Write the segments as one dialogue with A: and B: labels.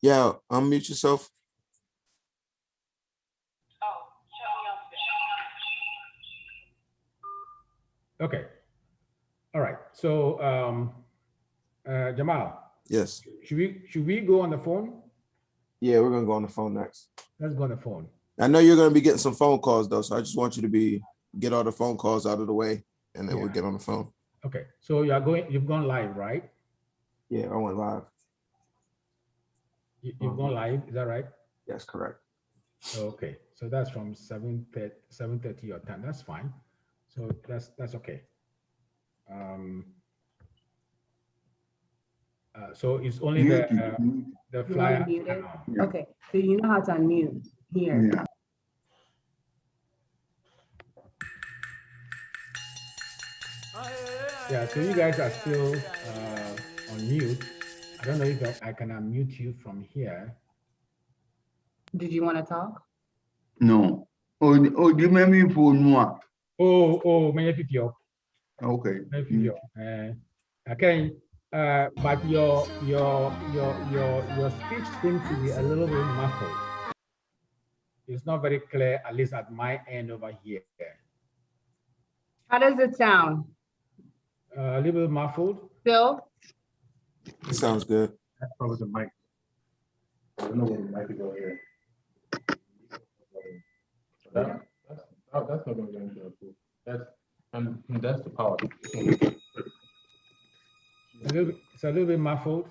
A: Yeah, unmute yourself.
B: Okay. All right. So, Jamal.
A: Yes.
B: Should we go on the phone?
A: Yeah, we're gonna go on the phone next.
B: Let's go on the phone.
A: I know you're gonna be getting some phone calls though, so I just want you to get all the phone calls out of the way, and then we'll get on the phone.
B: Okay. So you've gone live, right?
A: Yeah, I went live.
B: You've gone live, is that right?
A: That's correct.
B: Okay. So that's from 7:30 your time. That's fine. So that's okay. So it's only the flyer.
C: Yeah. Okay, so you know how to unmute here.
D: Yeah.
B: Yeah, so you guys are still on mute. I don't know if I can unmute you from here.
C: Did you want to talk?
D: No. Oh, do you remember me for no?
B: Many people.
D: Okay.
B: Many people. Okay. But your speech seems to be a little bit muffled. It's not very clear, at least at my end over here.
C: How does it sound?
B: A little bit muffled.
C: Still?
A: It sounds good.
E: That's probably the mic. I don't know where the mic is over here. That's not going to go into the pool. That's the power.
B: It's a little bit muffled.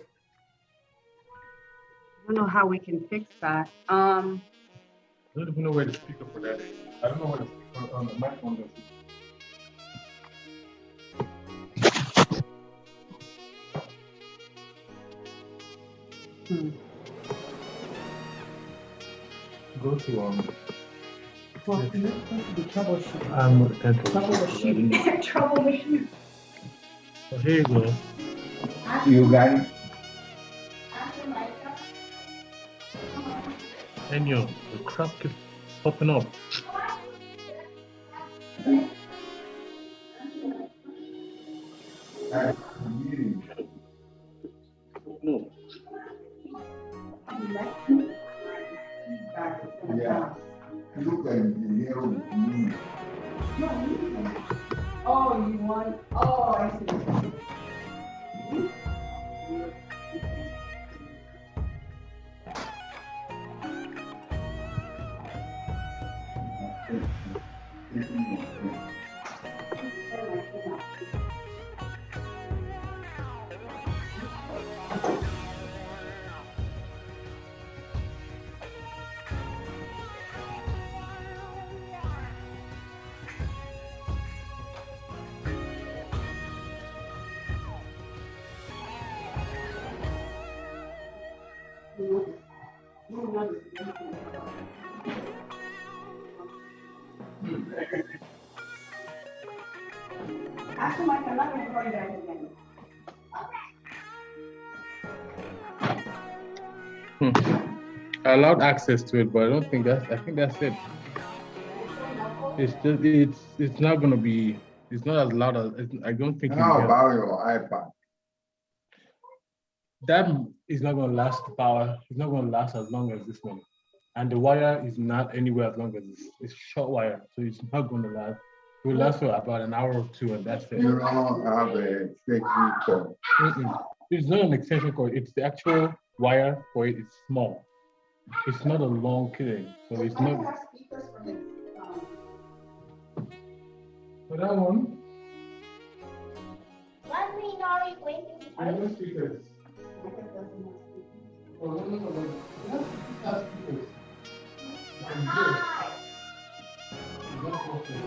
C: I don't know how we can fix that.
E: I don't even know where the speaker for that is. I don't know where the speaker on the microphone is. Go to
C: Well, you're supposed to be troubleshooting.
E: troubleshooting.
C: Troubleshooting.
E: So here you go.
D: You got it?
E: And the crap keeps popping up. No.
D: Yeah. You can hear me.
C: Oh, you want? Oh, I see. After my turn, I'm going to call you guys again.
E: I allowed access to it, but I don't think I think that's it. It's just it's not gonna be. It's not as loud as I don't think.
D: How about your iPad?
E: That is not gonna last the power. It's not gonna last as long as this one, and the wire is not anywhere as long as this. It's short wire, so it's not gonna last. It will last for about an hour or two, and that's it.
D: You don't have a extension cord.
E: It's not an extension cord. It's the actual wire for it. It's small. It's not a long thing, so it's not. For that one.
F: Let me know when
E: No speakers. Oh, no. That's speakers. You can hear it. It's not working.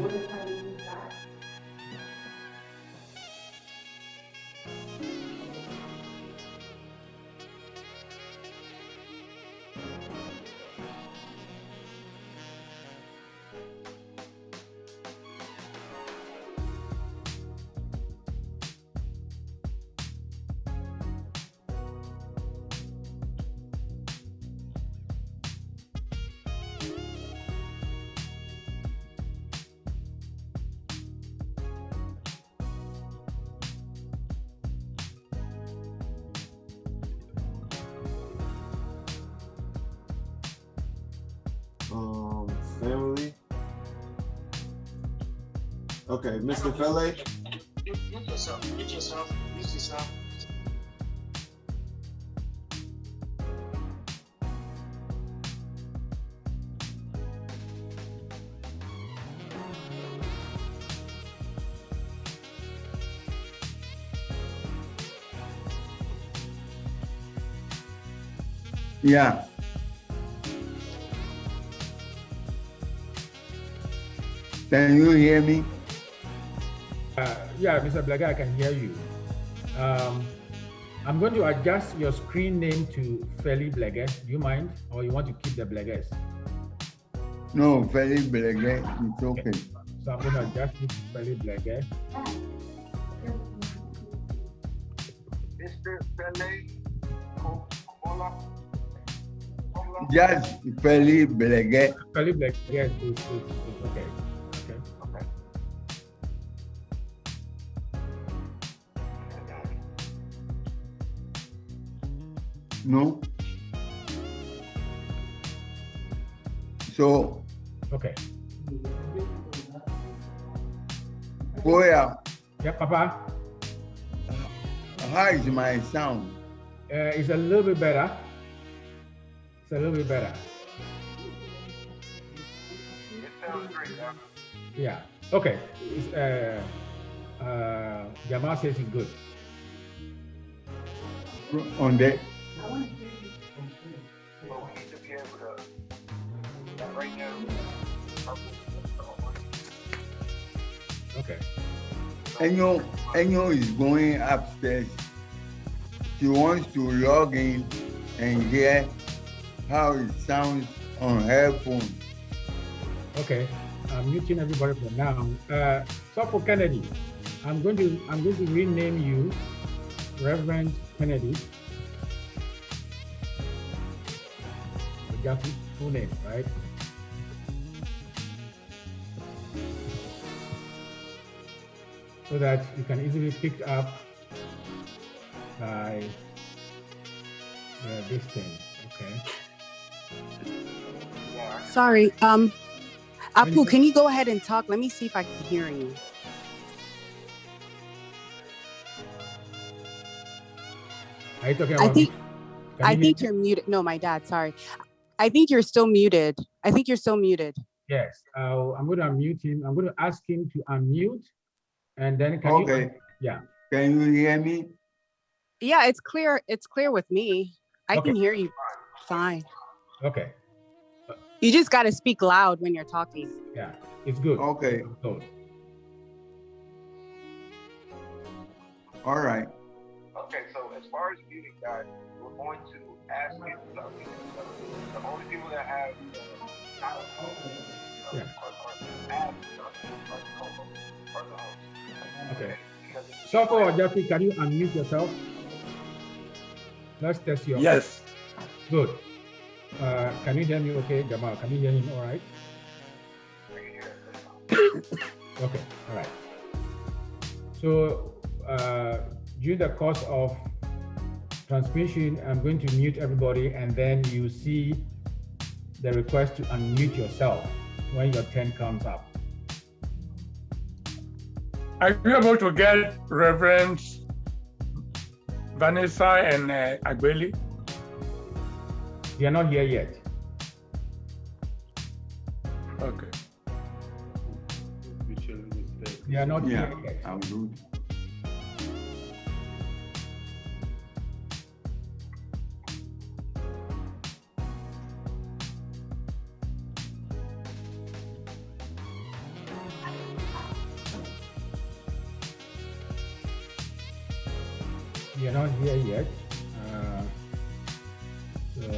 A: Okay, Mr. Fele.
F: Mute yourself.
G: Yeah. Can you hear me?
B: Yeah, Mr. Blege, I can hear you. I'm going to adjust your screen name to Feli Blege. Do you mind? Or you want to keep the Bleges?
G: No, very Blege. It's okay.
B: So I'm going to adjust it to Feli Blege.
F: Mr. Blege, Komla.
G: Just very Blege.
B: Feli Blege, yes, okay.
G: No. So,
B: Okay.
G: Koya,
B: Yeah, Papa.
G: how is my sound?
B: It's a little bit better. It's a little bit better.
F: It sounds great, Doc.
B: Yeah. Okay. Jamal says it's good.
G: On the
F: But we need to be able to, right now,
B: Okay.
G: Enyo is going upstairs. She wants to log in and hear how it sounds on her phone.
B: Okay. I'm muting everybody for now. So for Kennedy, I'm going to rename you Reverend Kennedy. Just full name, right? So that you can easily be picked up by this thing. Okay.
H: Sorry, Apu, can you go ahead and talk? Let me see if I can hear you.
B: Are you talking about
H: I think
B: me? Can
H: I
B: you hear
H: think
B: me?
H: you're muted. No, my dad, sorry. I think you're still muted. I think you're still muted.
B: Yes. I'm going to unmute him. I'm going to ask him to unmute, and then can
G: Okay.
B: you? Yeah.
G: Can you hear me?
H: Yeah, it's clear. It's clear with me. I
B: Okay.
H: can hear you fine.
B: Okay.
H: You just got to speak loud when you're talking.
B: Yeah. It's good.
G: Okay.
B: Good.
G: All right.
F: Okay, so as far as muting, guys, we're going to ask you, the only people that have
B: Yeah.
F: are the hosts.
B: Okay.
F: Because it's-
B: So for Jeffrey, can you unmute yourself? Let's test your.
I: Yes.
B: Good. Can you hear me okay, Jamal? Can you hear him all right? Okay, all right. So during the course of transmission, I'm going to mute everybody, and then you see the request to unmute yourself when your turn comes up.
I: Are you able to get Reverend Vanessa and Agbeli?
B: You are not here yet.
I: Okay.
B: They are not
G: Yeah,
B: here yet.
G: I'm good.
B: You're not here yet. So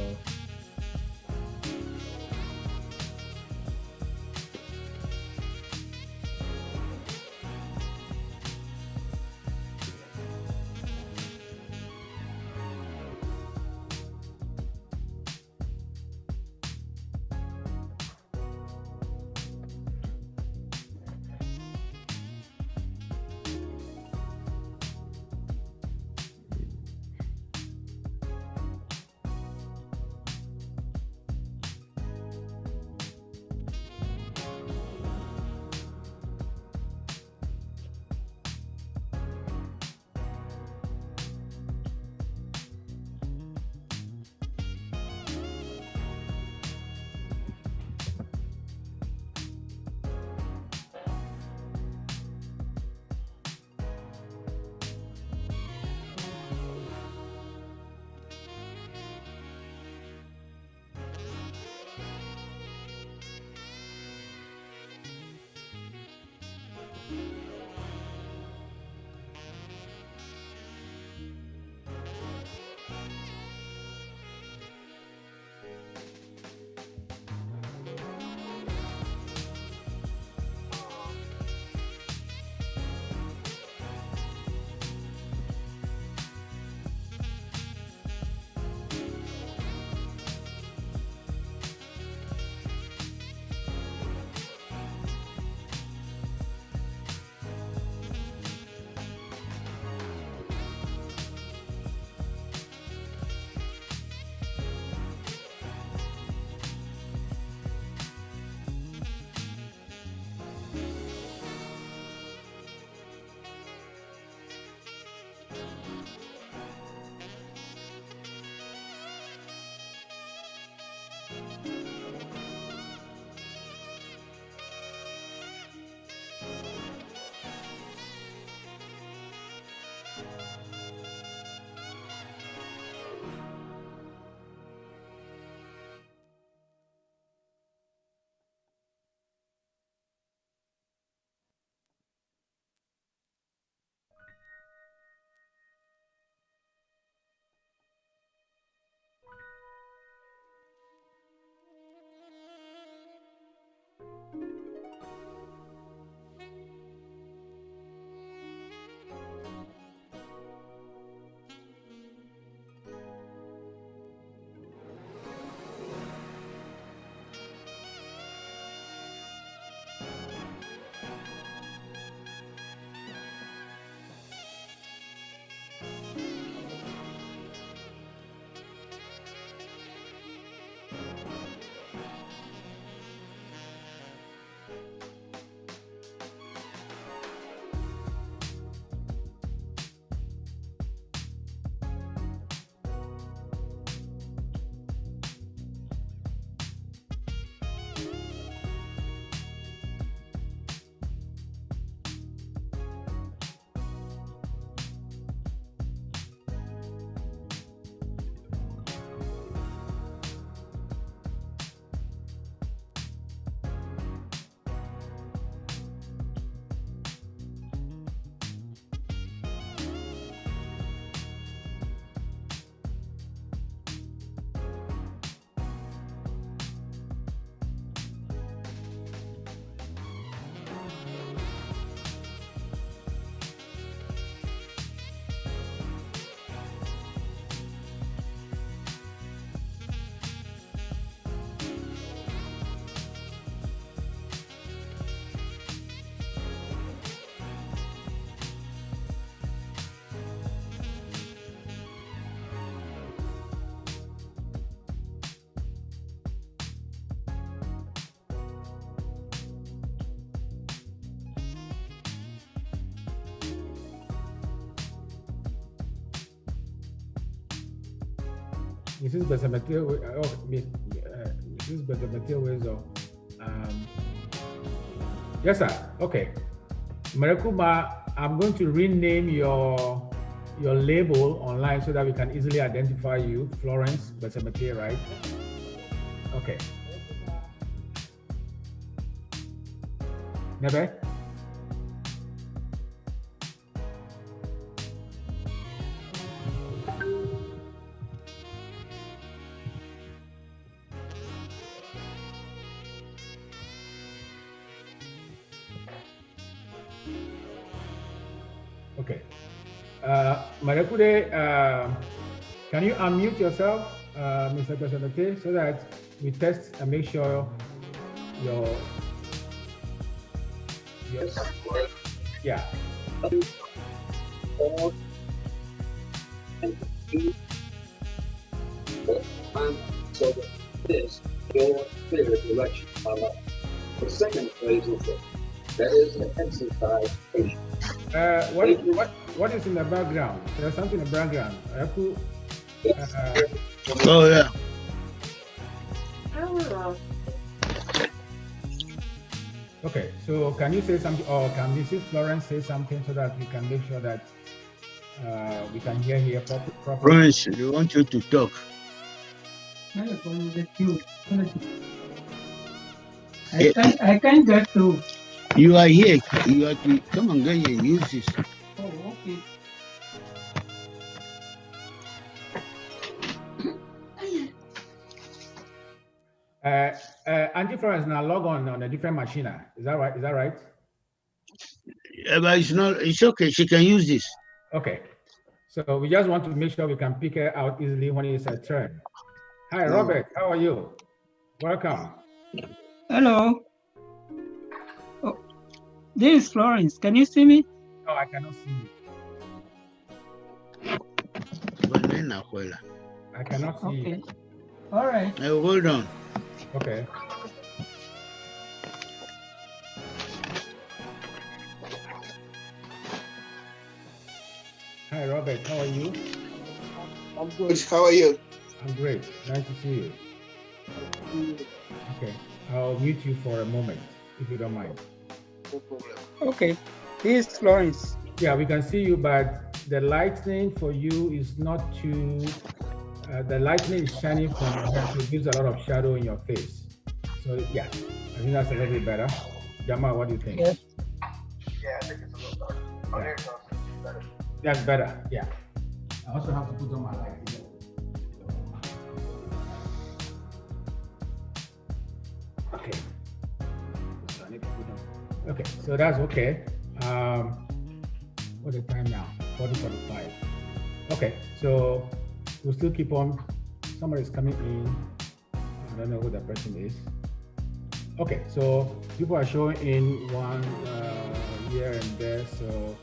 B: Mrs. Besamateo, Mrs. Besamateo Wezo. Yes, sir. Okay. Marekuma, I'm going to rename your label online so that we can easily identify you. Florence Besamateo, right? Okay. Nebe? Okay. Marekude, can you unmute yourself, Mr. Besamate, so that we test and make sure your yeah.
J: So this your favorite election. The second phase is that is an exercise patient.
B: What is in the background? There's something in the background.
K: Oh yeah.
B: Okay, so can you say something, or can Mrs. Florence say something so that we can make sure that we can hear here properly?
K: Florence, we want you to talk.
C: I can't get through.
K: You are here. You have to come and get your uses.
C: Oh, okay.
B: Auntie Florence now log on a different machine. Is that right? Is that right?
K: Yeah, but it's not. It's okay. She can use this.
B: Okay. So we just want to make sure we can pick her out easily when it's her turn. Hi, Robert. How are you? Welcome.
C: Hello. Oh, this is Florence. Can you see me?
B: No, I cannot see you. I cannot see you.
C: All right.
K: Hold on.
B: Okay. Hi, Robert. How are you?
A: I'm good. How are you?
B: I'm great. Nice to see you. Okay, I'll mute you for a moment, if you don't mind.
C: Okay, this is Florence.
B: Yeah, we can see you, but the lighting for you is not too, the lighting is shining from your head, so it gives a lot of shadow in your face. So yeah, I think that's a little bit better. Jamal, what do you think?
C: Yes.
F: Yeah, I think it's a little better. Oh, there you go. It's better.
B: That's better, yeah. I also have to put on my light. Okay. So I need to put on. Okay, so that's okay. What's the time now? 40:45. Okay, so we'll still keep on. Somebody's coming in. I don't know who that person is. Okay, so people are showing in one here and there, so.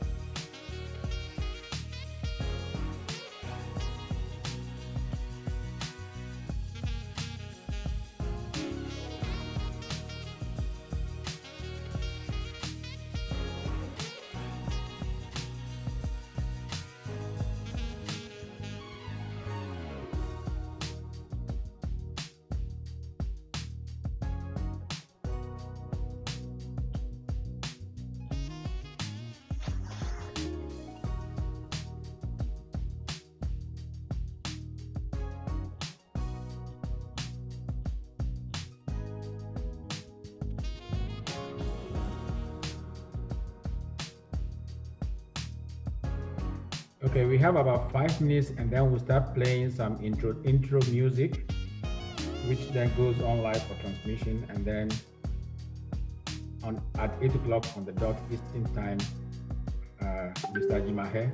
B: Okay, we have about 5 minutes and then we'll start playing some intro music, which then goes on live for transmission, and then at 8 o'clock on the dot Eastern time, Mr. Jimahe,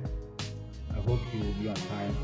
B: I hope you will be on time.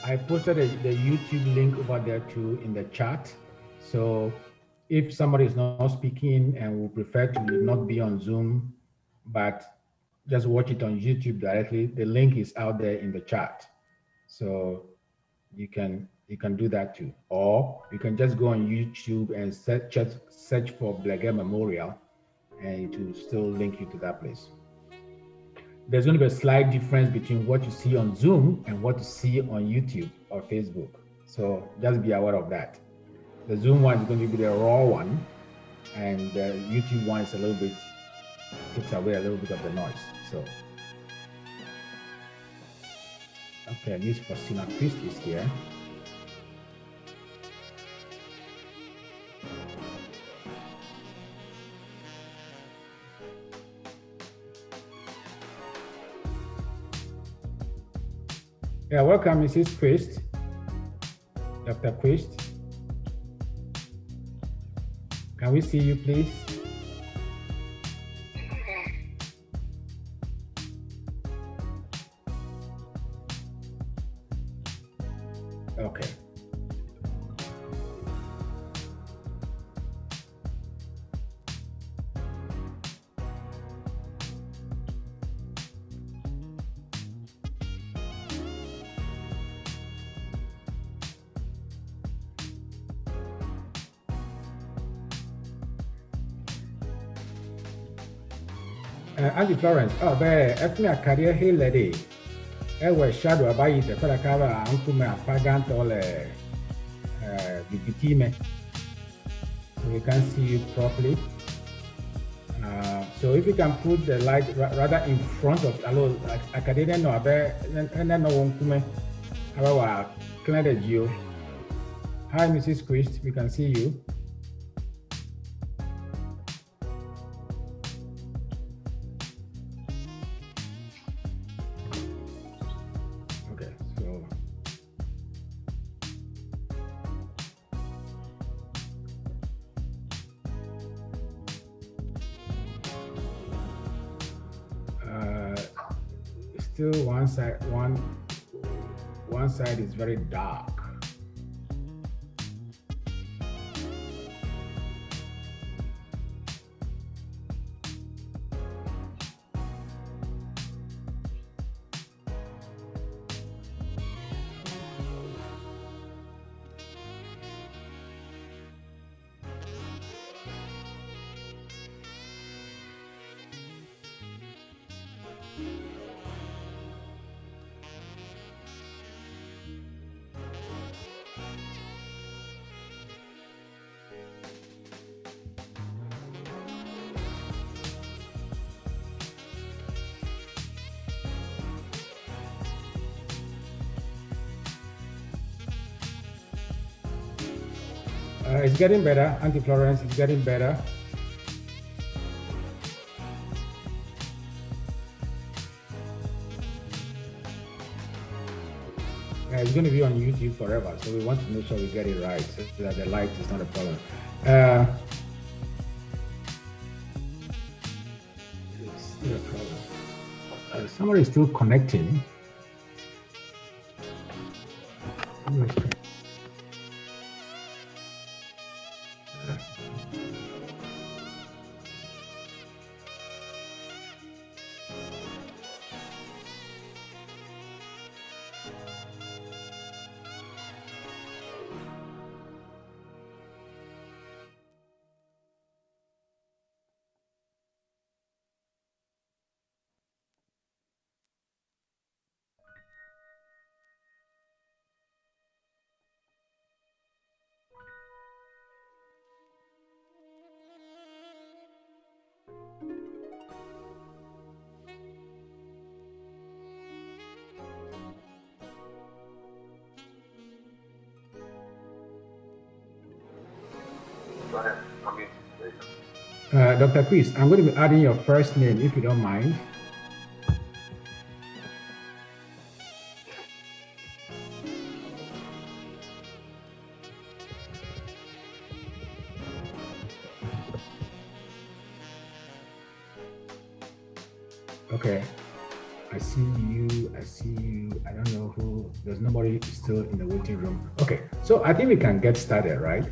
B: I posted the YouTube link over there too in the chat. So if somebody is not speaking and would prefer to not be on Zoom, but just watch it on YouTube directly, the link is out there in the chat. So you can do that too. Or you can just go on YouTube and search for Blege Memorial, and it will still link you to that place. There's going to be a slight difference between what you see on Zoom and what you see on YouTube or Facebook. So just be aware of that. The Zoom one is going to be the raw one, and the YouTube one is a little bit, takes away a little bit of the noise. So, okay, Miss Faustina Christ is here. Yeah, welcome, Mrs. Quist, Dr. Quist. Can we see you, please? Okay. Auntie Florence, oh, but if me a career here lady, I was shadow about it, the Paracava, Uncle, my Pagant, or BPT me. we can't see you properly. So if you can put the light rather in front of hello, I didn't know about and then no one come about clear you. Hi, Mrs. Christ, we can see you. Okay, so still one side is very dark. It's getting better. Auntie Florence, it's getting better. It's going to be on YouTube forever, so we want to make sure we get it right, so that the light is not a problem. It's still a problem. Somebody is still connecting.
F: Go ahead. I mean,
B: Dr. Chris, I'm going to be adding your first name if you don't mind. Okay, I see you, I don't know who, there's nobody still in the waiting room. Okay, so I think we can get started, right?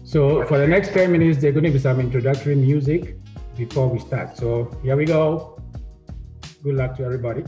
B: So for the next 10 minutes, there's going to be some introductory music before we start. So here we go. Good luck to everybody.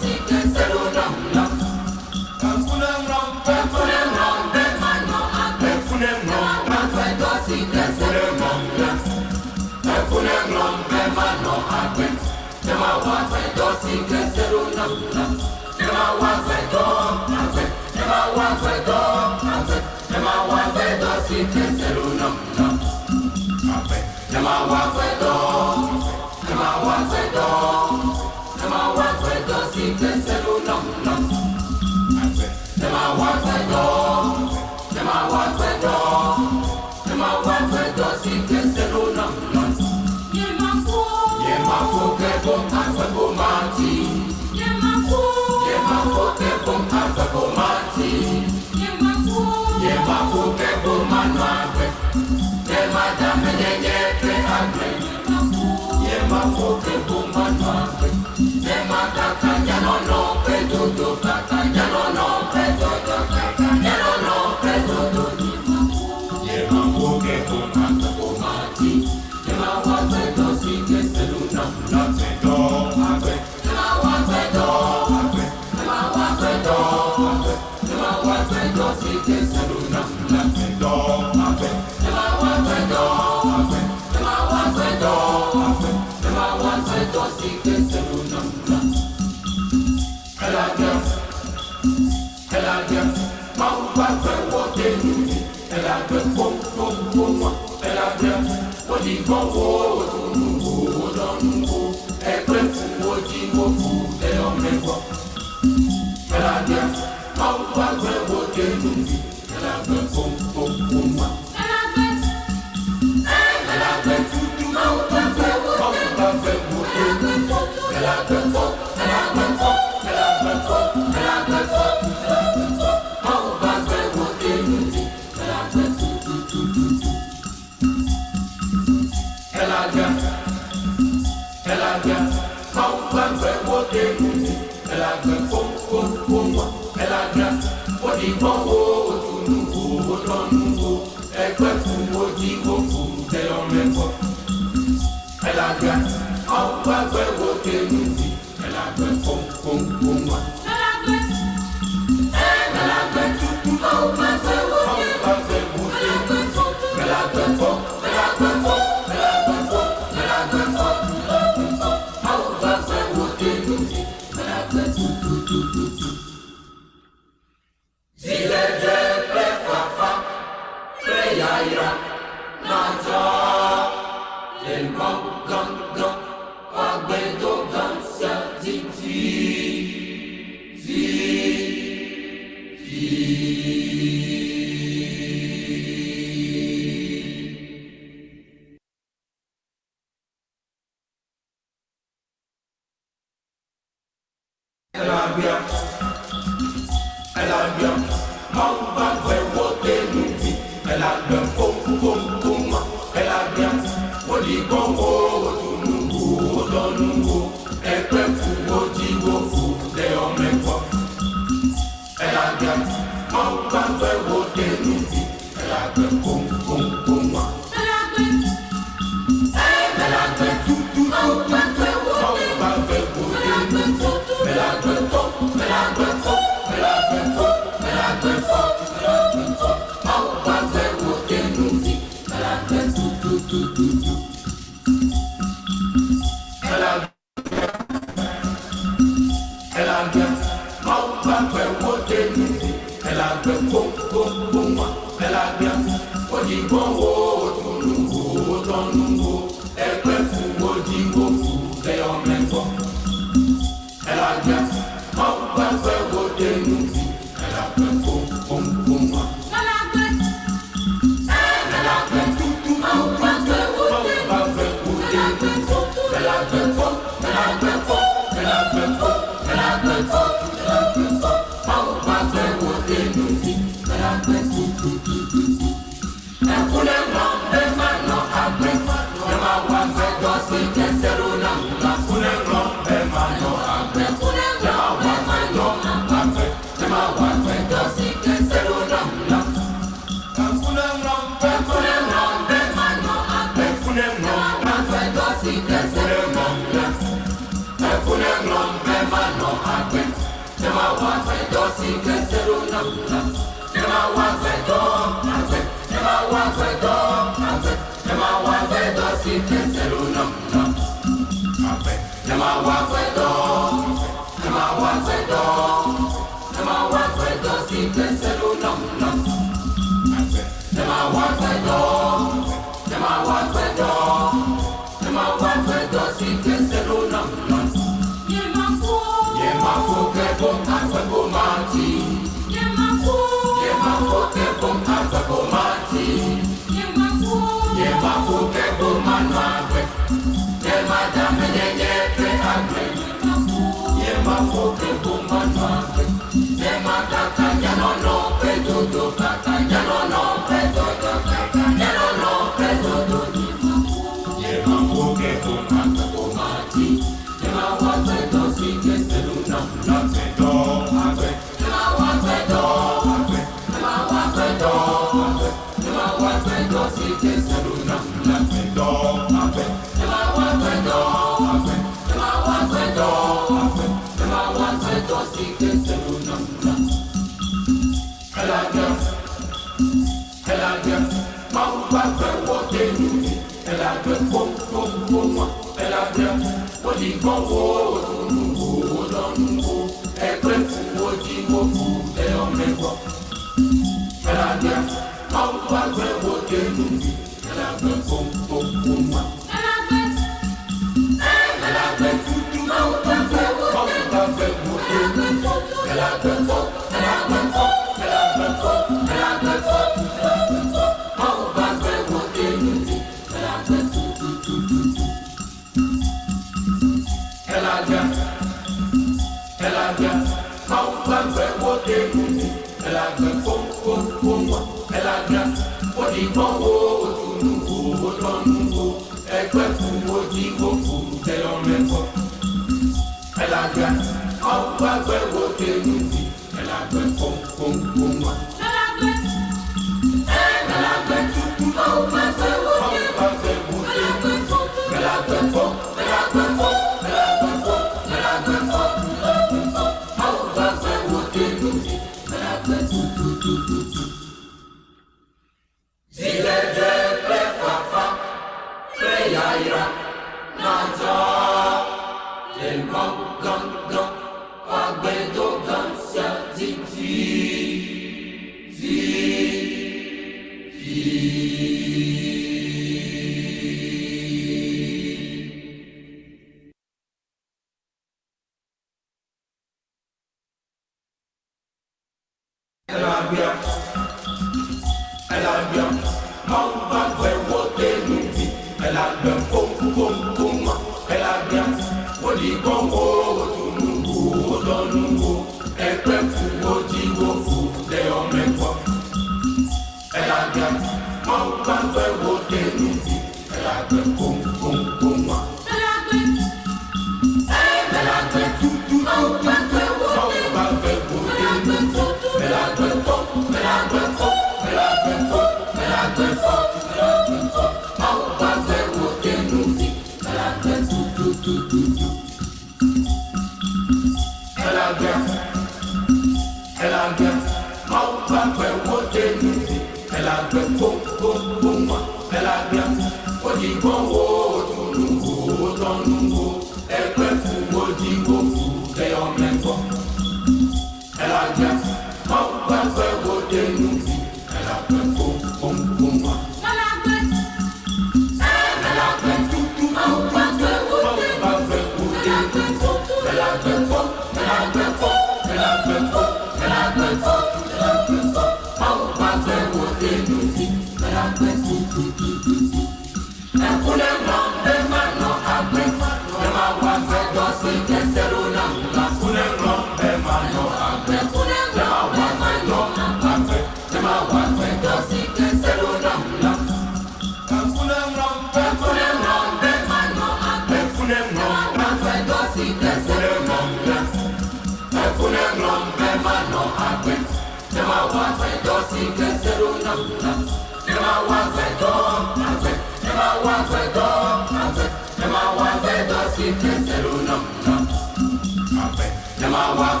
L: Nema wa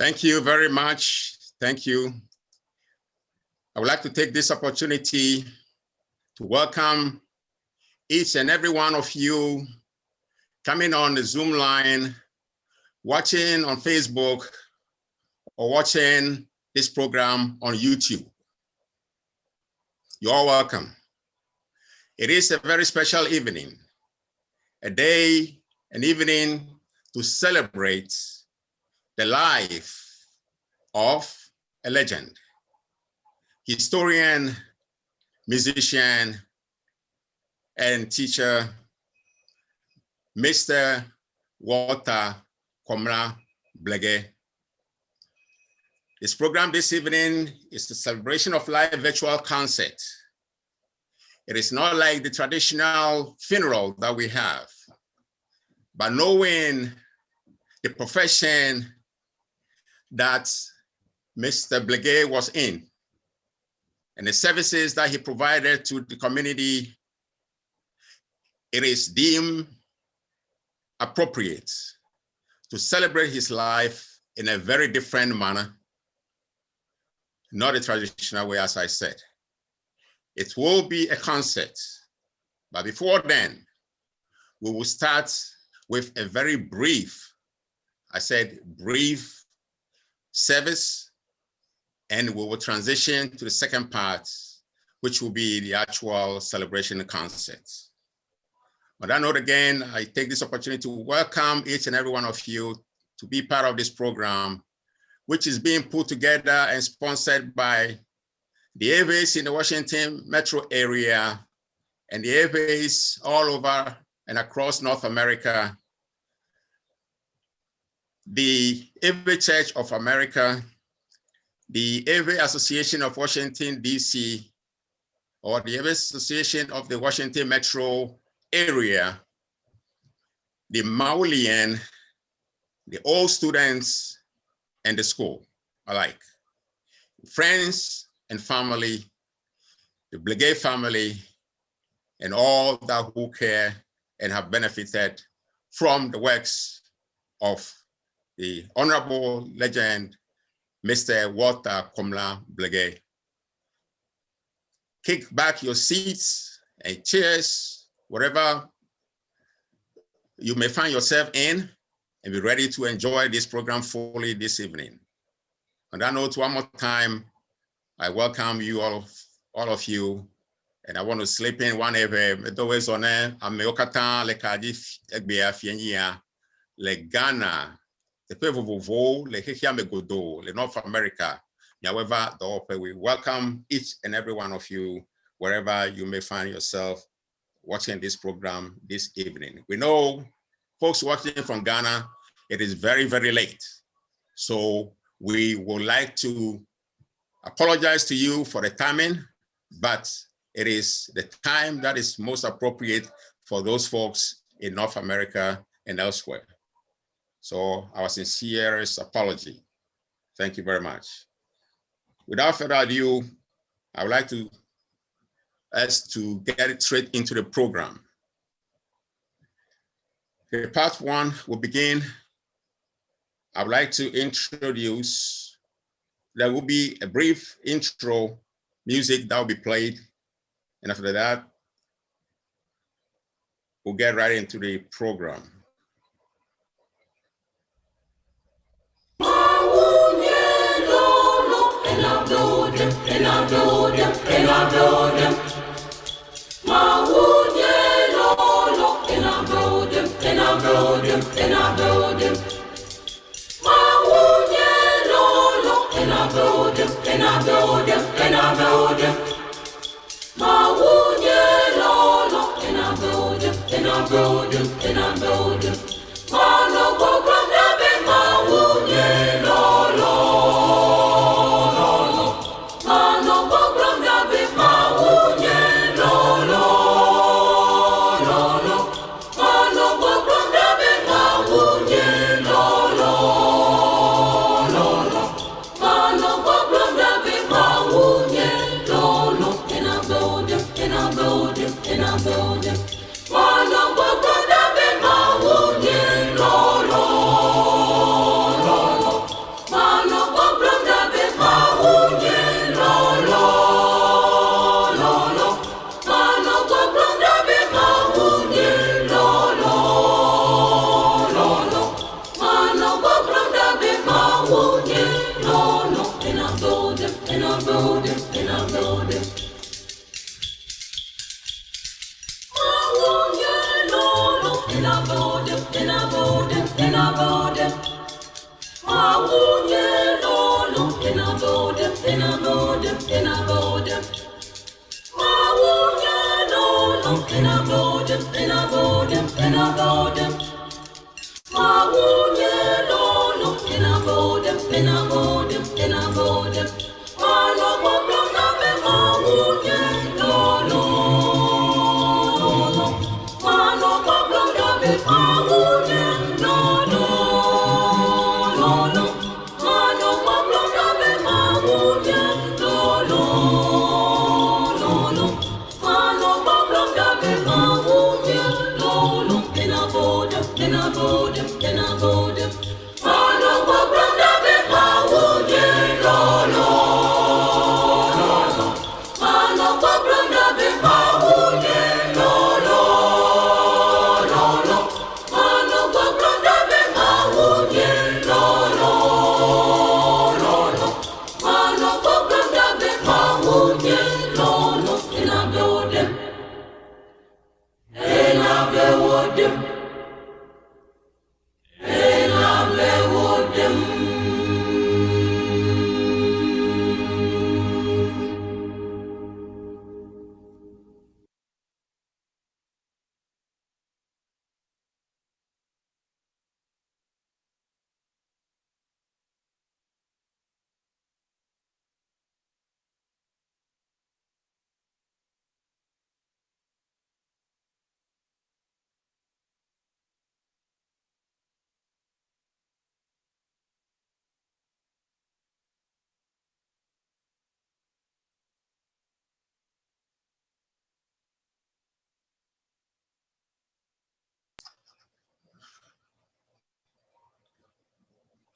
L: Thank you very much. Thank you. I would like to take this opportunity to welcome each and every one of you coming on the Zoom line, watching on Facebook, or watching this program on YouTube. You're all welcome. It is a very special evening, a day, an evening to celebrate the life of a legend, historian, musician, and teacher, Mr. Walter Komla Blege. This program this evening is the celebration of live virtual concert. It is not like the traditional funeral that we have, but knowing the profession that Mr. Blege was in and the services that he provided to the community, it is deemed appropriate to celebrate his life in a very different manner, not a traditional way, as I said. It will be a concert, but before then, we will start with a very brief, I said brief, service, and we will transition to the second part, which will be the actual celebration concert. On that note, again, I take this opportunity to welcome each and every one of you to be part of this program, which is being put together and sponsored by the AVAs in the Washington metro area and the AVAs all over and across North America, the AVA Church of America, the AVA Association of Washington, D.C., or the AVA Association of the Washington metro area, the Maulian, the old students, and the school alike, friends and family, the Blege family, and all that who care and have benefited from the works of the Honorable Legend, Mr. Walter Komla Blege. Kick back your seats and chairs, whatever you may find yourself in, and be ready to enjoy this program fully this evening. On that note, one more time, I welcome you all of you. And I want to slip in one of them. Always on there. I'm Meokata, le Cardiff, Egbea, Fienia, le Ghana, the Pevovo, le Hechia Megodo, le North America. However, we welcome each and every one of you, wherever you may find yourself watching this program this evening. We know folks watching from Ghana, it is very, very late. So we would like to apologize to you for the timing, but it is the time that is most appropriate for those folks in North America and elsewhere. So our sincerest apology. Thank you very much. Without further ado, I would like us to get it straight into the program. Okay, part one will begin. I would like to introduce, there will be a brief intro music that will be played. And after that, we'll get right into the program.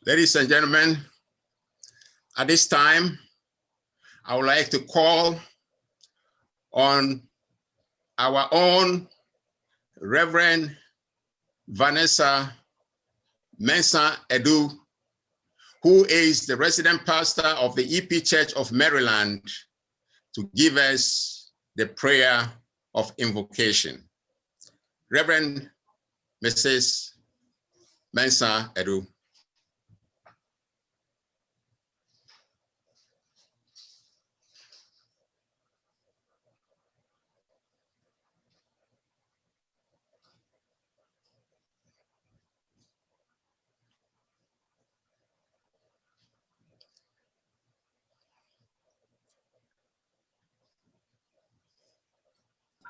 L: Ladies and gentlemen, at this time, I would like to call on our own Reverend Vanessa Mensah Edu, who is the resident pastor of the EP Church of Maryland, to give us the prayer of invocation. Reverend Mrs. Mensah Edu.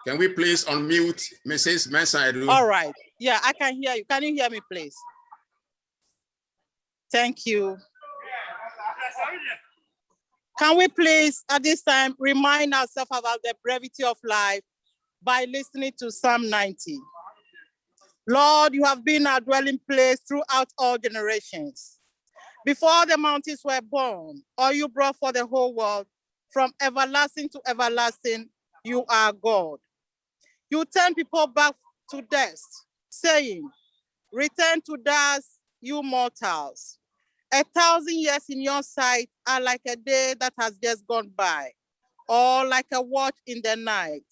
L: Can we please unmute Mrs. Mensah Edu?
M: All right. Yeah, I can hear you. Can you hear me, please? Thank you. Can we please, at this time, remind ourselves about the brevity of life by listening to Psalm 90? Lord, you have been our dwelling place throughout all generations. Before the mountains were born, or you brought for the whole world, from everlasting to everlasting, you are God. You turn people back to dust, saying, return to dust, you mortals. 1,000 years in your sight are like a day that has just gone by, or like a watch in the night.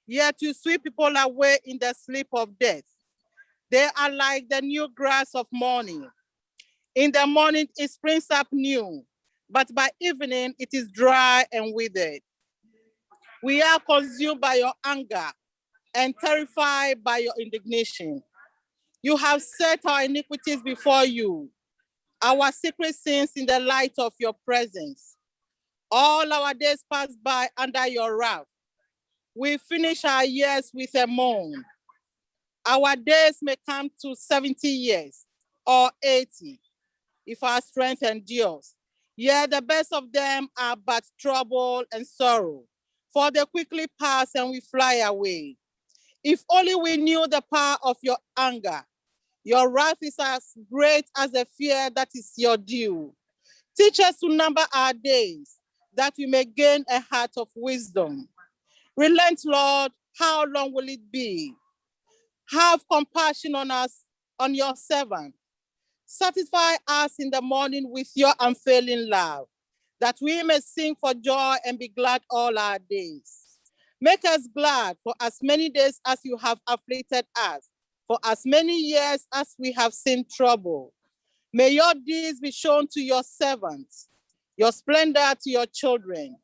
M: Yet you sweep people away in the sleep of death. They are like the new grass of morning. In the morning it springs up new, but by evening it is dry and withered. We are consumed by your anger and terrified by your indignation. You have set our iniquities before you, our secret sins in the light of your presence. All our days pass by under your wrath. We finish our years with a moan. Our days may come to 70 years or 80, if our strength endures. Yet the best of them are but trouble and sorrow, for they quickly pass and we fly away. If only we knew the power of your anger. Your wrath is as great as the fear that is your due. Teach us to number our days, that we may gain a heart of wisdom. Relent, Lord, how long will it be? Have compassion on us, on your servant. Satisfy us in the morning with your unfailing love, that we may sing for joy and be glad all our days. Make us glad for as many days as you have afflicted us, for as many years as we have seen trouble. May your deeds be shown to your servants, your splendor to your children.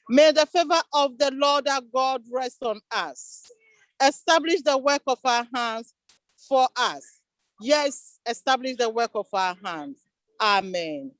M: May the favor of the Lord our God rest on us. Establish the work of our hands for us. Yes, establish the work of our hands. Amen.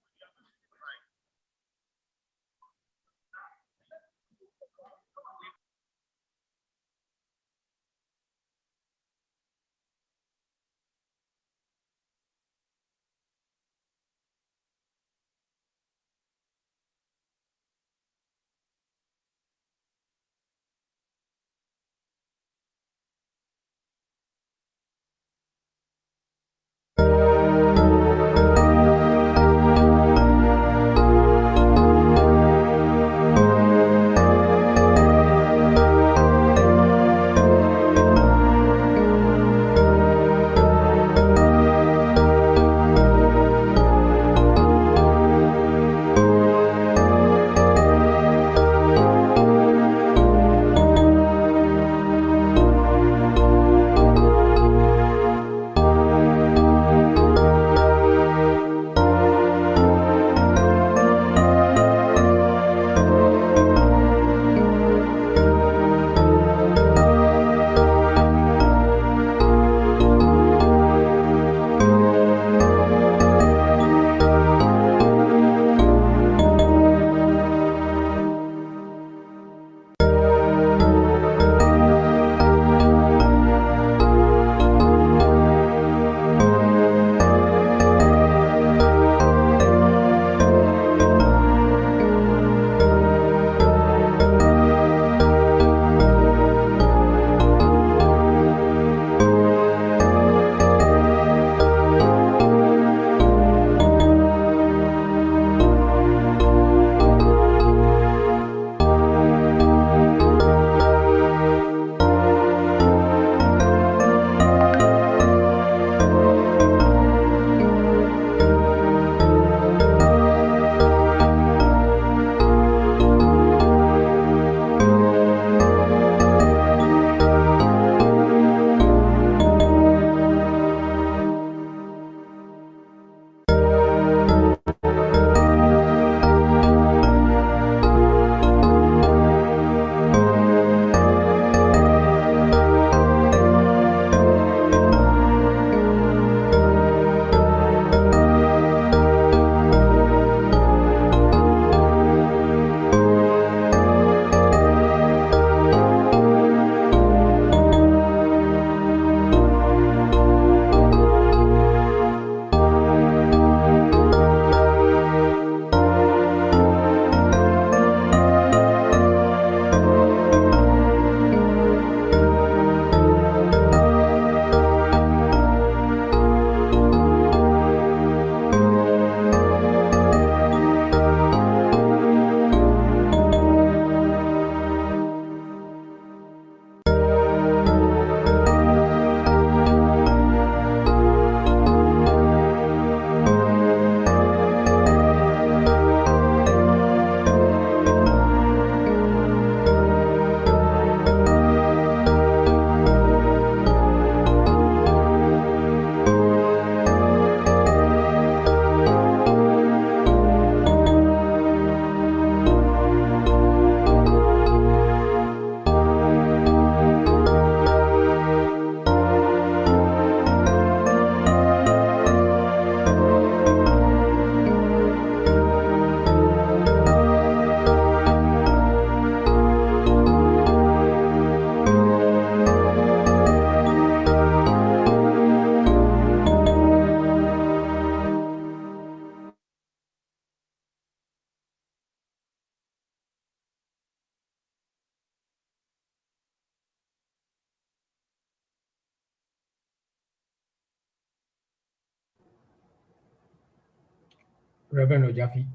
B: Reverend Ojafi.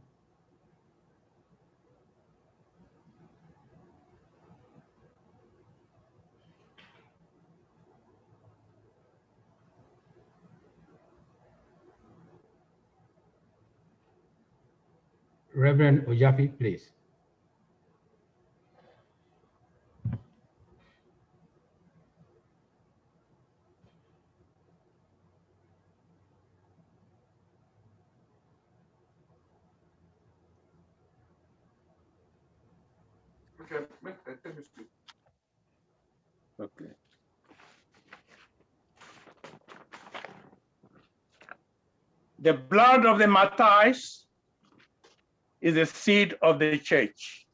B: Reverend Ojafi, please.
I: Okay. The blood of the martyrs is the seed of the church.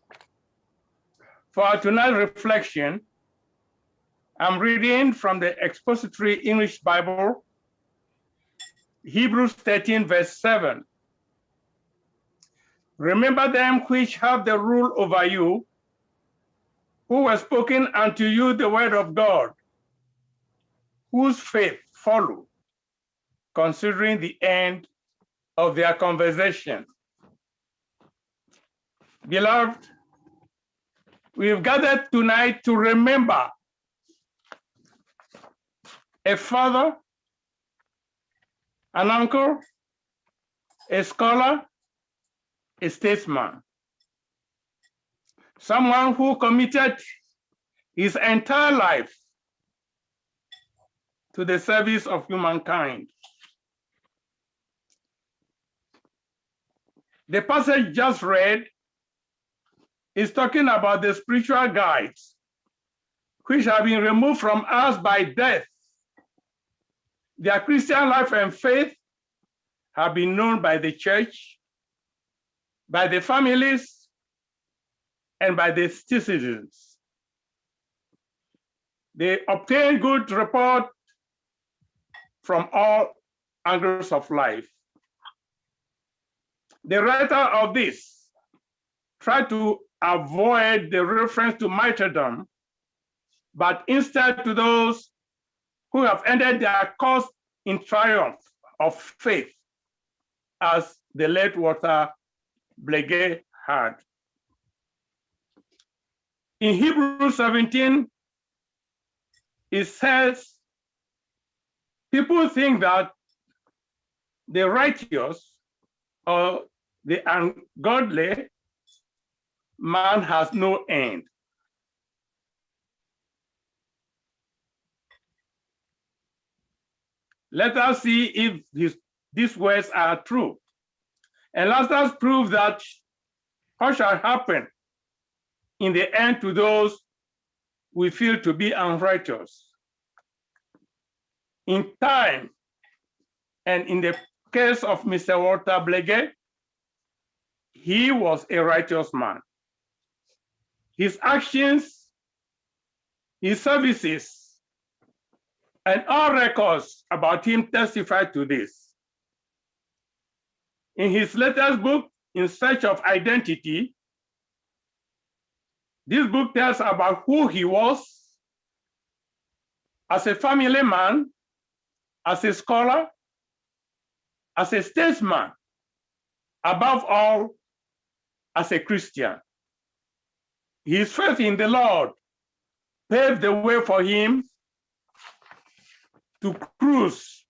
I: For our tonight's reflection, I'm reading from the Expository English Bible, Hebrews 13, verse 7. Remember them which have the rule over you, who were spoken unto you the word of God, whose faith follow, considering the end of their conversation. Beloved, we've gathered tonight to remember a father, an uncle, a scholar, a statesman, someone who committed his entire life to the service of humankind. The passage just read is talking about the spiritual guides which have been removed from us by death. Their Christian life and faith have been known by the church, by the families, and by the citizens. They obtain good report from all angles of life. The writer of this tried to avoid the reference to martyrdom, but instead to those who have ended their course in triumph of faith, as the late Walter Blege had. In Hebrews 17, it says, people think that the righteous or the ungodly man has no end. Let us see if these words are true. And let us prove that what shall happen in the end to those we feel to be unrighteous. In time, and in the case of Mr. Walter Blege, he was a righteous man. His actions, his services, and all records about him testify to this. In his latest book, In Search of Identity, this book tells about who he was as a family man, as a scholar, as a statesman, above all, as a Christian. His faith in the Lord paved the way for him to cruise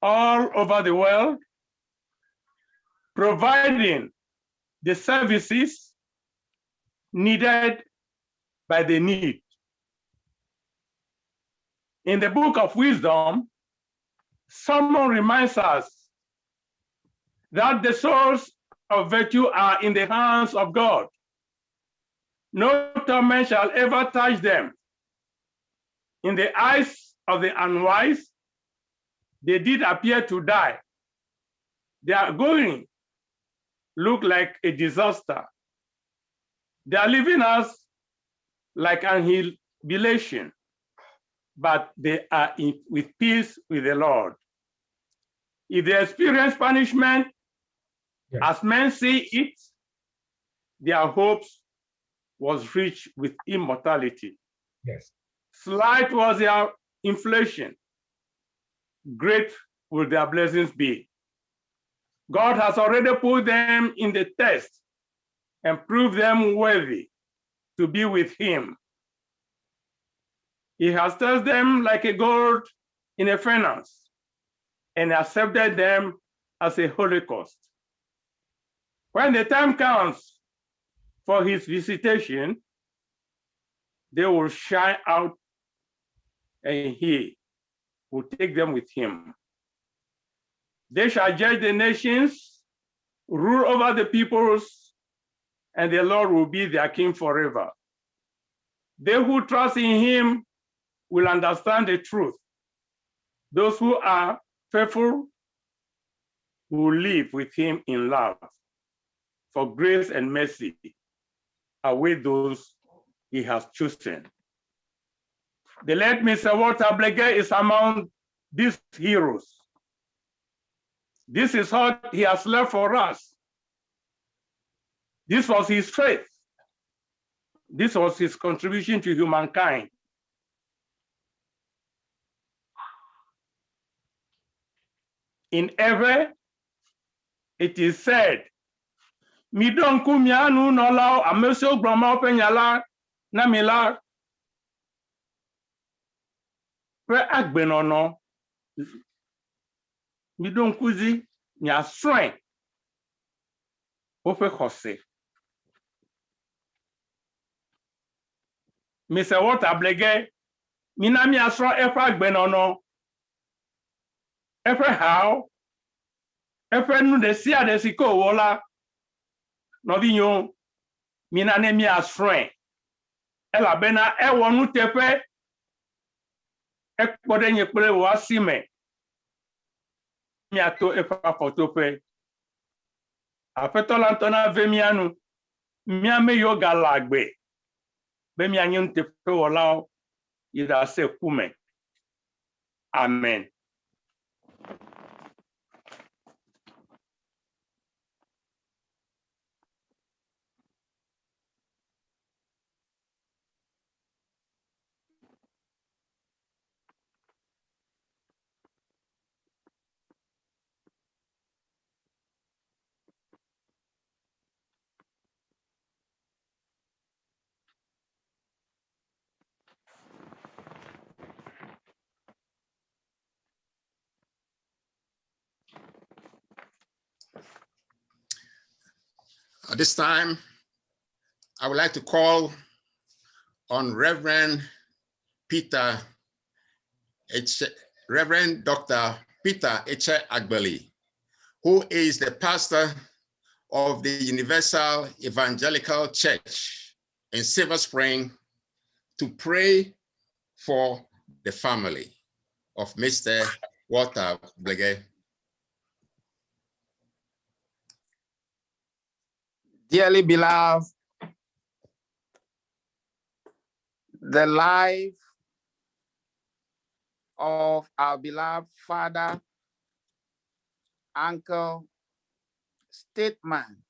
I: all over the world, providing the services needed by the need. In the book of Wisdom, Solomon reminds us that the souls of virtue are in the hands of God. No torment shall ever touch them. In the eyes of the unwise, they did appear to die. Their going look like a disaster. They are leaving us like annihilation, but they are with peace with the Lord. If they experience punishment, yes, as men see it, their hopes was rich with immortality.
B: Yes.
I: Slight was their inflation. Great will their blessings be. God has already put them in the test and proved them worthy to be with him. He has tested them like a gold in a furnace and accepted them as a holocaust. When the time comes for his visitation, they will shine out and he will take them with him. They shall judge the nations, rule over the peoples, and the Lord will be their king forever. They who trust in him will understand the truth. Those who are faithful will live with him in love. For grace and mercy await those he has chosen. The late Mr. Walter Blege is among these heroes. This is what he has left for us. This was his faith. This was his contribution to humankind. In Ewe, it is said, Midonku mianu nola ameso grama penyala na mila pe agbenono midonkuzi nya swen ofe khose. Mr. Walter Blege, minami asro efa agbenono efe how efe nu de sia de siko wola no vinyo minane mi asro ela bena ewonu tepe ekpode nyekpere wa sime miato efa fotope afetola ntona vemianu miame yoga lagbe be mianyin tepe wola ida se kume. Amen.
L: At this time, I would like to call on Reverend Dr. Peter H. Agbeli, who is the pastor of the Universal Evangelical Church in Silver Spring, to pray for the family of Mr. Walter Blege.
N: Dearly beloved, the life of our beloved father, uncle, statesman,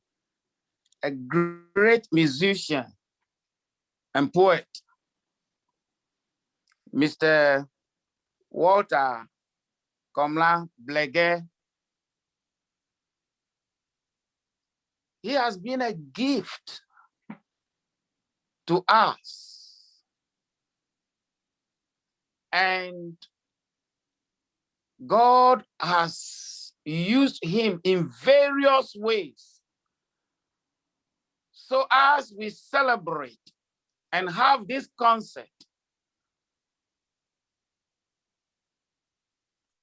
N: a great musician and poet, Mr. Walter Komla Blege. He has been a gift to us. And God has used him in various ways. So as we celebrate and have this concert,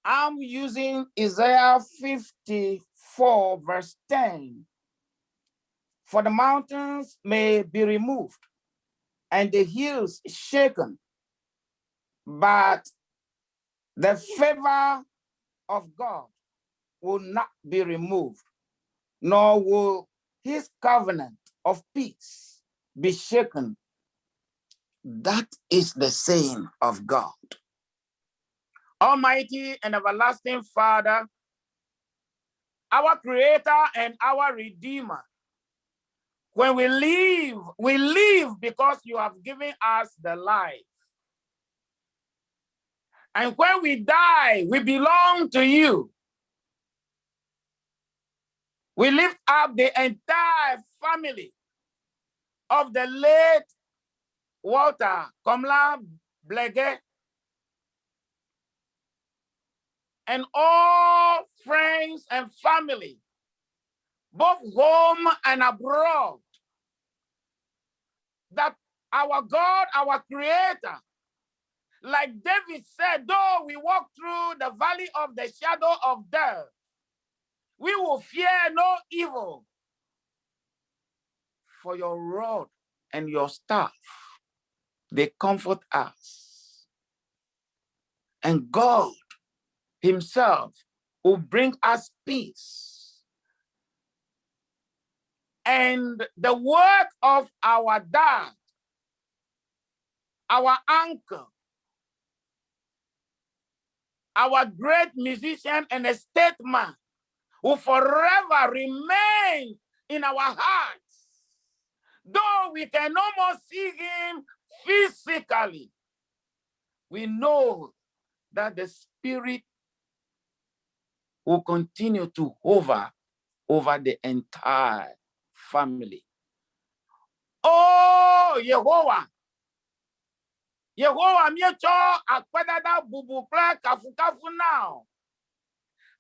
N: I'm using Isaiah 54 verse 10. For the mountains may be removed and the hills shaken, but the favor of God will not be removed, nor will his covenant of peace be shaken. That is the saying of God. Almighty and everlasting Father, our Creator and our Redeemer, when we live because you have given us the life. And when we die, we belong to you. We lift up the entire family of the late Walter Komla Blege and all friends and family, both home and abroad, that our God, our Creator, like David said, though we walk through the valley of the shadow of death, we will fear no evil, for your rod and your staff, they comfort us. And God himself will bring us peace. And the work of our dad, our uncle, our great musician and a statesman will forever remain in our hearts. Though we can no more see him physically, we know that the Spirit will continue to hover over the entire family. Oh, Yehovah! Yehovah, miyecho akpadada bubu kla kafu now.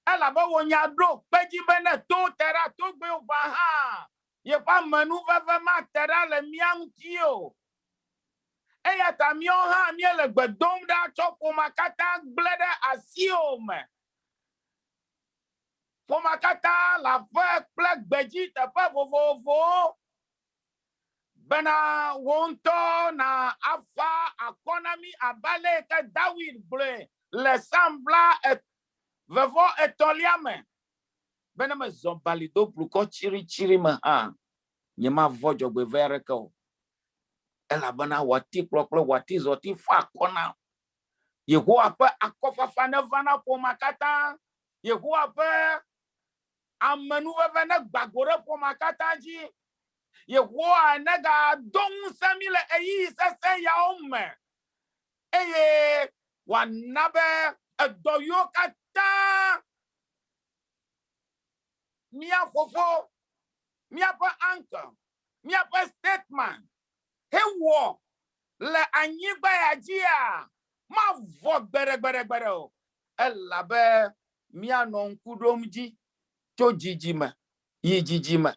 N: Elaba wonya do peji bene to tera to gbe obaha. Ye pa manu veve ma tera le miang tio. Eya ta mion ha miele gbedom da chopo makata blede asiome. Pomakata la ve plek beji te pe vovovo. Bena wonto na afa akonami abale ke David ble le sambla et vevo etoliame. Bena me zombalido pluko chiri me ha. Nyema vojo be vereko. Ela bana wati kloklo wati zoti fa kona. Yehowa pe akofa fane vana pomakata. Yehowa pe amenu vene gbagore pomakata ji. Yehowa nega dong samile eyi sese ya ome. Eye wanabe edoyo kata. Mia fofo, mia pa uncle, mia pa statement. He wo le anyigba ya jia. Ma vok bere o. Elabe mia non kudomji. Cho jijima, yi jijima.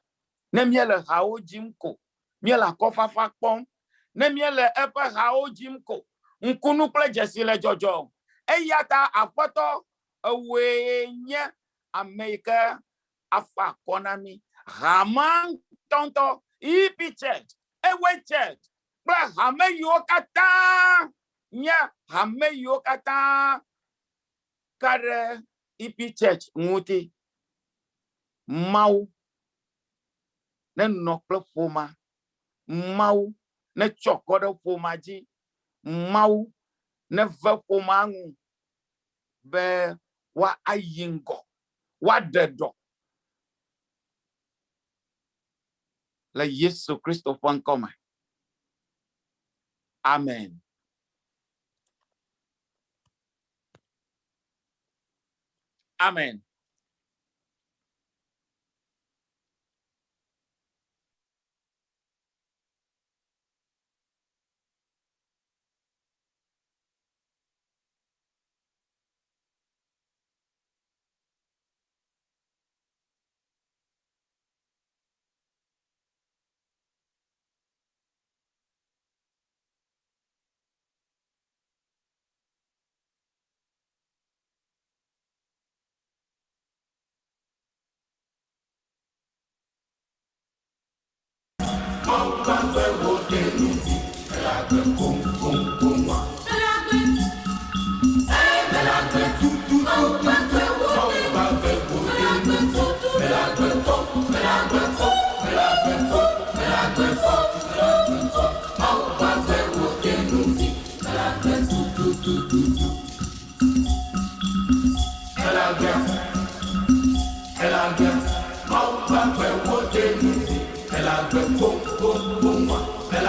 N: Ne miele hao jimko, miele kofa fakpon, ne miele epe hao jimko, nkunu ple jesile jojo. Eyata apoto, nye Amerika, afa konami, raman tonto, ipi church, ewe church, ple hame yokata, nya hame yokata, kare ipi church, nguti, mau, ne nokle foma, mau, ne chokode foma ji, mau, ne ve foma ngu, be wa ayingo, wa dedo. Le Yesu Christo pankoma. Amen. Amen.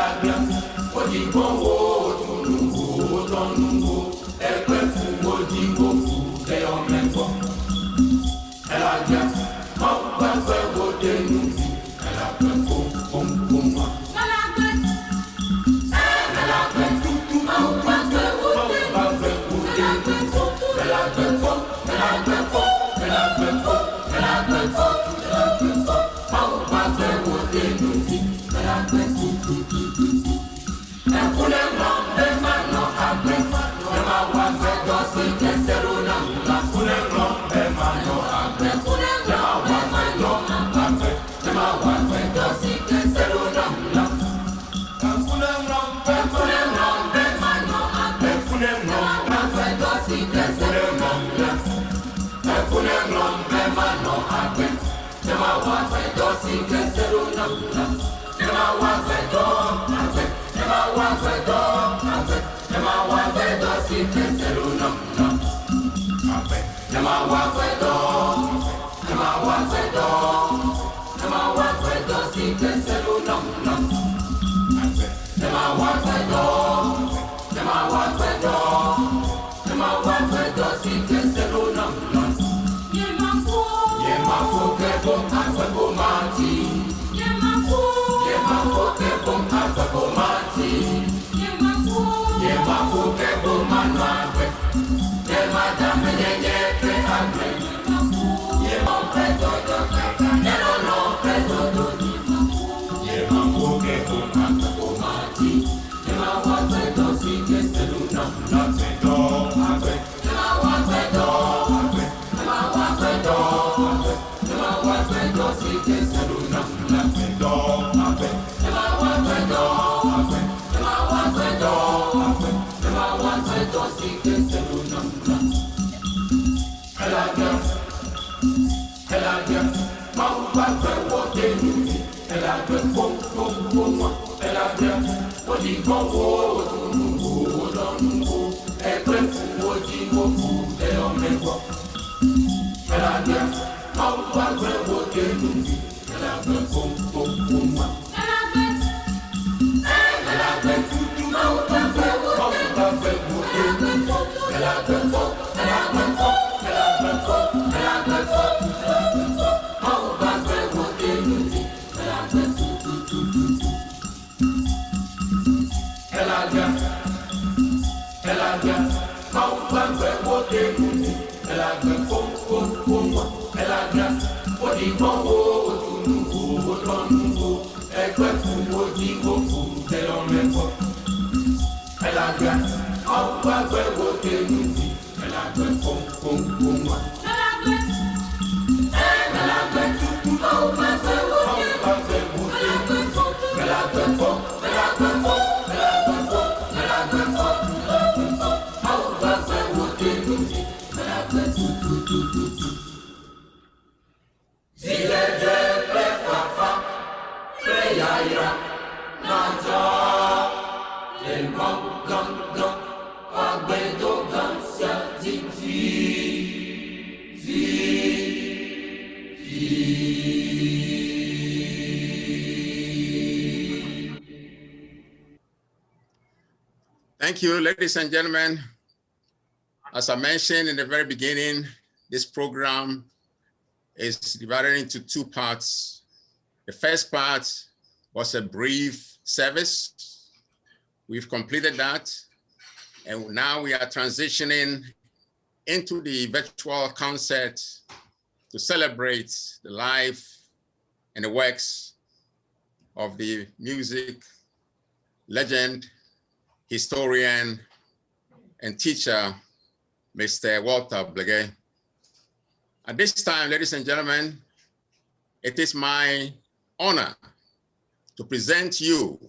O: Elle a
L: Thank you, ladies and gentlemen. As I mentioned in the very beginning, this program is divided into two parts. The first part was a brief service. We've completed that. And now we are transitioning into the virtual concert to celebrate the life and the works of the music legend, historian, and teacher, Mr. Walter Blege. At this time, ladies and gentlemen, it is my honor to present you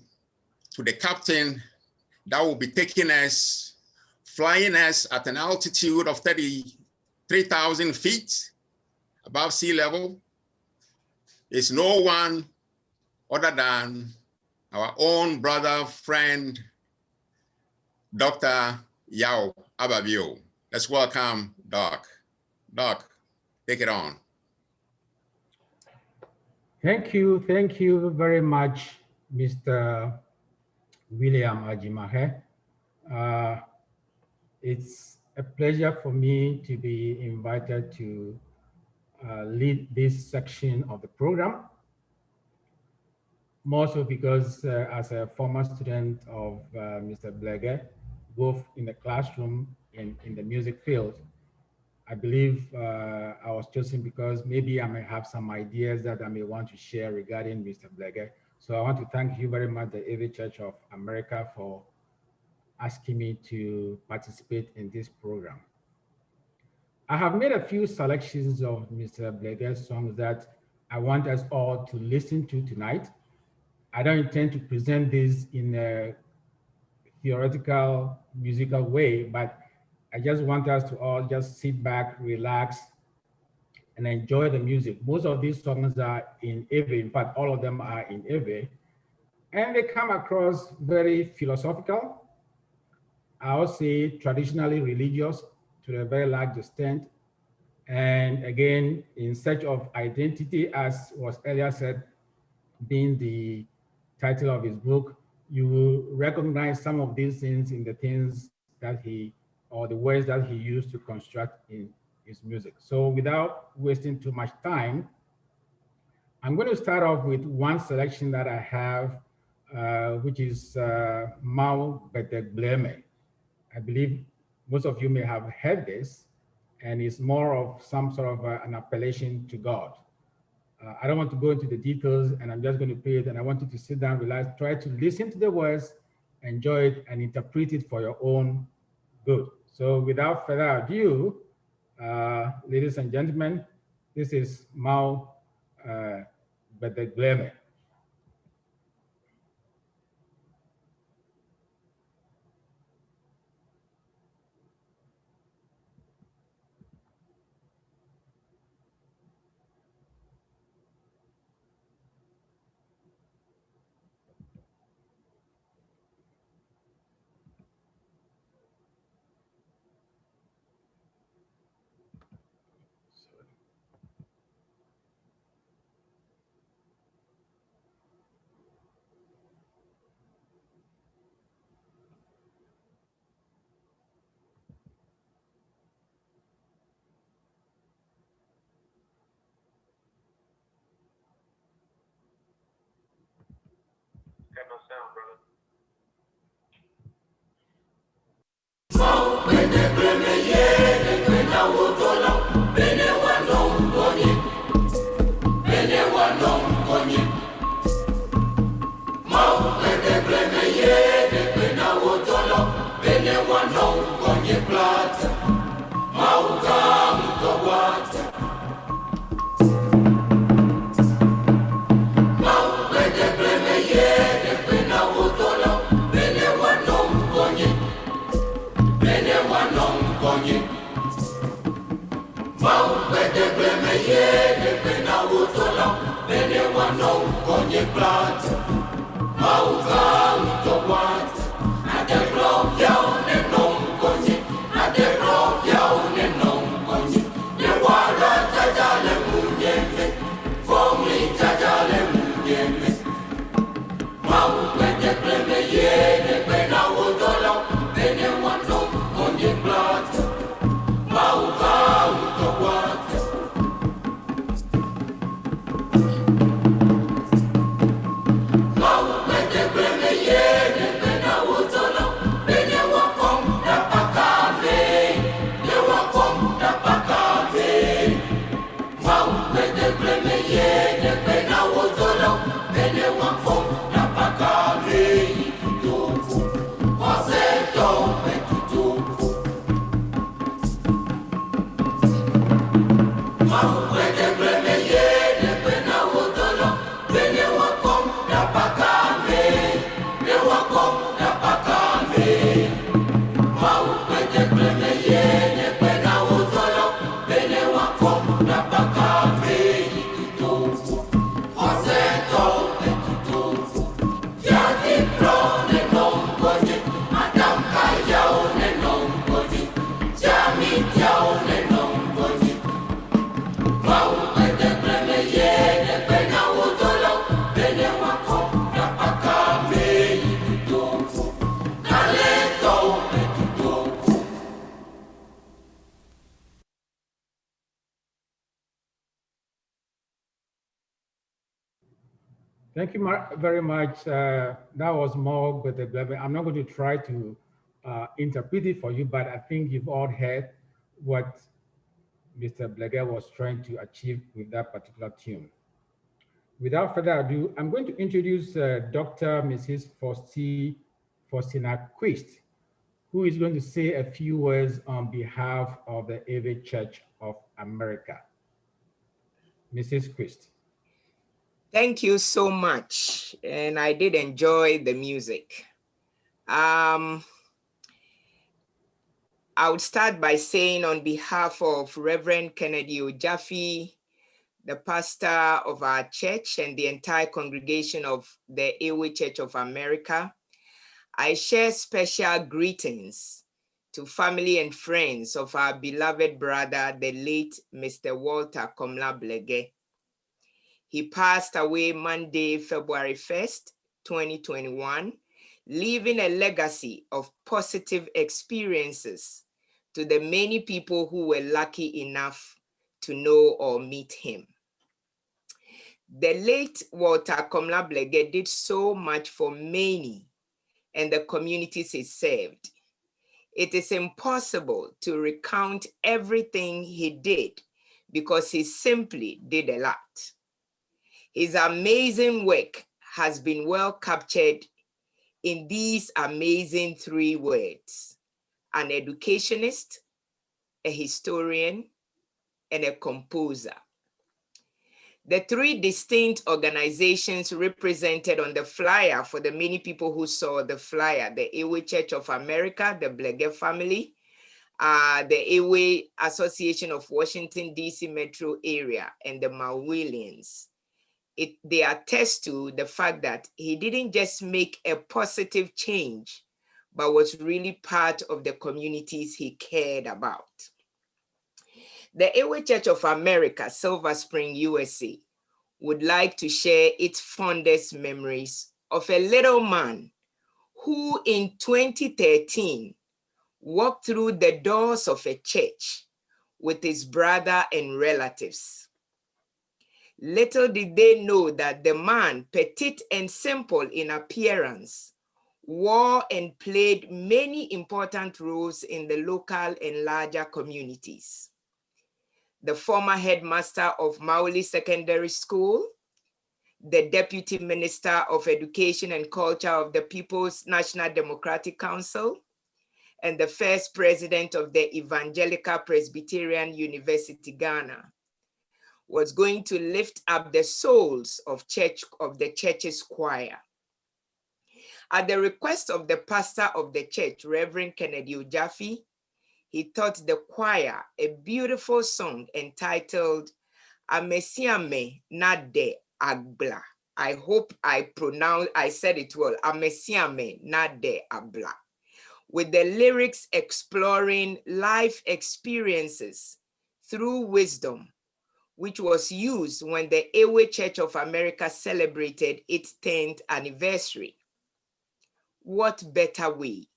L: to the captain that will be taking us, flying us at an altitude of 33,000 feet above sea level. Is no one other than our own brother, friend, Dr. Yao Ababio. Let's welcome Doc. Doc, take it on.
B: Thank you very much, Mr. William Ajimahe. It's a pleasure for me to be invited to lead this section of the program. More so because as a former student of Mr. Blege, both in the classroom and in the music field, I believe I was chosen because maybe I may have some ideas that I may want to share regarding Mr. Blege. So I want to thank you very much, the AV Church of America, for asking me to participate in this program. I have made a few selections of Mr. Blege's songs that I want us all to listen to tonight. I don't intend to present this in a theoretical, musical way, but I just want us to all just sit back, relax, and enjoy the music. Most of these songs are in Ewe. In fact, all of them are in Ewe. And they come across very philosophical, I would say traditionally religious to a very large extent. And again, in search of identity, as was earlier said, being the title of his book, you will recognize some of these things in the things that or the words that he used to construct in his music. So without wasting too much time, I'm going to start off with one selection that I have, which is Mau Bete Bleme. I believe most of you may have heard this, and it's more of some sort of an appellation to God. I don't want to go into the details, and I'm just going to play it, and I want you to sit down, relax, try to listen to the words, enjoy it, and interpret it for your own good. So without further ado, ladies and gentlemen, this is Mau Bete Bleme.
F: Got no sound, brother.
B: Thank you very much. That was more with the Blebe. I'm not going to try to interpret it for you, but I think you've all heard what Mr. Blege was trying to achieve with that particular tune. Without further ado, I'm going to introduce Dr. Mrs. Faustina Quist, who is going to say a few words on behalf of the Ewe Church of America. Mrs. Quist.
O: Thank you so much. And I did enjoy the music. I would start by saying on behalf of Reverend Kennedy Ojafi, the pastor of our church and the entire congregation of the Ewe Church of America, I share special greetings to family and friends of our beloved brother, the late Mr. Walter Komla Blege. He passed away Monday, February 1st, 2021, leaving a legacy of positive experiences to the many people who were lucky enough to know or meet him. The late Walter Komla Blege did so much for many and the communities he served. It is impossible to recount everything he did because he simply did a lot. His amazing work has been well captured in these amazing 3 words: an educationist, a historian, and a composer. The 3 distinct organizations represented on the flyer, for the many people who saw the flyer: the Ewe Church of America, the Blege family, the Ewe Association of Washington, D.C. metro area, and the Mawilians. They attest to the fact that he didn't just make a positive change, but was really part of the communities he cared about. The Ewe Church of America, Silver Spring, USA, would like to share its fondest memories of a little man who in 2013 walked through the doors of a church with his brother and relatives. Little did they know that the man, petite and simple in appearance, wore and played many important roles in the local and larger communities. The former headmaster of Mauli Secondary School, the Deputy Minister of Education and Culture of the People's National Democratic Council, and the first president of the Evangelical Presbyterian University, Ghana, was going to lift up the souls of the church's choir. At the request of the pastor of the church, Reverend Kennedy Ojafi, he taught the choir a beautiful song entitled Amesiame Nade Abla. I hope I said it well, Amesiame Nade Abla, with the lyrics exploring life experiences through wisdom, which was used when the Ewe Church of America celebrated its 10th anniversary. What better way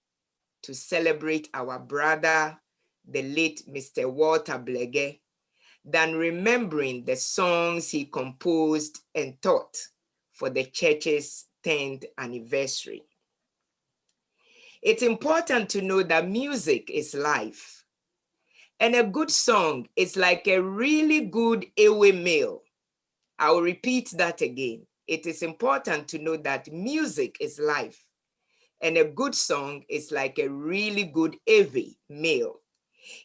O: to celebrate our brother, the late Mr. Walter Blege, than remembering the songs he composed and taught for the church's 10th anniversary. It's important to know that music is life, and a good song is like a really good Ewe meal. I will repeat that again. It is important to know that music is life, and a good song is like a really good Ewe meal.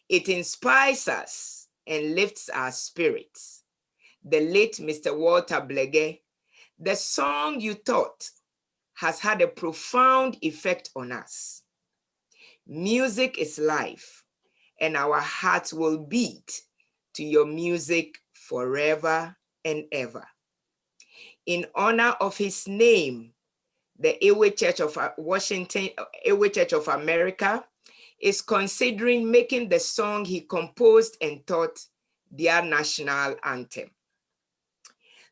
O: It inspires us and lifts our spirits. The late Mr. Walter Blege, the song you taught has had a profound effect on us. Music is life, and our hearts will beat to your music forever and ever. In honor of his name, the Ewe Church of Washington, Ewe Church of America, is considering making the song he composed and taught their national anthem.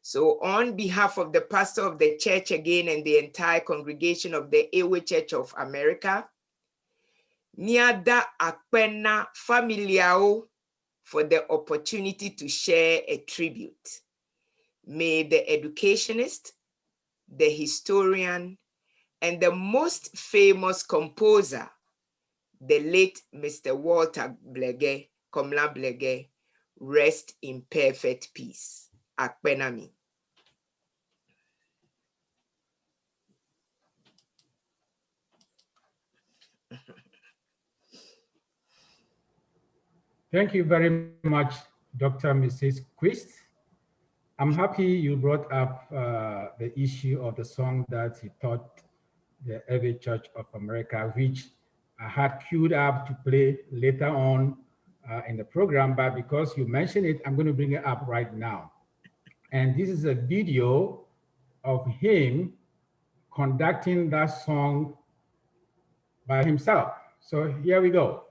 O: So on behalf of the pastor of the church again and the entire congregation of the Ewe Church of America, Miada Akpena Familiao for the opportunity to share a tribute. May the educationist, the historian, and the most famous composer, the late Mr. Walter Blege, Komla Blege, rest in perfect peace. Akpenami.
B: Thank you very much, Dr. Mrs. Quist. I'm happy you brought up the issue of the song that he taught the Ewe Church of America, which I had queued up to play later on in the program, but because you mentioned it, I'm going to bring it up right now. And this is a video of him conducting that song by himself. So here we go.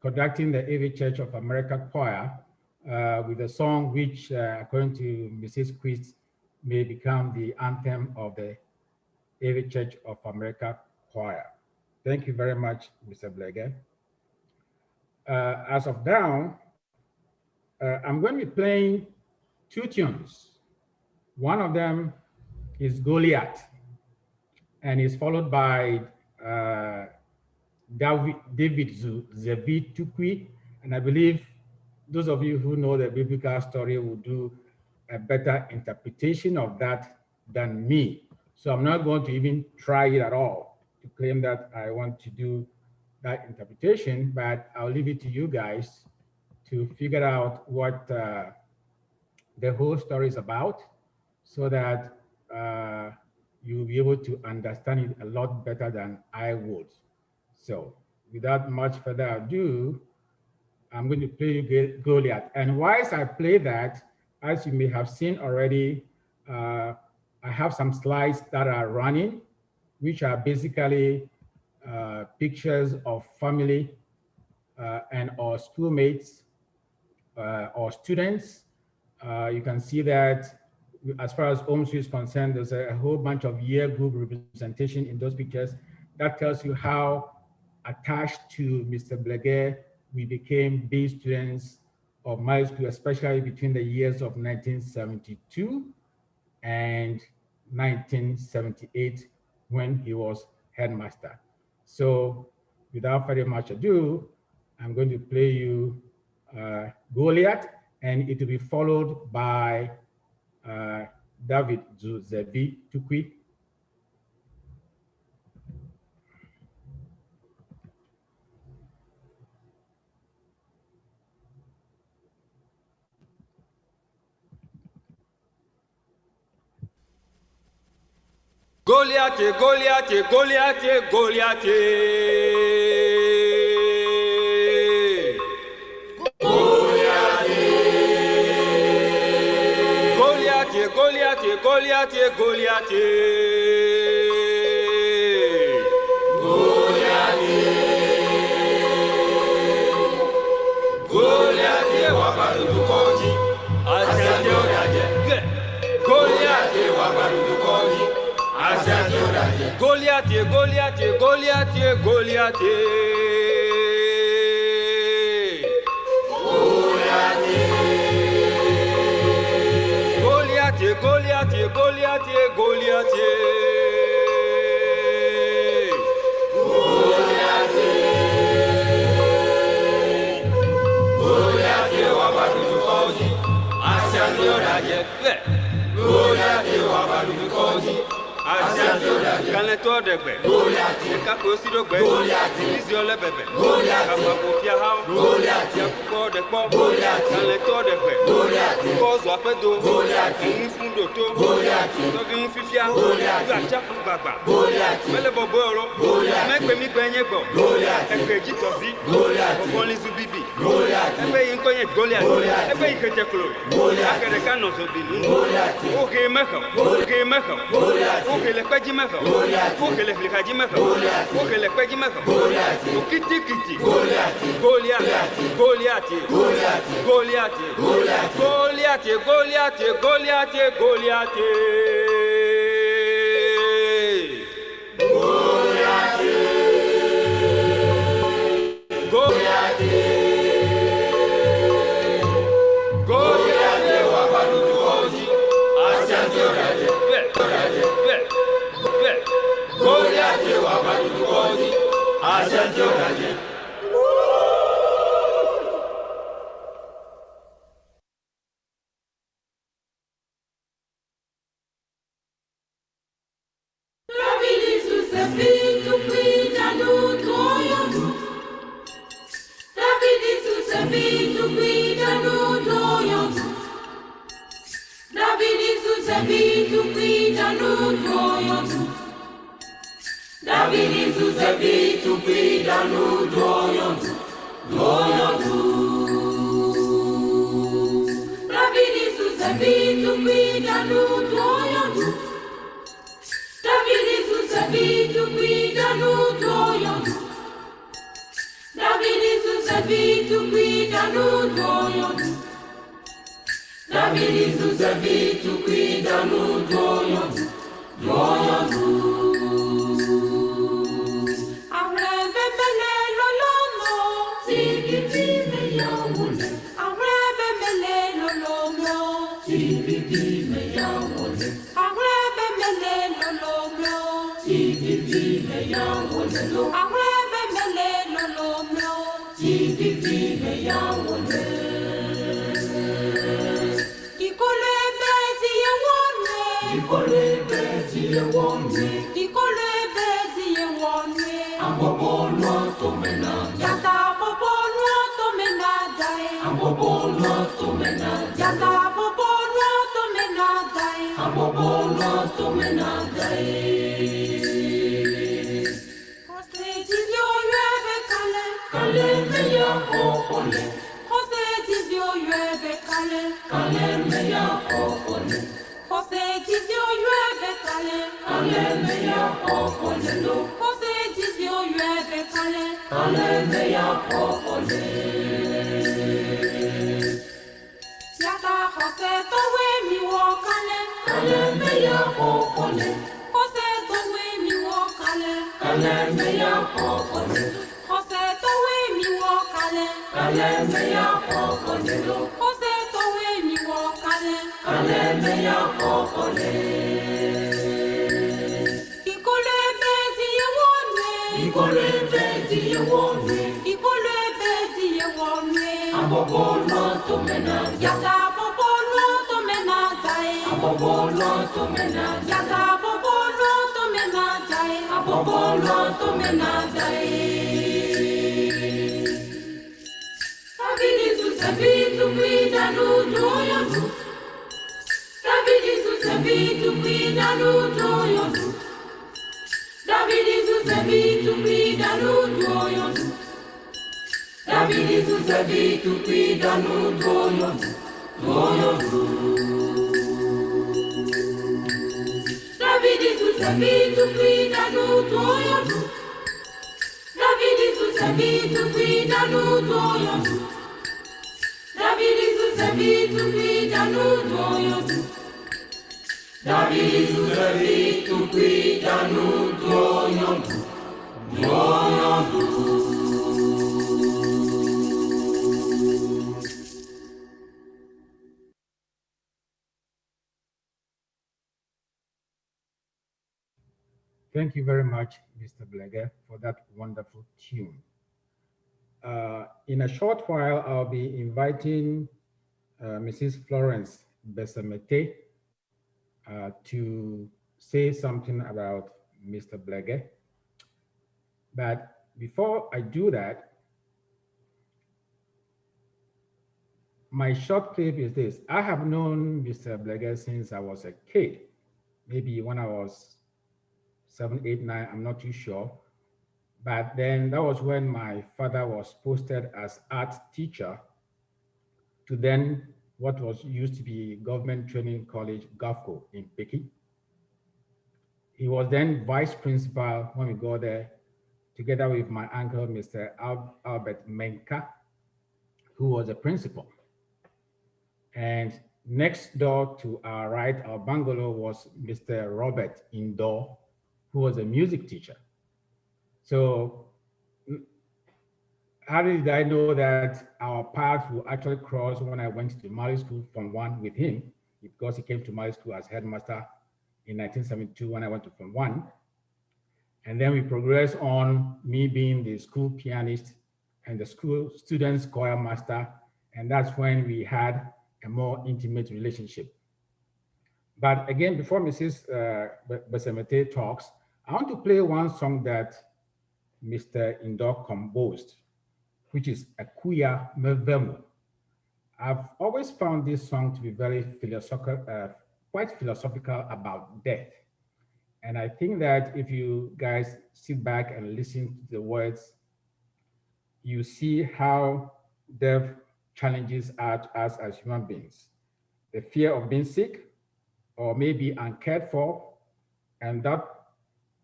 B: Conducting the AV Church of America Choir with a song which, according to Mrs. Quist, may become the anthem of the AV Church of America Choir. Thank you very much, Mr. Blege. As of now, I'm going to be playing two tunes. One of them is Goliath, and is followed by David Zevi Tukwi, and I believe those of you who know the biblical story will do a better interpretation of that than me. So I'm not going to even try it at all to claim that I want to do that interpretation, but I'll leave it to you guys to figure out what the whole story is about, so that you'll be able to understand it a lot better than I would. So without much further ado, I'm going to play Goliath. And whilst I play that, as you may have seen already, I have some slides that are running, which are basically pictures of family and or schoolmates or students. You can see that as far as OMSU is concerned, there's a whole bunch of year group representation in those pictures. That tells you how attached to Mr. Blege we became B students of my school, especially between the years of 1972 and 1978 when he was headmaster. So without very much ado, I'm going to play you Goliath, and it will be followed by David Zuzebi Tukwi.
P: Goliath, Goliath, Goliath, Goliath. Goliath, Goliath, Goliath, Goliath. Goliath, wabarudu koji. Asante odaje. Goliath, wabarudu koji. Asante odaje. Goliath, Goliath, Goliath, Goliath. Goliath, Goliath, Goliath, Goliath. Goliath, wabarudu koji. Asante odaje. Goliath, wabarudu koji. Asante odaje. Kaleto degbe. Goliath. Kako sidogbe. Goliath. Isi ole bebe. Goliath. Kamapofia hao. Goliath. Yakuko depo. Goliath. Kaleto degbe. Goliath. Kozo apedo. Goliath. Nfundo to. Goliath. Togi nfifia. Goliath. Achapu gbagba. Goliath. Mele boboro. Goliath. Mekpe mi gbenye gbo. Goliath. Ekpe jitosi. Goliath. Bobonli zubibi. Goliath. Ekpe yinkonye Goliath. Ekpe yikete klo. Goliath. Akere kanozo binu. Goliath. Oke mekho. Oke mekho. Goliath. Oke le kpeji mekho. Goliath. Oke le flikaji mekho. Goliath. Oke le kpeji mekho. Goliath. Okiti kiti. Goliath. Goliath. Goliath. Goliath. Goliath. Goliath. Goliath. Goliath. Goliath. Goliath. Goliath. Goliath, wabarudu koji. Asante odaje. Goliath, wabarudu koji. Asante odaje.
Q: abobolo to mena yaga abobolo to mena dai abobolo to mena yaga abobolo to mena dai abobolo to mena dai Davidi su sabitu guida nudo yosu Davidi su sabitu guida nudo yosu Davidi su sabitu guida nudo yosu Davidi su sabitu guida nudo yosu Davidi su sabitu guida nudo yosu Davidi su sabitu guida nudo yosu Davidi su sabitu guida nudo yosu Davidi su sabitu guida nudo yosu
B: Thank you very much, Mr. Blege, for that wonderful tune. In a short while, I'll be inviting Mrs. Florence Besamete to say something about Mr. Blege. But before I do that, my short clip is this. I have known Mr. Blege since I was a kid, maybe when I was 7, 8, 9, I'm not too sure. But then that was when my father was posted as art teacher to then what was used to be Government Training College, GAFCO in Peki. He was then vice principal when we got there, together with my uncle, Mr. Albert Menka, who was a principal. And next door to our right, our bungalow, was Mr. Robert Indoor, who was a music teacher. So how did I know that our paths will actually cross when I went to Mali School Form 1 with him? Because he came to Mali School as headmaster in 1972 when I went to Form 1. And then we progressed on, me being the school pianist and the school students choir master. And that's when we had a more intimate relationship. But again, before Mrs. Besamete talks, I want to play one song that Mr. Indor composed, which is Akuya Mevemu. I've always found this song to be very philosophical, quite philosophical about death. And I think that if you guys sit back and listen to the words, you see how death challenges us as human beings. The fear of being sick, or maybe uncared for, and that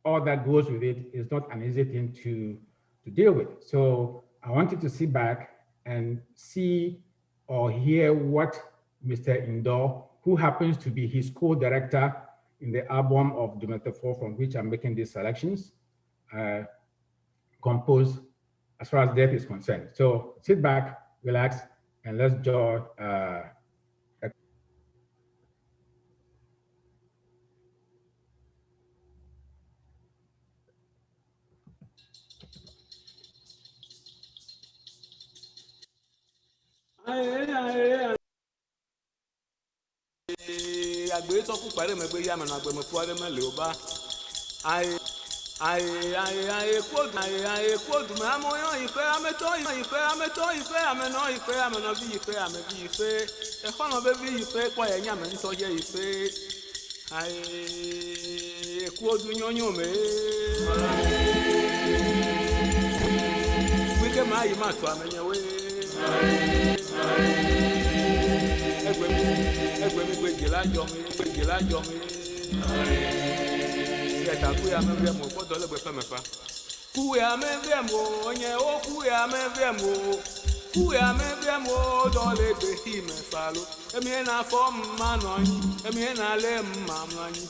B: all that goes with it is not an easy thing to deal with. So I wanted to sit back and see or hear what Mr. Indor, who happens to be his co-director in the album of Dumetafor, from which I'm making these selections, composed as far as death is concerned. So sit back, relax, and let's join.
P: Agbe tó kú pẹ̀lú ẹ̀mẹ́gbẹ́ yá mẹ́nu àgbẹ̀mẹ́ fún ọdún mẹ́lẹ̀ ó bá. Ayé kóòdù mẹ́ amóyán ìfẹ́ amẹ́tọ́ ìfẹ́ amẹ́nà ìfẹ́ amẹ́nà bí ìfẹ́ amẹ́ bí ìfẹ́ ẹ̀kọ́nà bẹ́ bí ìfẹ́ pọ̀ ẹ̀yìn amẹ́ nítọ́jẹ́ ìfẹ́. Ayé kóòdù yányán mẹ́. Wíkẹ́ máa yìí máa tó amẹ́yẹwé. Ẹgbẹ́ mi gbèjì lájọ mi. Ẹ̀ta kúyà mẹ́fẹ́ mọ̀ fọ́dọ̀ lẹ́gbẹ̀ẹ́ fẹ́ mẹ́fà. Kúyà mẹ́fẹ́ mọ̀ ọ̀yẹ́ ó kúyà mẹ́fẹ́ mọ̀. Kúyà mẹ́fẹ́ mọ̀ dọ́lẹ́gbẹ̀ hì mẹ́fà ló. Ẹ̀mí ẹ̀ náà fọ́ mma nọ yín. Ẹ̀mí ẹ̀ náà lẹ́ mma nọ yín.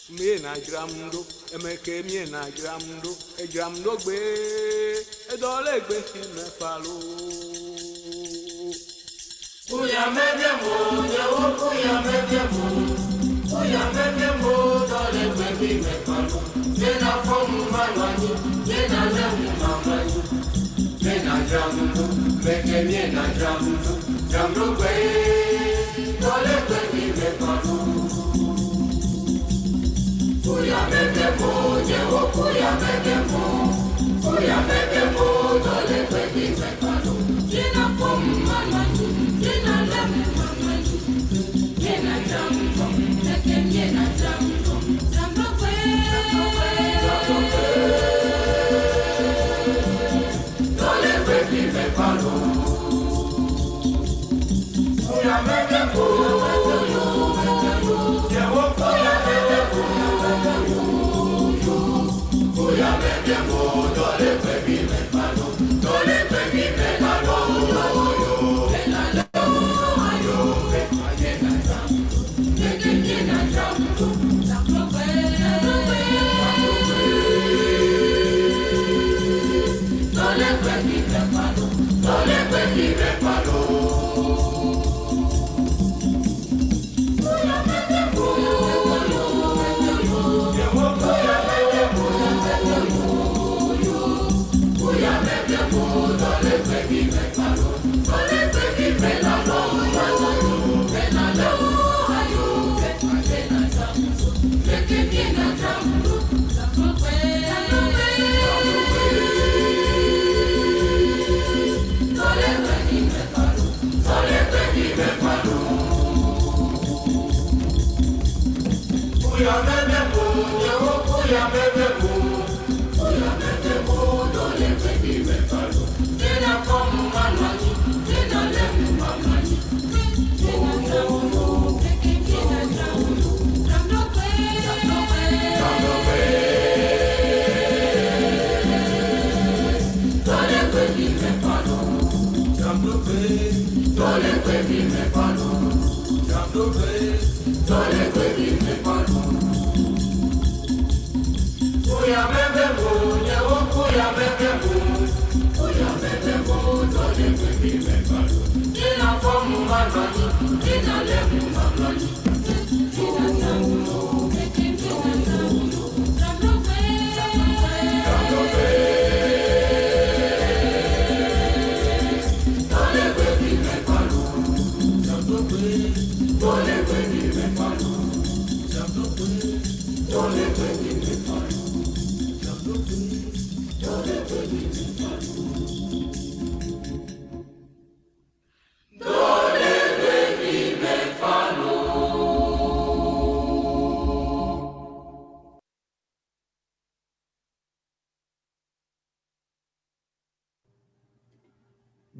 P: Ẹ̀mí ẹ̀ náà jìrà mú ndó. Ẹ̀mẹ̀kẹ́ ẹ̀mí ẹ̀ náà jìrà mú ndó. Ẹ̀jìrà mú ndó gbé. Ẹ̀dọ́lẹ́gbẹ̀ hì mẹ́fà ló.
Q: Kuya mevye mo, yewo kuya mevye mo. Kuya mevye mo, dole baby me falo. Yena fomu malwani, yena lemu mamani. Yena jamundo,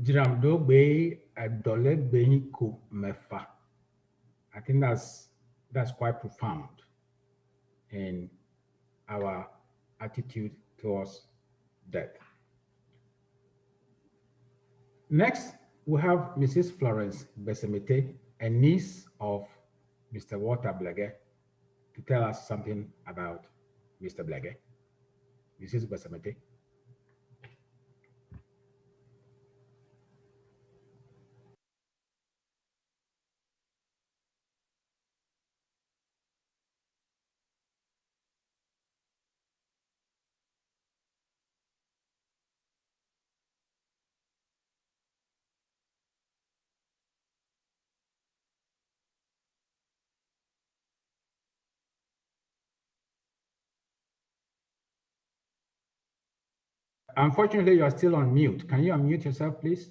B: Jiram dogbe adole beniko mefa. I think that's quite profound in our attitude towards death. Next, we have Mrs. Florence Besemete, a niece of Mr. Walter Blege, to tell us something about Mr. Blege. Mrs. Besemete. Unfortunately, you are still on mute. Can you unmute yourself, please?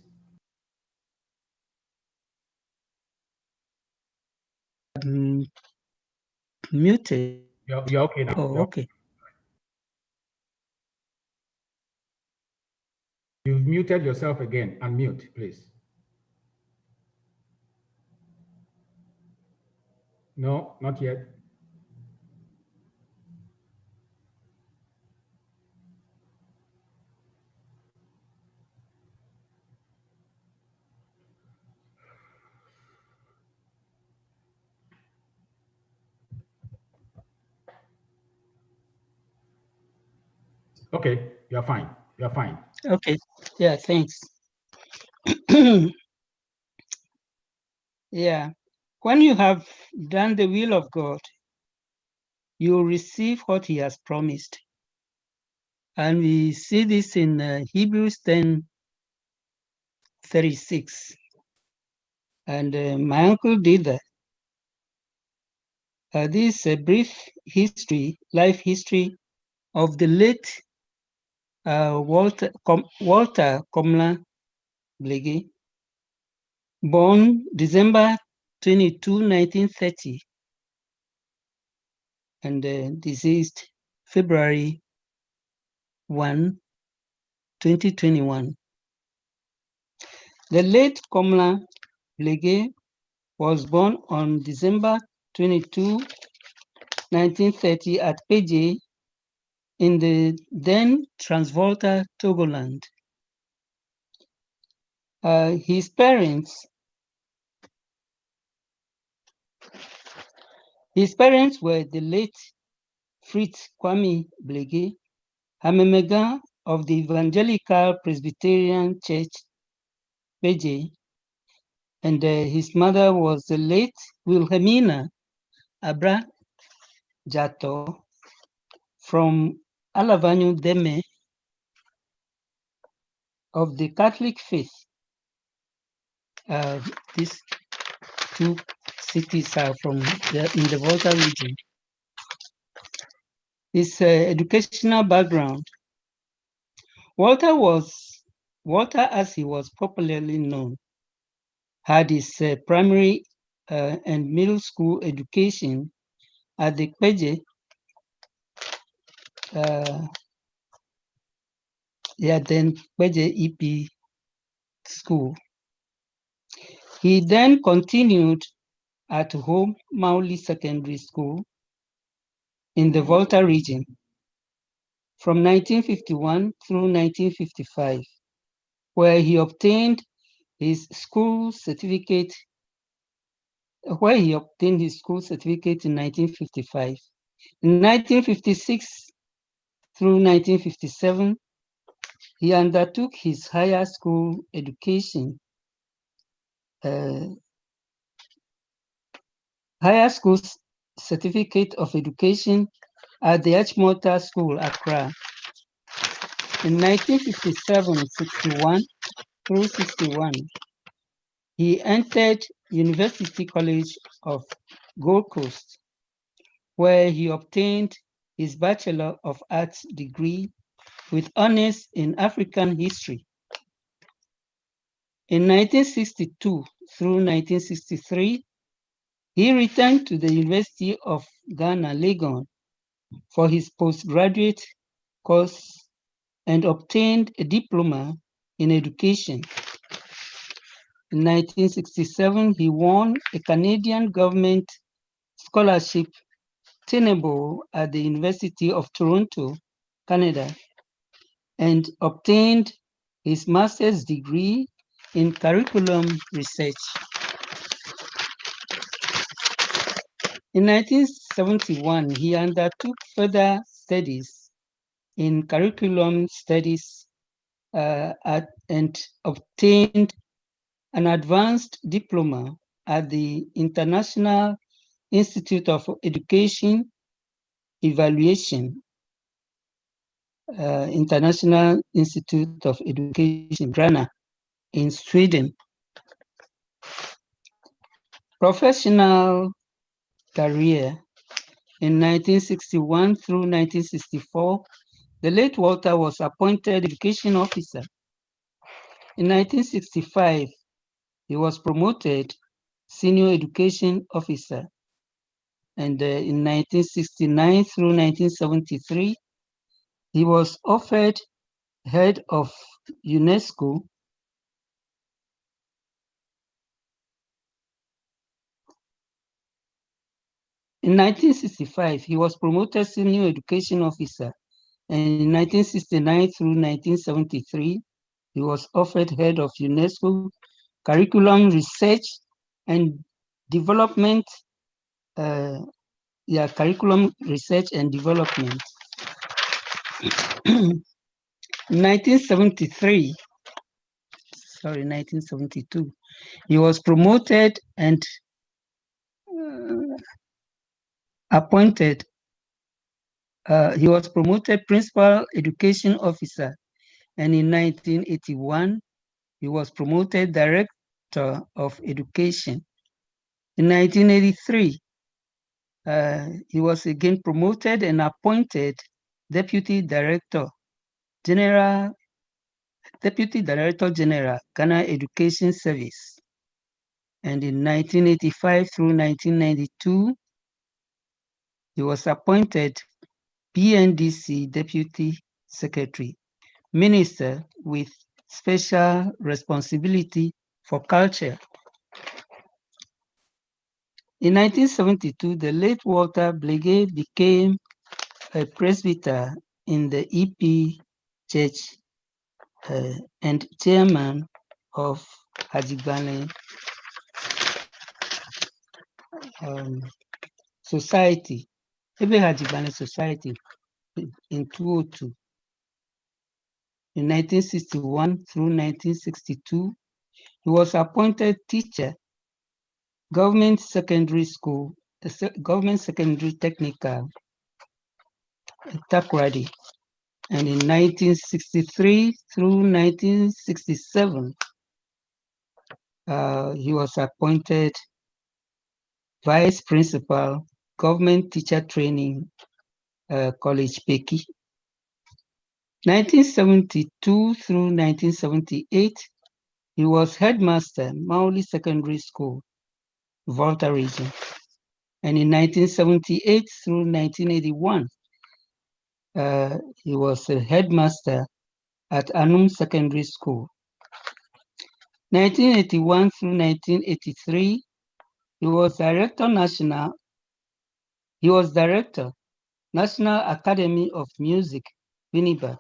C: Muted.
B: You're okay now.
C: Oh, okay.
B: You've muted yourself again. Unmute, please. No, not yet. Okay, you're fine. You're fine.
C: Okay. Yeah, thanks. Yeah. When you have done the will of God, you receive what he has promised. And we see this in Hebrews 10, 36. And my uncle did that. This is a brief history, life history of the late Walter Komla Blege, born December 22, 1930, and deceased February 1, 2021. The late Komla Blege was born on December 22, 1930 at Blege in the then Transvolta, Togoland. His parents were the late Fritz Kwame Blege, Hamemega of the Evangelical Presbyterian Church, Blege, and his mother was the late Wilhelmina Abra Jato from Alavanyu Deme of the Catholic faith. These two cities are in the Volta region. His educational background. Walter, as he was popularly known, had his primary and middle school education at the Blege, Blege EP school. He then continued at Home Mauli Secondary School in the Volta region from 1951 through 1955, where he obtained his school certificate in 1955. In 1956 through 1957, he undertook his higher school education, higher school certificate of education at the Achimota School, Accra. In 1957-61 through 61, he entered University College of Gold Coast, where he obtained his Bachelor of Arts degree with honors in African history. In 1962 through 1963, he returned to the University of Ghana, Legon, for his postgraduate course and obtained a diploma in education. In 1967, he won a Canadian government scholarship tenable at the University of Toronto, Canada, and obtained his master's degree in curriculum research. In 1971, he undertook further studies in curriculum studies and obtained an advanced diploma at the International Institute of Education Evaluation, International Institute of Education, Ghana, in Sweden. Professional career. In 1961 through 1964, the late Walter was appointed education officer. In 1965, he was promoted senior education officer. And in 1969 through 1973, he was offered head of UNESCO. In 1965, he was promoted senior education officer. And in 1969 through 1973, he was offered head of UNESCO curriculum research and development. Curriculum research and development. In 1972, he was promoted and appointed. He was promoted principal education officer, and in 1981, he was promoted Director of Education. In 1983, he was again promoted and appointed Deputy Director General, Ghana Education Service. And in 1985 through 1992, he was appointed PNDC Deputy Secretary, Minister with special responsibility for culture. In 1972, the late Walter Blege became a presbyter in the EP Church and chairman of Hajigbane Society, Ebe Hajigbane Society in 2002. In 1961 through 1962, he was appointed teacher, Government Secondary School, Government Secondary Technical, Takoradi. And in 1963 through 1967, he was appointed Vice Principal, Government Teacher Training College, Peki. 1972 through 1978, he was Headmaster, Mauli Secondary School, Volta Region. And in 1978 through 1981, he was a Headmaster at Anum Secondary School. 1981 through 1983, he was Director, National Academy of Music, Winneba.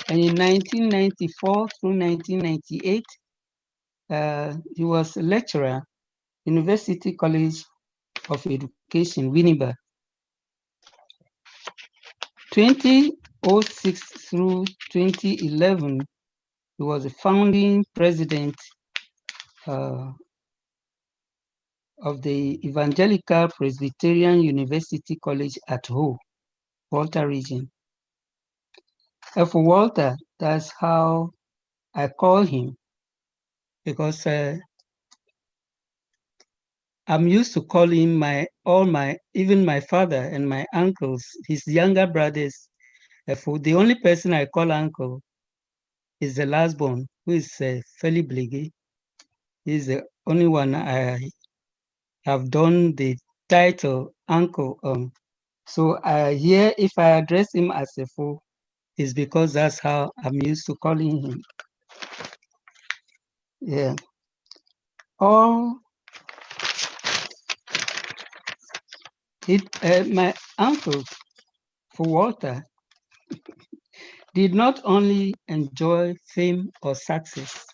C: And in 1994 through 1998, he was a lecturer, University College of Education, Winneba. 2006 through 2011, he was a founding president of the Evangelical Presbyterian University College at Ho, Volta Region. And for Walter, that's how I call him, because I'm used to calling even my father and my uncles, his younger brothers. For the only person I call uncle is the last born, who is Feli Blege. He's the only one I have done the title uncle on. So here, if I address him as a fool, it's because that's how I'm used to calling him. Yeah. My uncle, for Walter, did not only enjoy fame or success.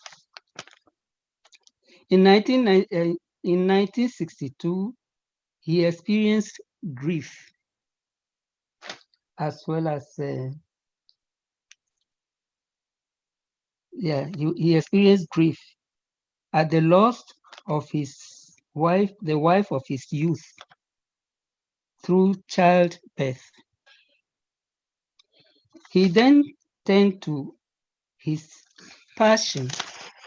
C: In 1962, he experienced grief, as well as, he experienced grief at the loss of his wife, the wife of his youth, through childbirth. He then turned to his passion,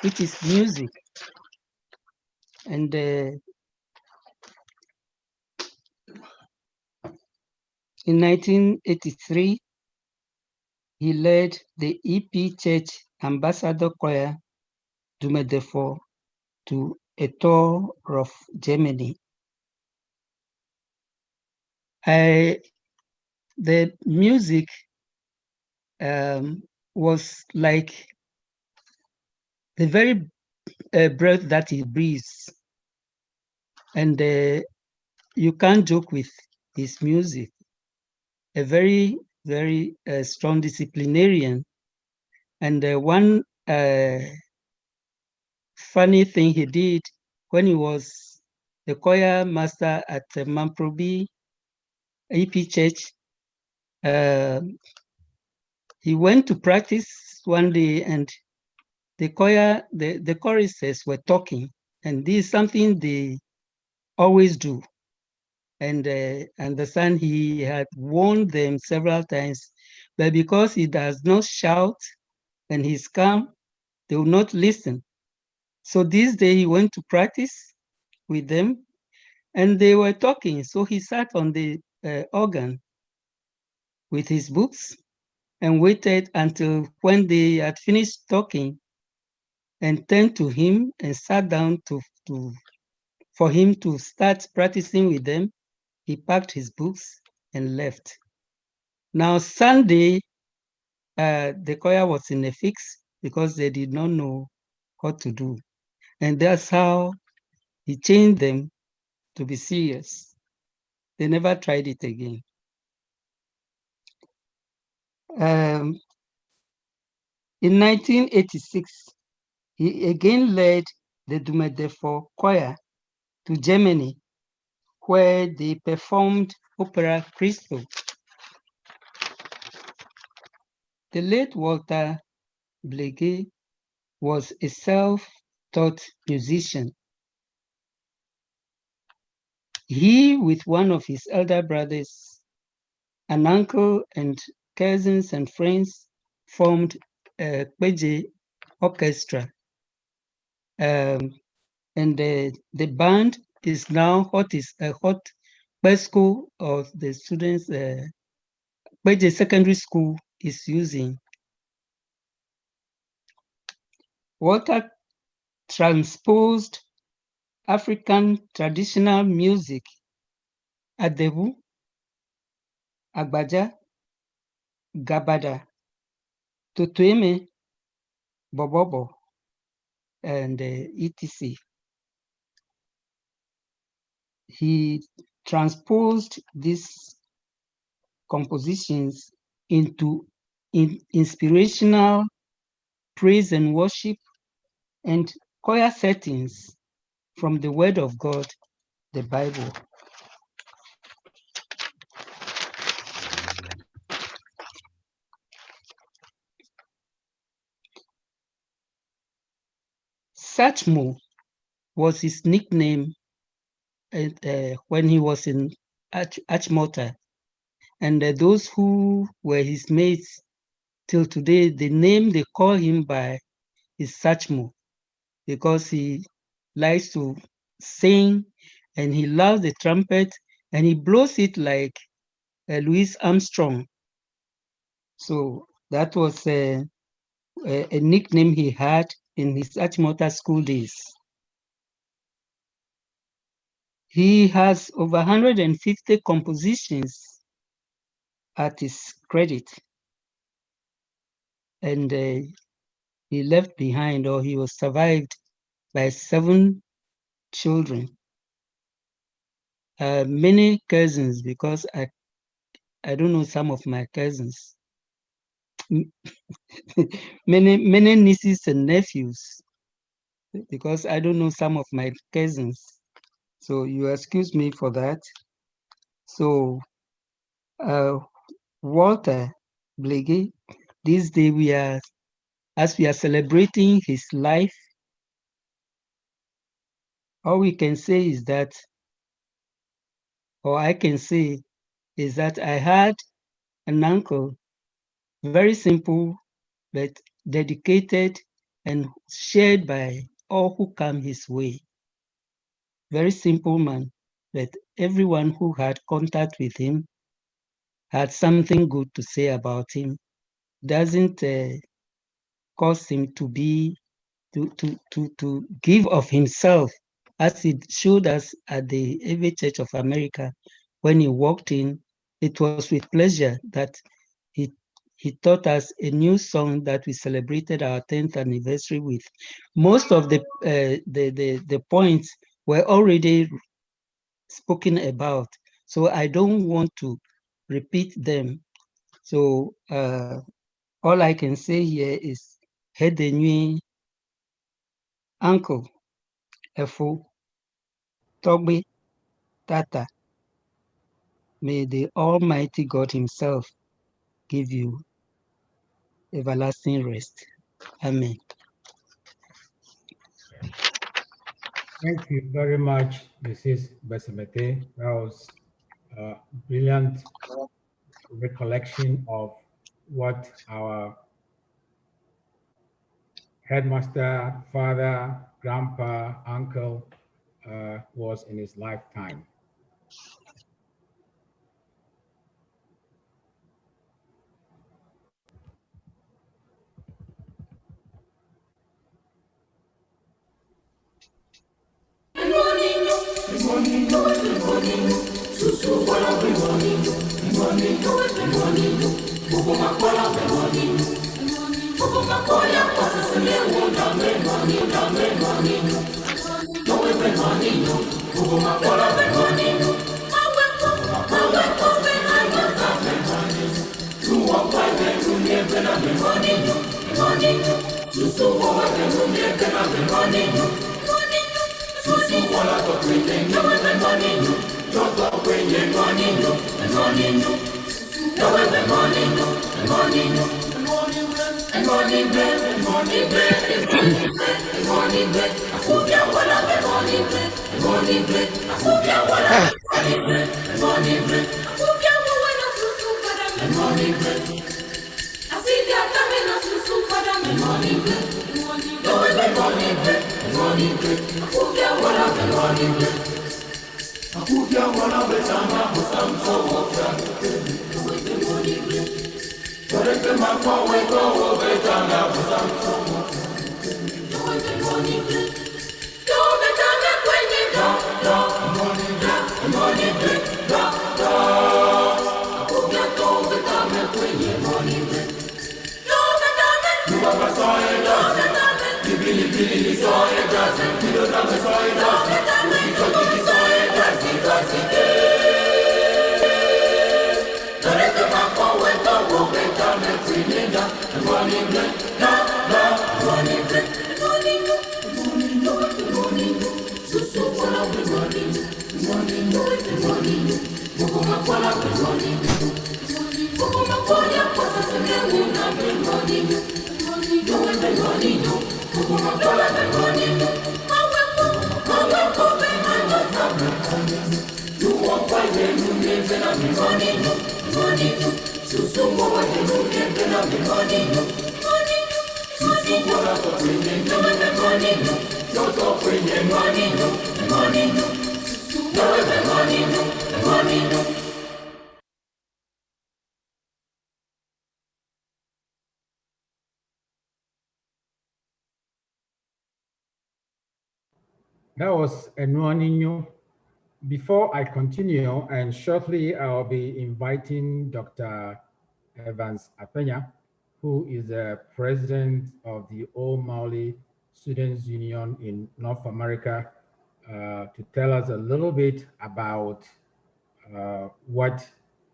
C: which is music. And in 1983, he led the EP Church Ambassador Choir Dumedefo to a tour of Germany. The music was like the very breath that he breathes. And you can't joke with his music. A very, very strong disciplinarian. And one funny thing he did when he was the choir master at Mamprobi EP Church, he went to practice one day, and the choir, the choristers were talking, and this is something they always do. And the son, he had warned them several times, but because he does not shout and he's calm, they will not listen. So this day he went to practice with them and they were talking. So he sat on the organ with his books and waited until when they had finished talking and turned to him and sat down for him to start practicing with them. He packed his books and left. Now Sunday, the choir was in a fix because they did not know what to do. And that's how he changed them to be serious. They never tried it again. In 1986, he again led the Dumedefo choir to Germany, where they performed opera Christo. The late Walter Blege was a self-taught musician. He, with one of his elder brothers, an uncle and cousins and friends, formed a Blege orchestra. And the band is now what is a hot school of the students, Blege Secondary School is using. Walter transposed African traditional music, Adebu, Agbaja, Gabada, Totueme, Bobobo, and etc. He transposed these compositions into inspirational praise and worship and choir settings from the Word of God, the Bible. Satchmo was his nickname when he was in Achmota. And those who were his mates till today, the name they call him by is Satchmo, because he likes to sing and he loves the trumpet and he blows it like Louis Armstrong. So that was a nickname he had in his Achmota school days. He has over 150 compositions at his credit. And he left behind, or he was survived by 7 children. Many cousins, because I don't know some of my cousins. many nieces and nephews, because I don't know some of my cousins. So you excuse me for that. So Walter Blege, this day as we are celebrating his life, all we can say is that, or I can say, is that I had an uncle, very simple, but dedicated and shared by all who come his way. Very simple man, but everyone who had contact with him had something good to say about him. Doesn't cause him to be to give of himself, as he showed us at the AV Church of America when he walked in. It was with pleasure that he taught us a new song that we celebrated our 10th anniversary with. Most of the points were already spoken about, so I don't want to repeat them. So all I can say here is Hedenui, Uncle, Efo, Togbe, Tata. May the Almighty God himself give you everlasting rest. Amen.
B: Thank you very much, Mrs. Besemete. That was a brilliant recollection of what our headmaster, father, grandpa, uncle was in his lifetime. That was Enuanino. Before I continue, and shortly I'll be inviting Dr. Evans Apenya, who is the president of the Old Maoli Students Union in North America, to tell us a little bit about what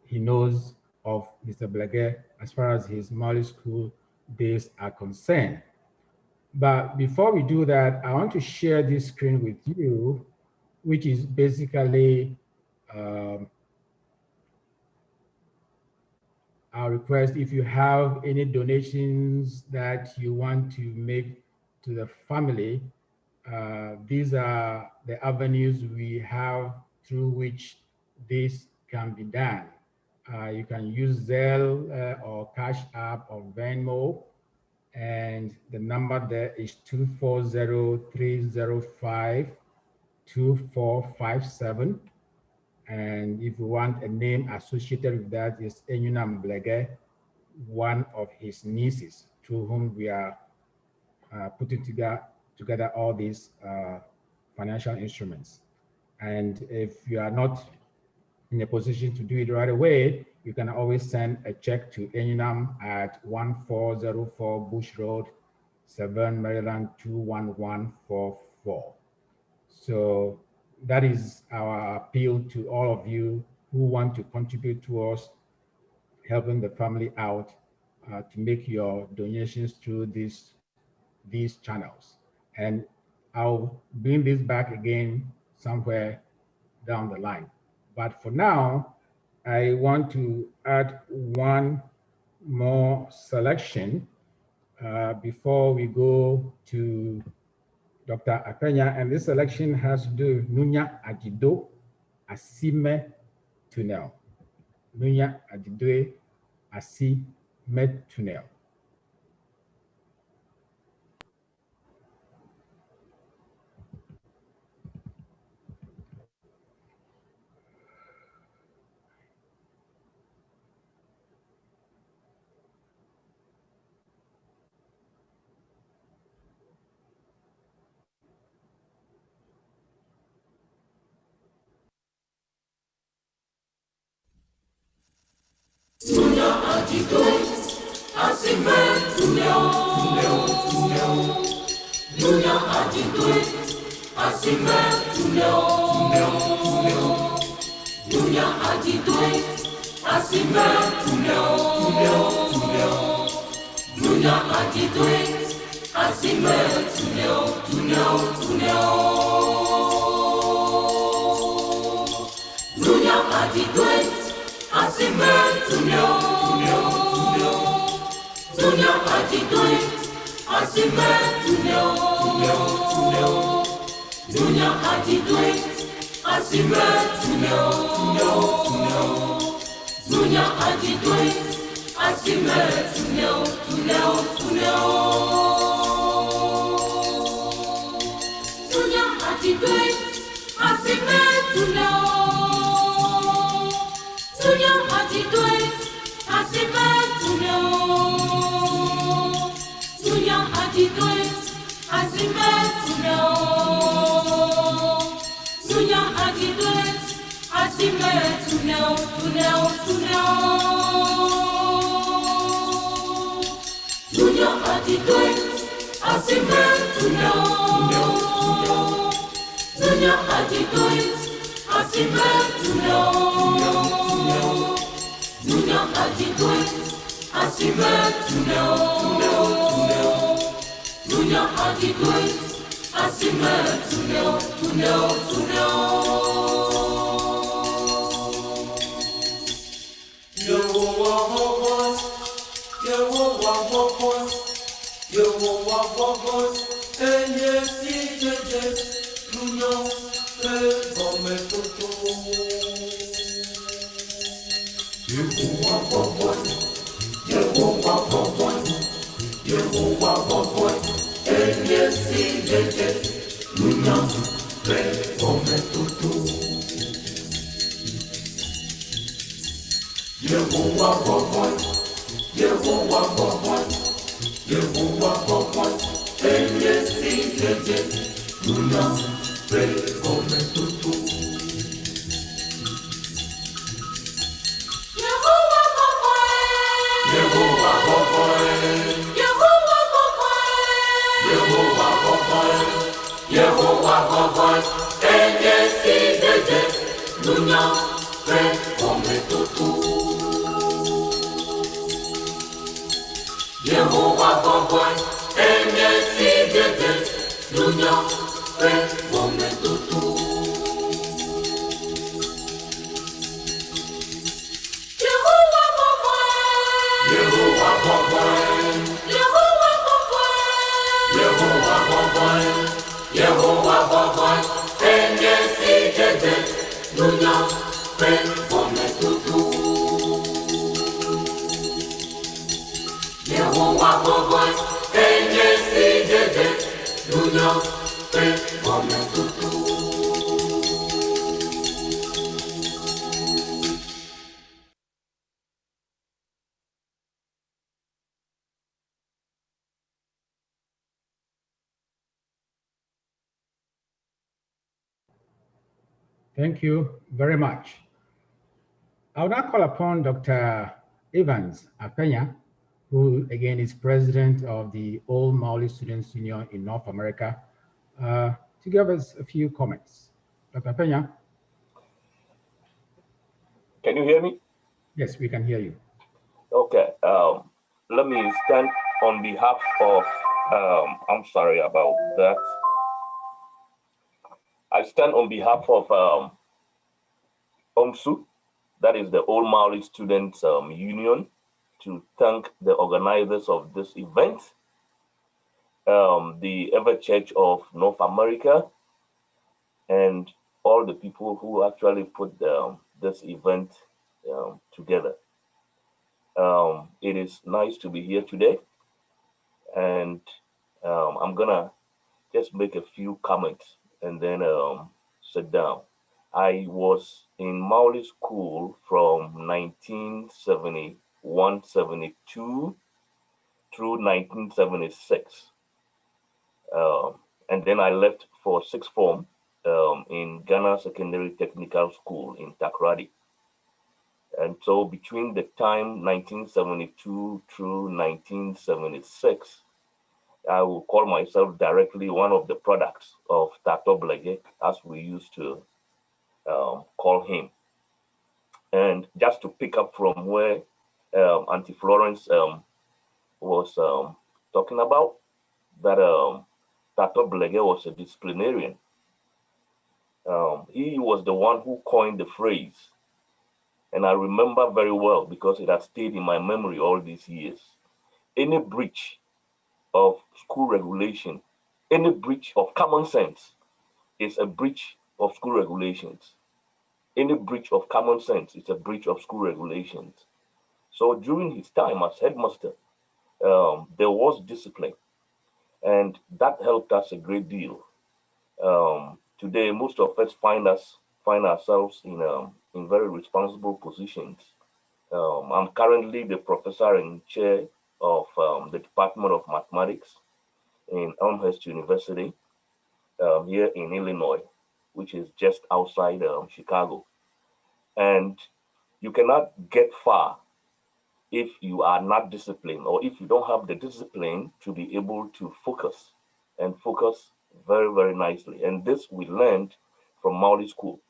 B: he knows of Mr. Blege as far as his Maoli school days are concerned. But before we do that, I want to share this screen with you, which is basically our request. If you have any donations that you want to make to the family, these are the avenues we have through which this can be done. You can use Zelle or Cash App or Venmo, and the number there is 240-305-2457. And if you want a name associated with that, is Enyunam Blege, one of his nieces, through whom we are putting together all these financial instruments. And if you are not in a position to do it right away, you can always send a check to Enyunam at 1404 Bush Road, Severn, Maryland 21144. So that is our appeal to all of you who want to contribute towards helping the family out, to make your donations through these channels. And I'll bring this back again somewhere down the line. But for now, I want to add one more selection before we go to Dr. Apenya, and this selection has to do with Nunya Ajido Asime Tunnel. Nunya Ajido Asi met tunnel.
Q: Dunia antidote, asime tuneo, Dunia antidote, asime tuneo, Dunia antidote, asime tuneo, Dunia antidote, asime tuneo. Dunia antidote, asime tuneo, Dunia antidote, asime tuneo, Dunia antidote, asime tuneo, Dunia antidote, asime tuneo. Dunia antidote, asime tuneo. Dunia antidote, asime tuneo. Dunia antidote, asime tuneo. Dunia antidote, asime tuneo. Dunia antidote, asime tuneo. Dunia antidote, asime tuneo. Dunia antidote, asime tuneo. Dunia antidote, asime tuneo.
R: Yehovah, enye si jeje, dunia pegome toto. Yehovah, enye si jeje, dunia pegome toto. Yehovah, enye si jeje, dunia pegome toto. Yehovah, enye si jeje, dunia pegome toto. Yehovah, enye si jeje, dunia pegome toto. Yehovah, enye si jeje, dunia pegome toto. Yehovah, enye si jeje, dunia pegome toto.
B: Thank you very much. I will now call upon Dr. Evans Apenya, who again is president of the Old Maoli Students Union in North America, to give us a few comments. Dr. Apenya?
S: Can you hear me?
B: Yes, we can hear you.
S: Okay. Let me stand on behalf of, I'm sorry about that. I stand on behalf of OMSU, that is the Old Maoli Students Union, to thank the organizers of this event, the Ever Church of North America, and all the people who actually put this event together. It is nice to be here today, and I'm gonna just make a few comments and then sit down. I was in Mauli School from 1971-72 through 1976. And then I left for sixth form in Ghana Secondary Technical School in Takoradi. And so between the time 1972 through 1976, I will call myself directly one of the products of Tato Blege, as we used to call him. And just to pick up from where Auntie Florence was talking about, that Tato Blege was a disciplinarian. He was the one who coined the phrase, and I remember very well because it has stayed in my memory all these years. Any breach of school regulation, any breach of common sense is a breach of school regulations. Any breach of common sense is a breach of school regulations. So during his time as headmaster, there was discipline, and that helped us a great deal. Today, most of us find ourselves in very responsible positions. I'm currently the professor and chair of the Department of Mathematics in Elmhurst University here in Illinois, which is just outside Chicago. And you cannot get far if you are not disciplined, or if you don't have the discipline to be able to focus and focus very, very nicely. And this we learned from Mauli School.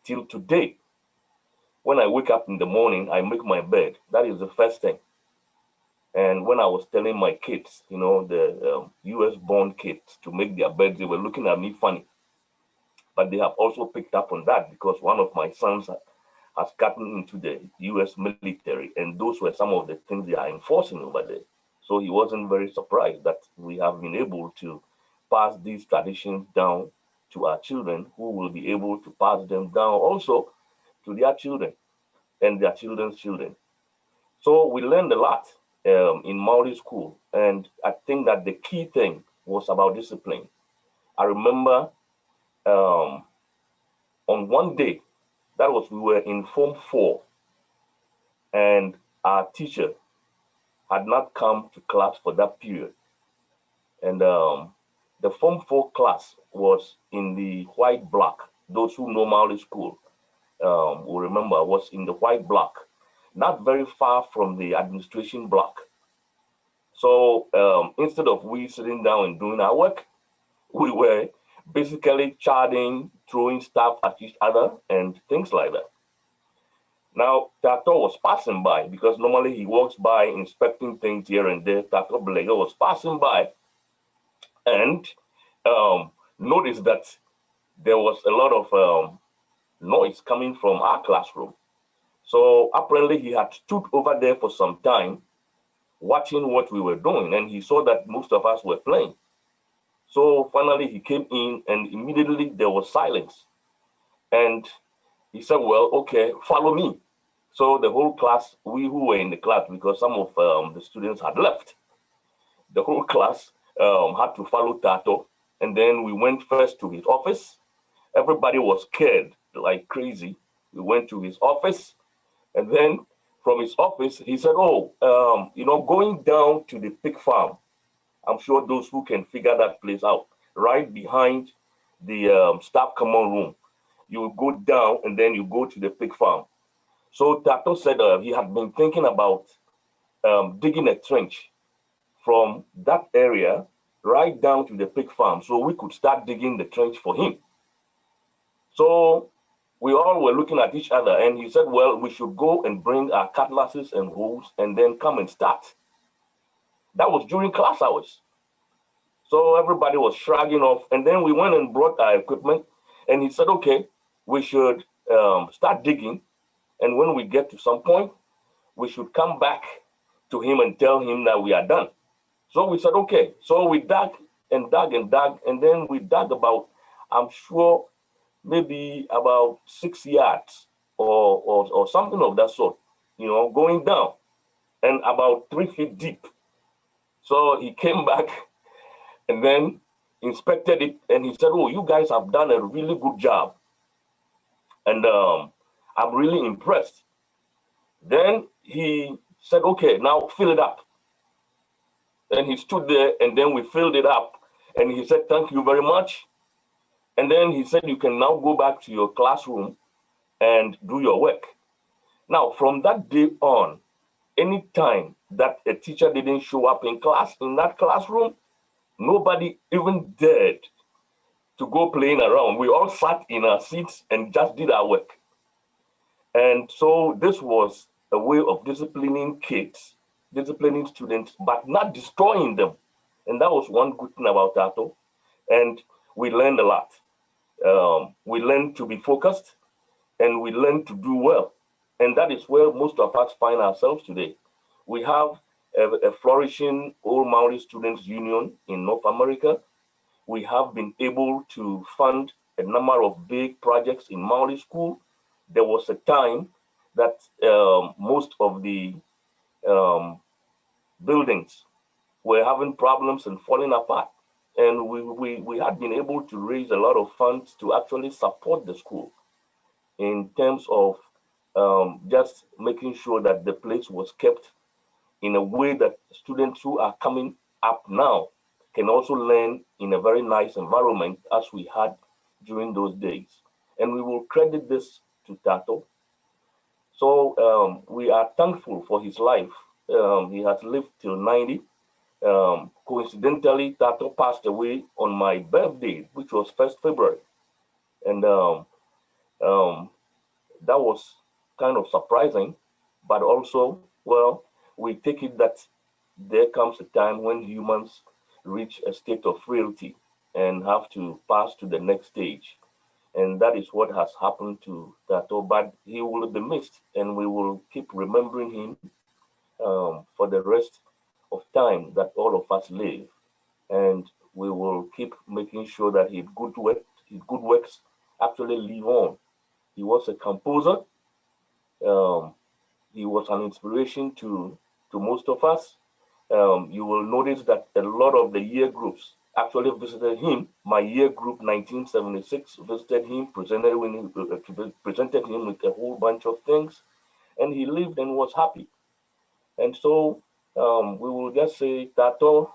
S: Till today, when I wake up in the morning, I make my bed. That is the first thing. And when I was telling my kids, the US-born kids to make their beds, they were looking at me funny. But they have also picked up on that because one of my sons has gotten into the US military, and those were some of the things they are enforcing over there. So he wasn't very surprised that we have been able to pass these traditions down to our children, who will be able to pass them down also to their children and their children's children. So we learned a lot in Mauli School, and I think that the key thing was about discipline. I remember on one day, that was, we were in Form 4, and our teacher had not come to class for that period. And the Form 4 class was in the white block. Those who know Mauli School will remember, was in the white block, not very far from the administration block. So instead of we sitting down and doing our work, we were basically chatting, throwing stuff at each other and things like that. Now, Tato was passing by, because normally he walks by inspecting things here and there. Tato Blege was passing by and noticed that there was a lot of noise coming from our classroom. So apparently he had stood over there for some time watching what we were doing, and he saw that most of us were playing. So finally he came in, and immediately there was silence. And he said, well, okay, follow me. So the whole class, we who were in the class, because some of the students had left, the whole class had to follow Tato. And then we went first to his office. Everybody was scared like crazy. We went to his office. And then from his office, he said, oh, going down to the pig farm, I'm sure those who can figure that place out, right behind the staff common room, you go down and then you go to the pig farm. So Tato said he had been thinking about digging a trench from that area right down to the pig farm, so we could start digging the trench for him. So we all were looking at each other, and he said, well, we should go and bring our cutlasses and hoes and then come and start. That was during class hours. So everybody was shrugging off, and then we went and brought our equipment, and he said, okay, we should start digging, and when we get to some point, we should come back to him and tell him that we are done. So we said, okay. So we dug and dug and dug, and then we dug about, I'm sure, maybe about 6 yards or something of that sort, going down. and about 3 feet deep. So he came back and then inspected it, and he said, "Oh, you guys have done a really good job, and I'm really impressed." Then he said, "Okay, now fill it up." And he stood there, and then we filled it up, and he said, "Thank you very much." And then he said, "You can now go back to your classroom and do your work." Now, from that day on, any time that a teacher didn't show up in class, in that classroom, nobody even dared to go playing around. We all sat in our seats and just did our work. And so this was a way of disciplining kids, disciplining students, but not destroying them. And that was one good thing about Tato. And we learned a lot. We learned to be focused, and we learned to do well. And that is where most of us find ourselves today. We have a flourishing Old Maori Students Union in North America. We have been able to fund a number of big projects in Maori school. There was a time that most of the buildings were having problems and falling apart. And we had been able to raise a lot of funds to actually support the school in terms of just making sure that the place was kept in a way that students who are coming up now can also learn in a very nice environment as we had during those days. And we will credit this to Tato. So we are thankful for his life. He has lived till 90. Coincidentally, Tato passed away on my birthday, which was 1st February. And that was kind of surprising, but also, well, we take it that there comes a time when humans reach a state of frailty and have to pass to the next stage. And that is what has happened to Tato, but he will be missed, and we will keep remembering him for the rest of time that all of us live. And we will keep making sure that his good works actually live on. He was a composer. He was an inspiration to most of us. You will notice that a lot of the year groups actually visited him. My year group 1976 visited him, presented him with a whole bunch of things, and he lived and was happy. And so we will just say, Tato,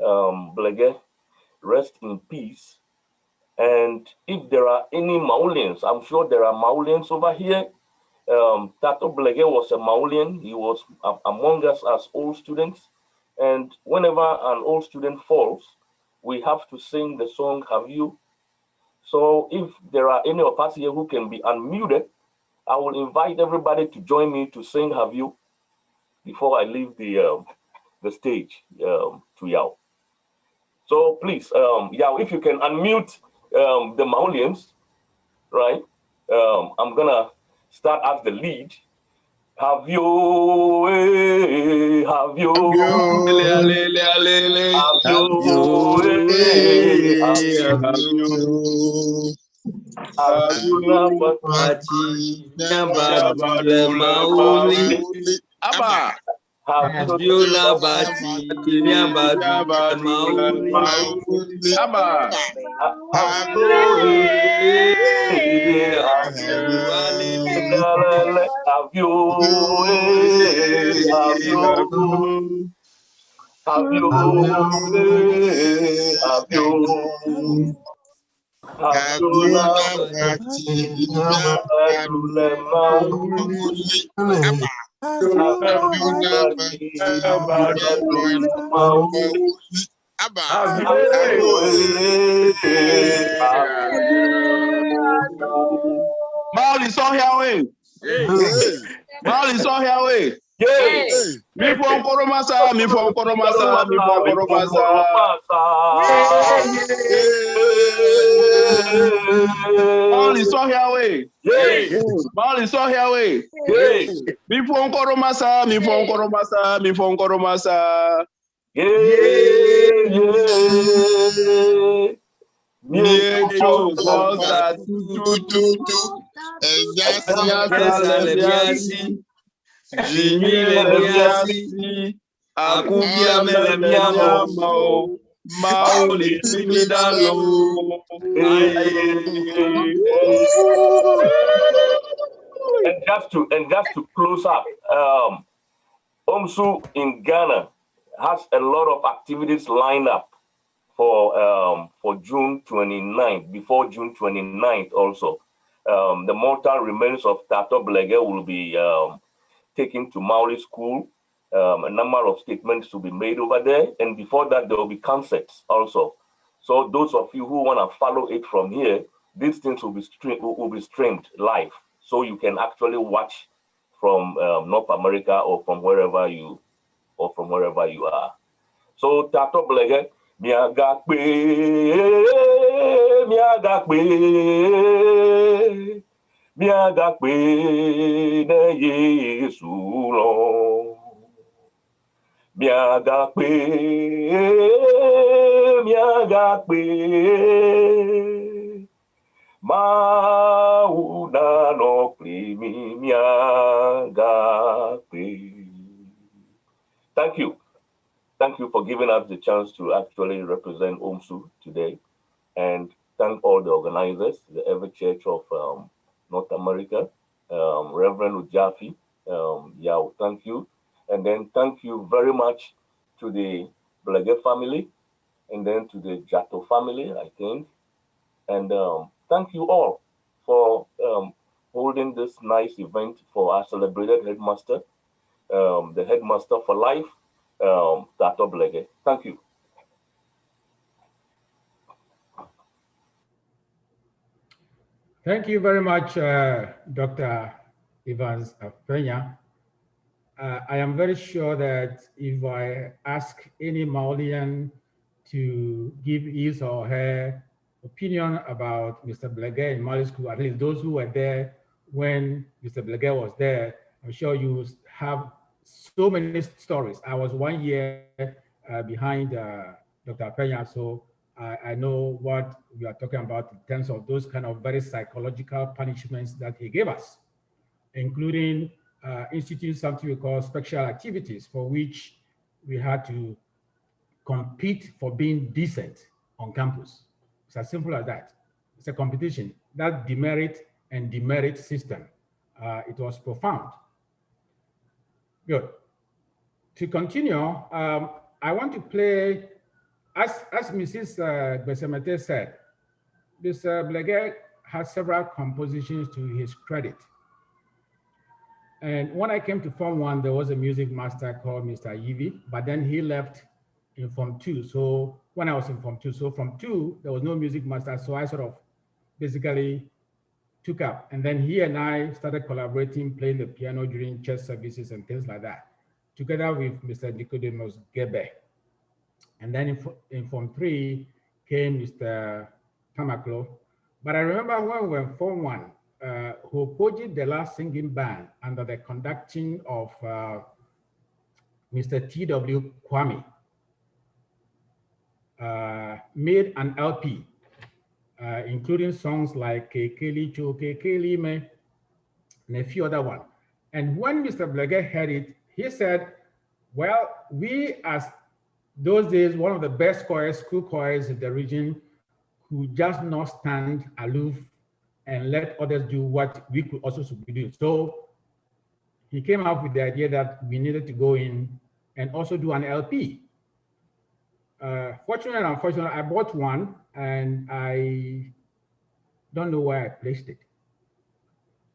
S: Blege, rest in peace. And if there are any Maulians, I'm sure there are Maulians over here. Tato Blege was a Maulian. He was among us as old students. And whenever an old student falls, we have to sing the song, Have You? So if there are any of us here who can be unmuted, I will invite everybody to join me to sing Have You before I leave the stage to Yao. So please, Yao, if you can unmute the Maulians, right? I'm gonna start as the lead. Have you, have you, have you, have you,
R: Abba.
P: Habiola bati nyamba mauli
R: Abba. Mauli saw Yahweh. Mauli saw Yahweh. Me from Koromasa, me from Koromasa, me from Koromasa. Mauli saw Yahweh. Mauli saw Yahweh. Me from Koromasa, me from Koromasa, me from Koromasa. Mietro cosa tu. Jinyele miasi, akubia mele miamao, mauli timidalo.
S: And just to close up, OMSU in Ghana has a lot of activities lined up for June 29th, before June 29th also. The mortal remains of Tato Blege will be taken to Mauli School. A number of statements to be made over there. And before that, there will be concerts also. So those of you who want to follow it from here, these things will be streamed live. So you can actually watch from North America or from wherever you are. So Tato Blege, miagakpe, na Yesu lo. Miagakpe, mauna no primi miagakpe. Thank you. Thank you for giving us the chance to actually represent OMSU today. And thank all the organizers, the Every Church of North America, Reverend Ujafi, Yao, thank you. And then thank you very much to the Blege family, and then to the Jato family, I think. And thank you all for holding this nice event for our celebrated headmaster, the headmaster for life, Tato Blege. Thank you.
B: Thank you very much, Dr. Evans Peña. I am very sure that if I ask any Maulian to give his or her opinion about Mr. Blege in Mali School, at least those who were there when Mr. Blege was there, I'm sure you have so many stories. I was 1 year behind Dr. Peña, so I know what we are talking about in terms of those kind of very psychological punishments that he gave us, including instituting something we call special activities, for which we had to compete for being decent on campus. It's as simple as that. It's a competition. That demerit and demerit system, it was profound. Good. To continue, I want to play, as Mrs. Besemete said, Mr. Blege has several compositions to his credit. And when I came to Form 1, there was a music master called Mr. Yivi, but then he left in Form 2. So when I was in Form 2, so from 2, there was no music master. So I sort of basically took up. And then he and I started collaborating, playing the piano during church services and things like that, together with Mr. Nicodemus Gebe. And then in Form 3 came Mr. Tamaklo. But I remember when we were in Form 1, Hokoji, the last singing band, under the conducting of Mr. T.W. Kwame, made an LP, including songs like Kekeli Cho Kekeli Me, and a few other ones. And when Mr. Blege heard it, he said, well, we as those days, one of the best choirs, school choirs in the region, could just not stand aloof and let others do what we could also be doing. So he came up with the idea that we needed to go in and also do an LP. Fortunately and unfortunately, I bought one and I don't know where I placed it.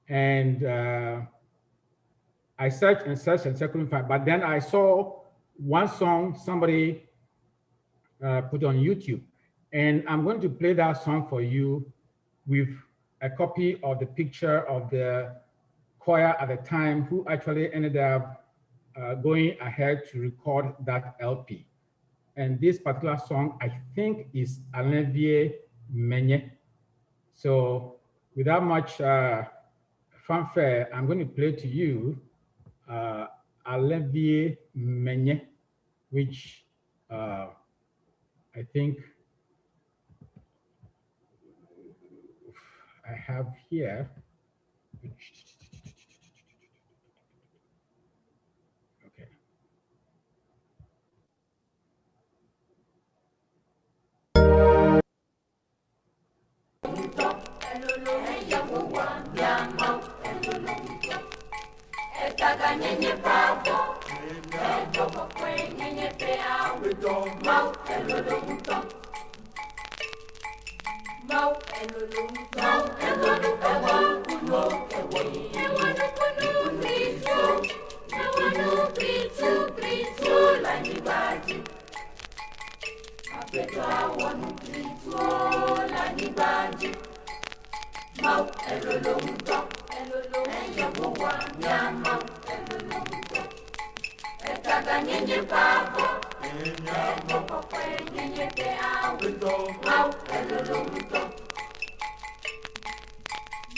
B: And I searched and searched and couldn't find, but then I saw one song somebody put on YouTube. And I'm going to play that song for you with a copy of the picture of the choir at the time who actually ended up going ahead to record that LP. And this particular song, I think, is Alenvie Menye. So without much fanfare, I'm going to play to you Alenvie Menye, which I think I have here.
Q: nyenye bravo, toka kwe nyenye pea, mau elolumuto, mau elolumuto, mau elolumuto, ewanu kunu kristu, la nibati, apetwa wanu kristu, la nibati, mau elolumuto, elolumuto, nyama, elolumuto, etaga nyenye pavo, toka kwe nyenye pea, mau elolumuto,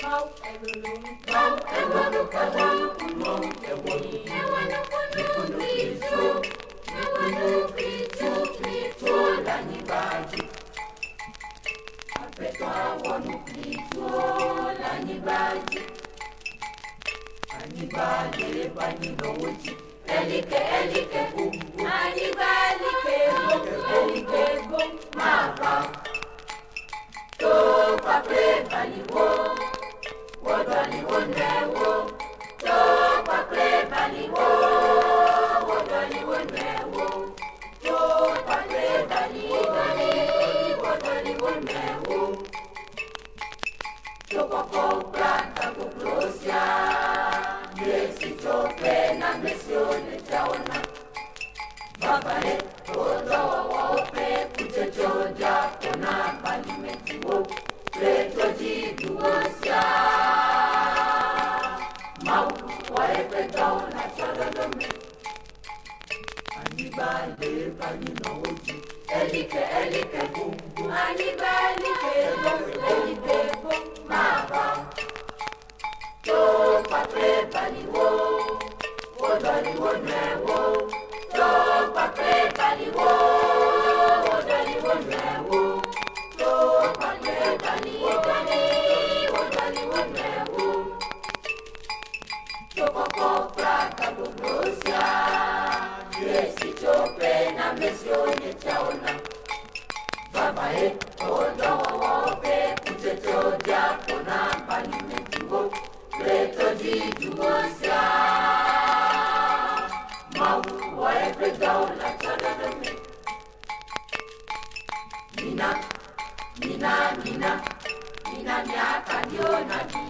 Q: mau elolumuto, mau elolumuto, ewanu kunu kristu, la nibati, apetwa wanu kristu, la nibati, anibale baninowoji, elike, elike, mapa, to pape baliwo, wodaliwo newo, to pape baliwo, wodaliwo newo, to pape baliwo, wodaliwo newo, to koko planta kuklosia, yesi tope na mesione taona, babale, odo waope, kuchechoja, kona balimetiwo, preto jiduosia, mau, waepe taona chododome, anibale, baninoji, elike, bumbu, anibale, elike, maba, to pape baliwo, wodaliwo newo, to pape baliwo, wodaliwo newo, to pape baliwo, wodaliwo newo, to koko plata bublosia, yesi chope na mesione chaona, babae, odo wawope, kuchechoja, kona balimetiwo, preto jiduosia, mau, waepe daula chododome, mina, miaka dio nabi,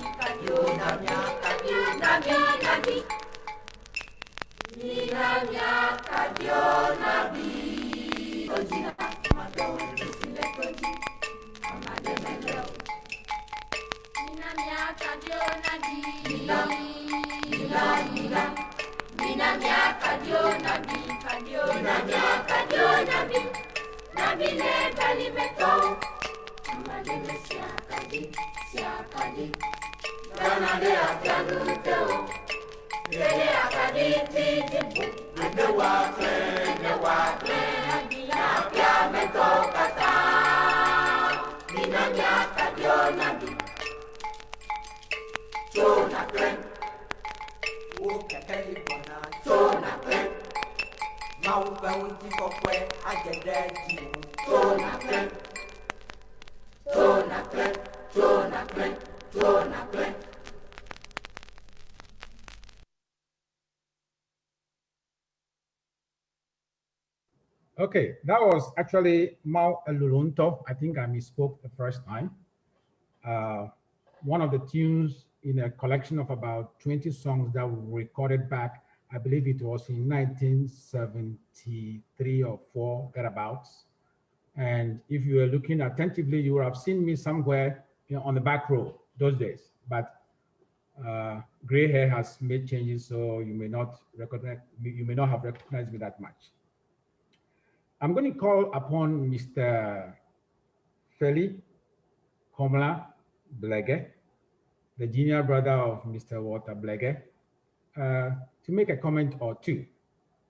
Q: mina miaka dio nabi, ojina, madao, isilekoji, amademeleo, mina miaka dio nabi, mina miaka dio nabi, nabi ne kalimeto, amademe siakadi, ganade afianuteo, dele akaditi jibu, ande wakle, napia metokata, mina miaka dio nabi, Chona klen, ukekeli bona, chona klen, maupe unti kokwe, agedeji, chona klen.
B: Okay, that was actually Mau Elulunto. I think I misspoke the first time. One of the tunes in a collection of about 20 songs that were recorded back, I believe it was in 1973 or 4, thereabouts. And if you were looking attentively, you would have seen me somewhere, on the back row those days. But gray hair has made changes, so you may not have recognized me that much. I'm going to call upon Mr. Feli Komla Blege, the junior brother of Mr. Walter Blege, to make a comment or two.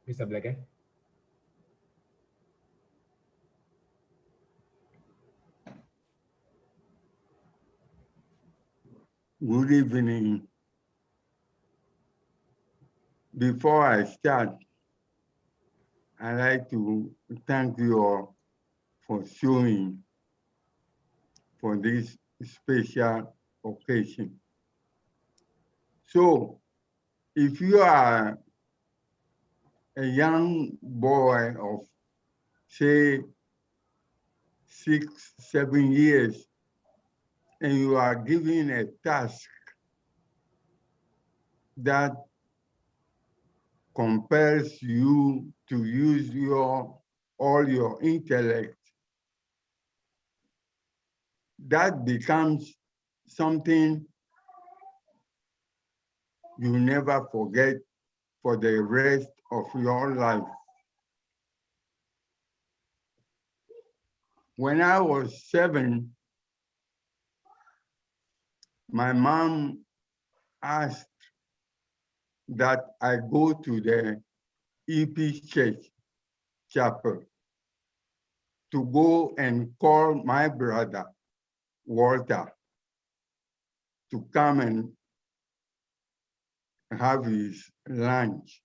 B: Mr. Blege.
G: Good evening. Before I start, I'd like to thank you all for showing for this special occasion. So, if you are a young boy of, say, 6, 7 years, and you are given a task that compels you to use all your intellect, that becomes something you never forget for the rest of your life. When I was 7, my mom asked that I go to the EP Church chapel to go and call my brother, Walter, to come and have his lunch.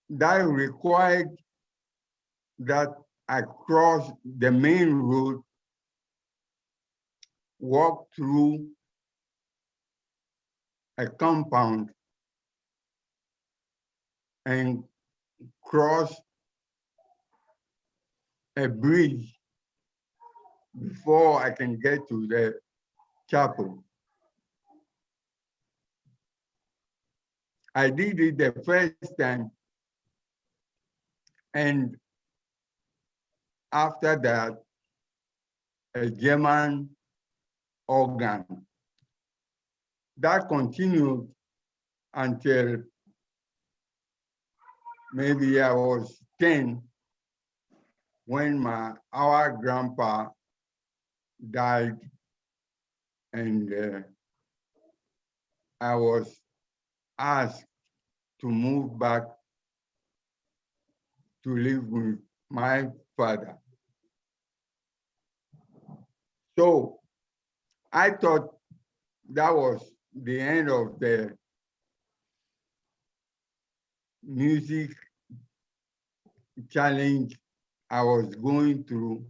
G: That required that I cross the main road, walk through a compound, and cross a bridge before I can get to the chapel. I did it the first time, and after that, a German organ. That continued until maybe I was 10 when our grandpa died, and I was asked to move back to live with my father. So I thought that was the end of the music challenge I was going through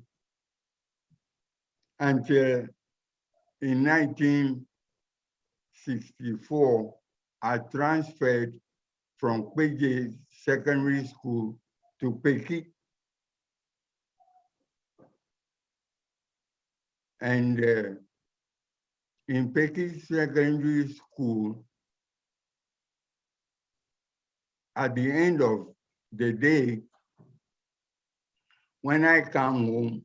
G: until in 1964, I transferred from Blege Secondary School to Peki. And in Peki Secondary School, at the end of the day, when I come home,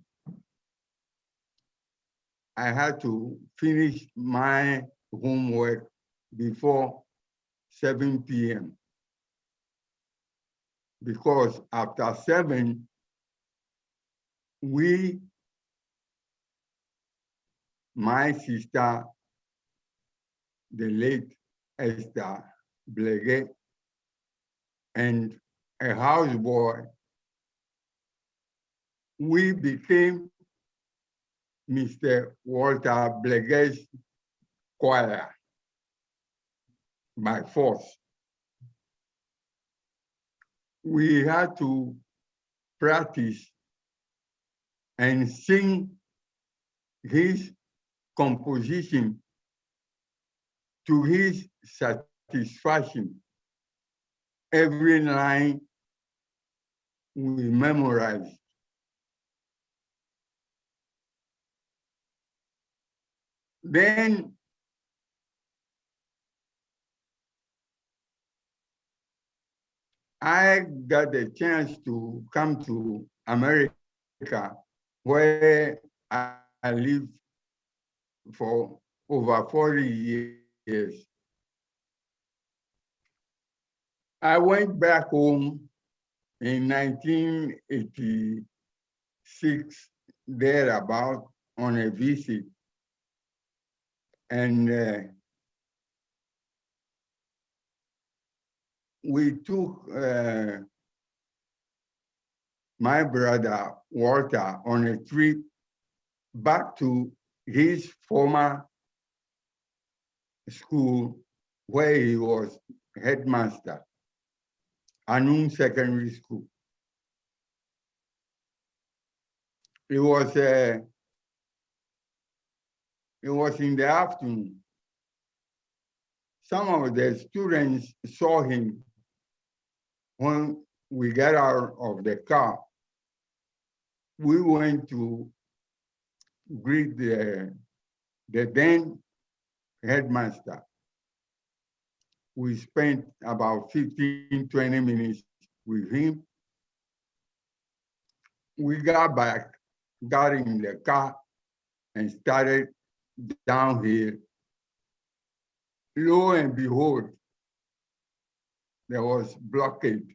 G: I had to finish my homework before 7 p.m. because after 7, my sister, the late Esther Blege, and a houseboy, we became Mr. Walter Blege's choir by force. We had to practice and sing his composition to his satisfaction. Every line we memorized. Then I got a chance to come to America, where I lived for over 40 years. I went back home in 1986, thereabout, on a visit. And we took my brother Walter on a trip back to his former school where he was headmaster, Anum Secondary School. It was in the afternoon. some of the students saw him when we got out of the car. We went to greet the then headmaster. We spent about 15, 20 minutes with him. We got back, got in the car, and started downhill. Lo and behold, there was blockade.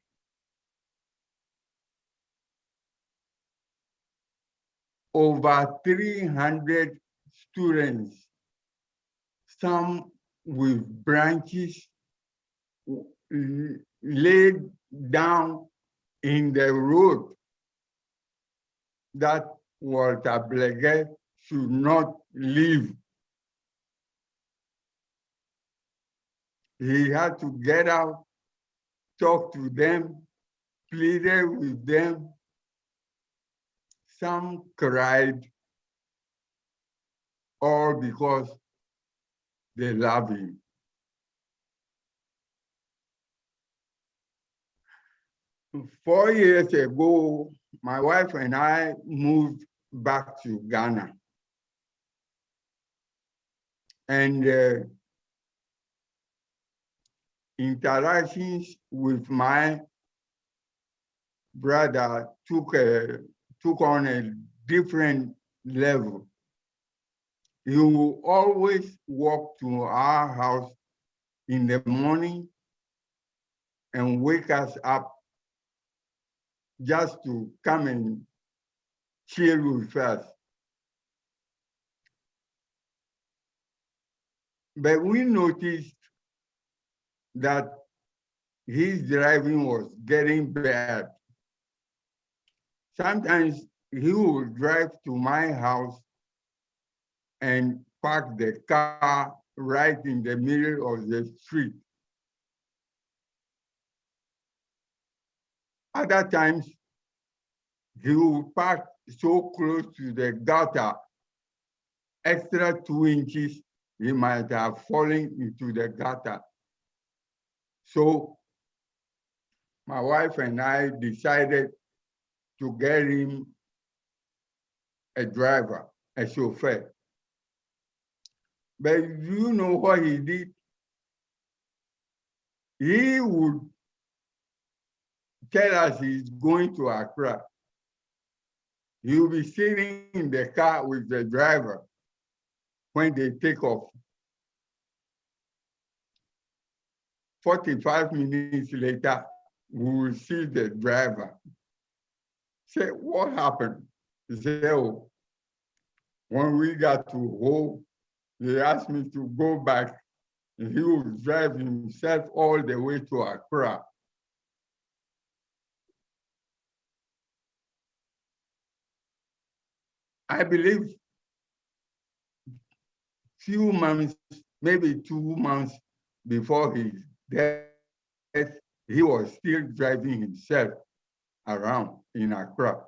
G: Over 300 students, some with branches laid down in the road that Walter Blege should not leave. He had to get out, talk to them, pleaded with them. Some cried, all because they love him. Four years ago, my wife and I moved back to Ghana. And interactions with my brother took on a different level. He will always walk to our house in the morning and wake us up just to come and chill with us. But we noticed that his driving was getting bad. Sometimes he would drive to my house and park the car right in the middle of the street. Other times, he would park so close to the gutter, extra 2 inches, he might have fallen into the gutter. So my wife and I decided to get him a driver, a chauffeur. But you know what he did? He would tell us he's going to Accra. He will be sitting in the car with the driver when they take off. 45 minutes later, we will see the driver. Say, what happened? He said, oh, when we got to home, he asked me to go back, and he would drive himself all the way to Accra. I believe few months, maybe 2 months before his death, he was still driving himself around in Accra.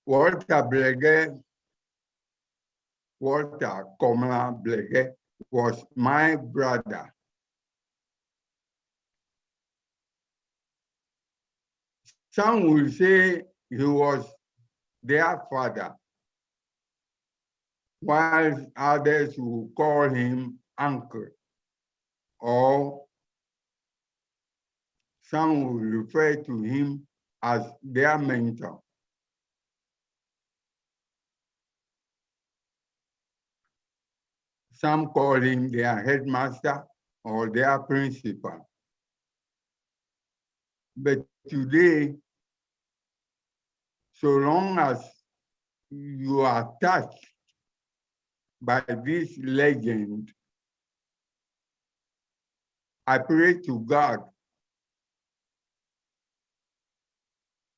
G: Walter Blege, Walter Komla Blege was my brother. Some will say he was their father, while others will call him uncle, or some will refer to him as their mentor. Some call him their headmaster or their principal. But today, so long as you are touched by this legend, I pray to God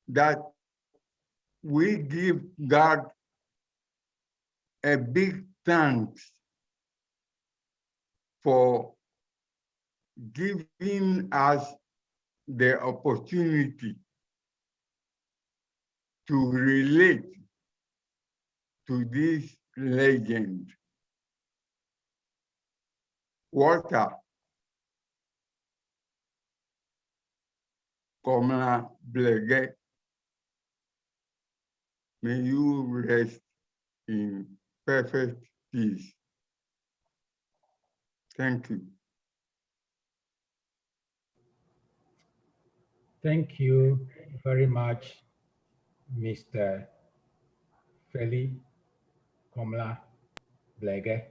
G: that we give God a big thanks for giving us the opportunity to relate to this legend. Water, Komla, Blege. May you rest in perfect peace. Thank you.
B: Thank you very much, Mr. Feli Komla Blege.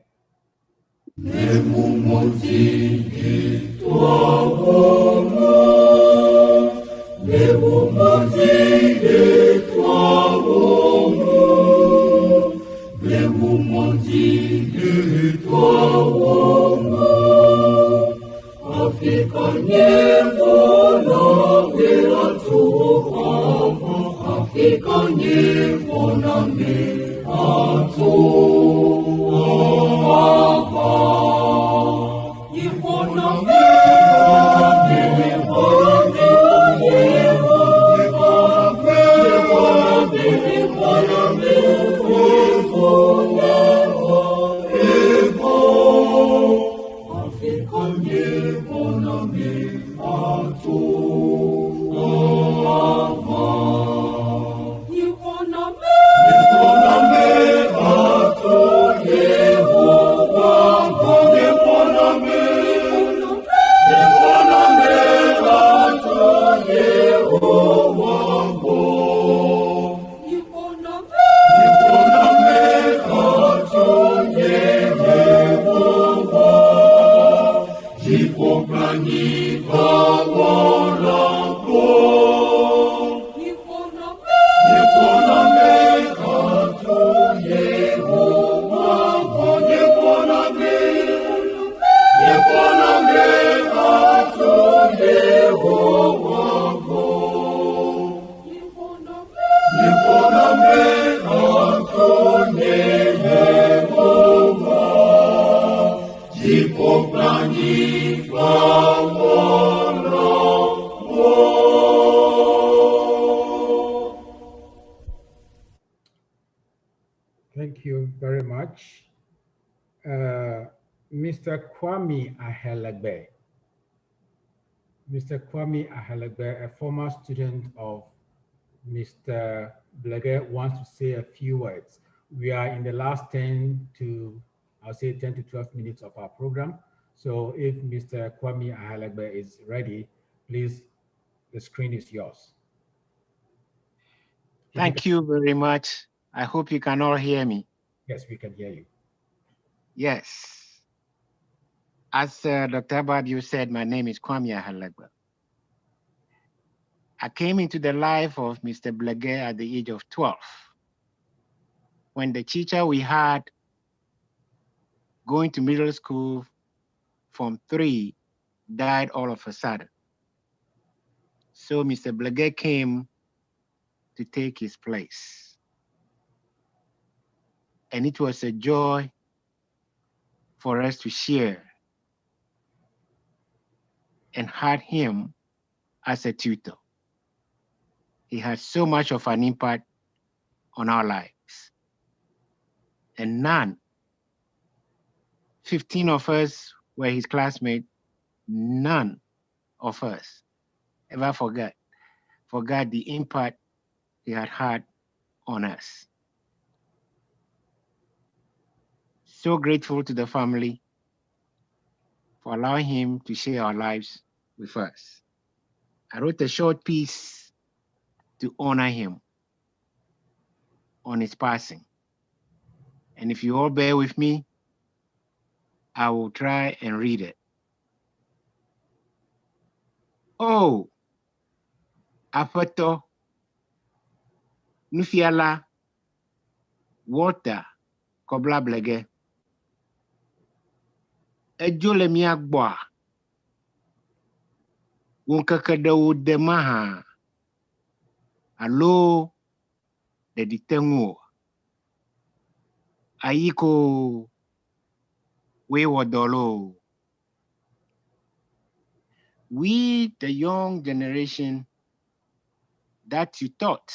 B: Thank you very much. Mr. Kwame Ahelagbe. Mr. Kwame Ahelagbe, a former student of Mr. Blege, wants to say a few words. We are in the last 10 to 12 minutes of our program. So if Mr. Kwame Ahelagbe is ready, please, the screen is yours.
K: Thank you very much. I hope you can all hear me.
B: Yes, we can hear you.
K: Yes. As Dr. Babu said, my name is Kwame Ahelagbe. I came into the life of Mr. Blege at the age of 12, when the teacher we had going to middle school from 3 died all of a sudden. So Mr. Blege came to take his place. And it was a joy for us to share and had him as a tutor. He had so much of an impact on our lives. And 15 of us were his classmates, none of us ever forgot the impact he had had on us. So grateful to the family for allowing him to share our lives with us. I wrote a short piece to honor him on his passing. And if you all bear with me, I will try and read it. Oh, Apato, Nufiala, Water, Kobla Blege, Ejole Miagboa, Wunkakadawu de Maha, Alo, de Ditengu, Aiko, Wewadolo. We, the young generation that you taught,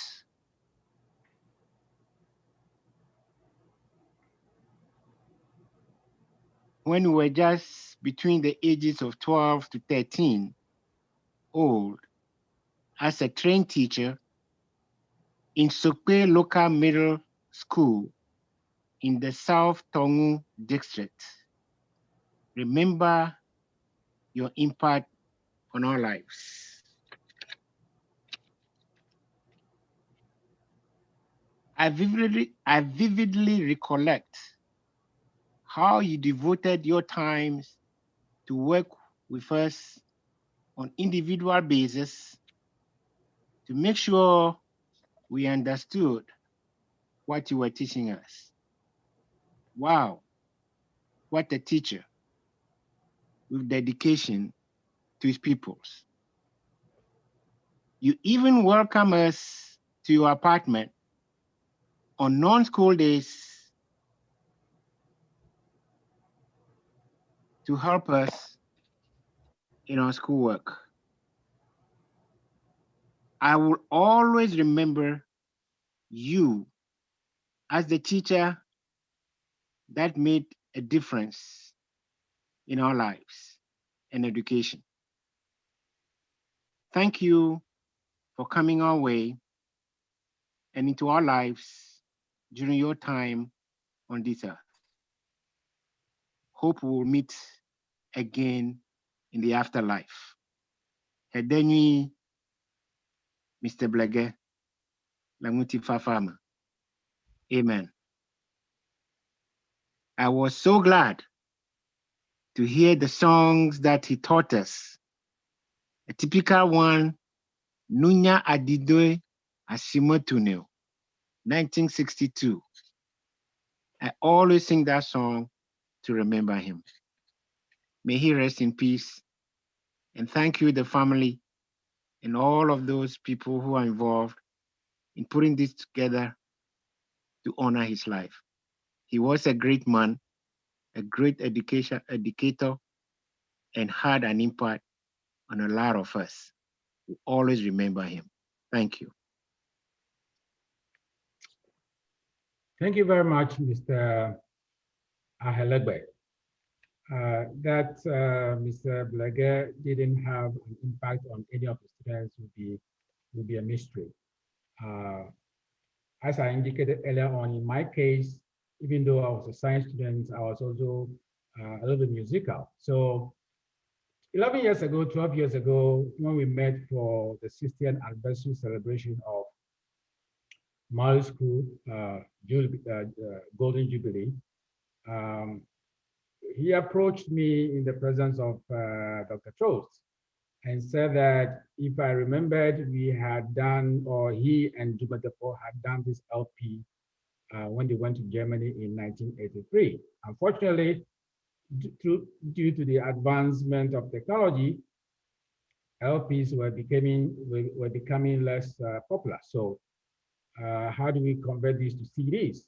K: when we were just between the ages of 12 to 13 old as a trained teacher in Sokpe Local Middle School in the South Tongu district. Remember your impact on our lives. I vividly recollect how you devoted your times to work with us on individual basis to make sure we understood what you were teaching us. Wow, what a teacher with dedication to his pupils. You even welcome us to your apartment on non-school days to help us in our schoolwork. I will always remember you as the teacher that made a difference in our lives and education. Thank you for coming our way and into our lives during your time on this earth. Hope we will meet again in the afterlife. Hedeni, Mr. Blege, Languti Fafama. Amen. I was so glad to hear the songs that he taught us. A typical one, Nunya Adidoe Asimotuneo, 1962. I always sing that song to remember him. May he rest in peace. And thank you, the family, and all of those people who are involved in putting this together to honor his life. He was a great man, a great educator, and had an impact on a lot of us. We always remember him. Thank you.
B: Thank you very much, Mr. Ahelegbe. That Mr. Blege didn't have an impact on any of the students would be a mystery. As I indicated earlier on, in my case, even though I was a science student, I was also a little bit musical. So 11 years ago, 12 years ago, when we met for the 60th anniversary celebration of Mali School Golden Jubilee, he approached me in the presence of Dr. Trost and said that if I remembered, we had done, or he and Jubatepo had done this LP when they went to Germany in 1983. Unfortunately, due to the advancement of technology, LPs were becoming less popular. So how do we convert these to CDs?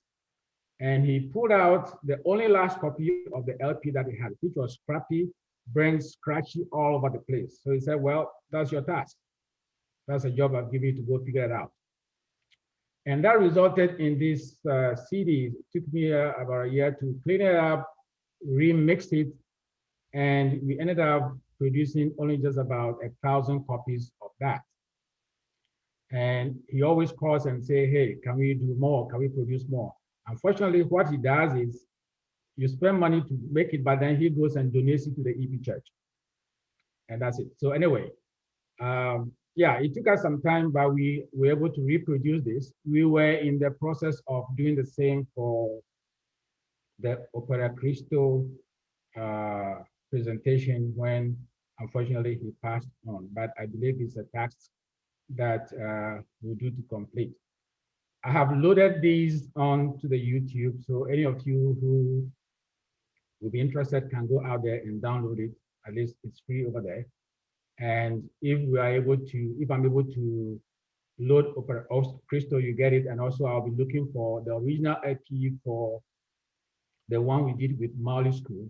B: And he pulled out the only last copy of the LP that he had, which was scrappy, burnt, scratchy, all over the place. So he said, well, that's your task. That's a job I've given you to go figure it out. And that resulted in this CD. It took me about a year to clean it up, remix it, and we ended up producing only just about 1,000 copies of that. And he always calls and say, hey, can we do more? Can we produce more? Unfortunately, what he does is you spend money to make it, but then he goes and donates it to the EP church. And that's it. So anyway, yeah, it took us some time, but we were able to reproduce this. We were in the process of doing the same for the Opera Cristo presentation when, unfortunately, he passed on. But I believe it's a task that we'll do to complete. I have loaded these onto the YouTube, so any of you who will be interested can go out there and download it. At least it's free over there. And if we are able to, if I'm able to load Opera Cristo, you get it. And also I'll be looking for the original LP for the one we did with Mali School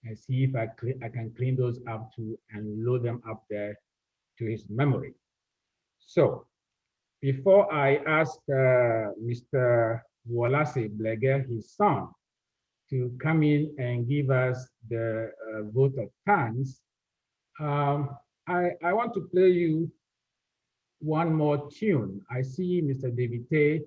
B: and see if I can clean those up too and load them up there to his memory. So before I ask Mr. Wolase Blege, his son, to come in and give us the vote of thanks. I want to play you one more tune. I see Mr. Devite,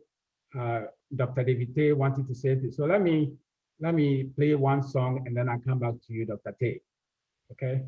B: Dr. Devite wanted to say this. So let me play one song and then I'll come back to you, Dr. Tay. Okay?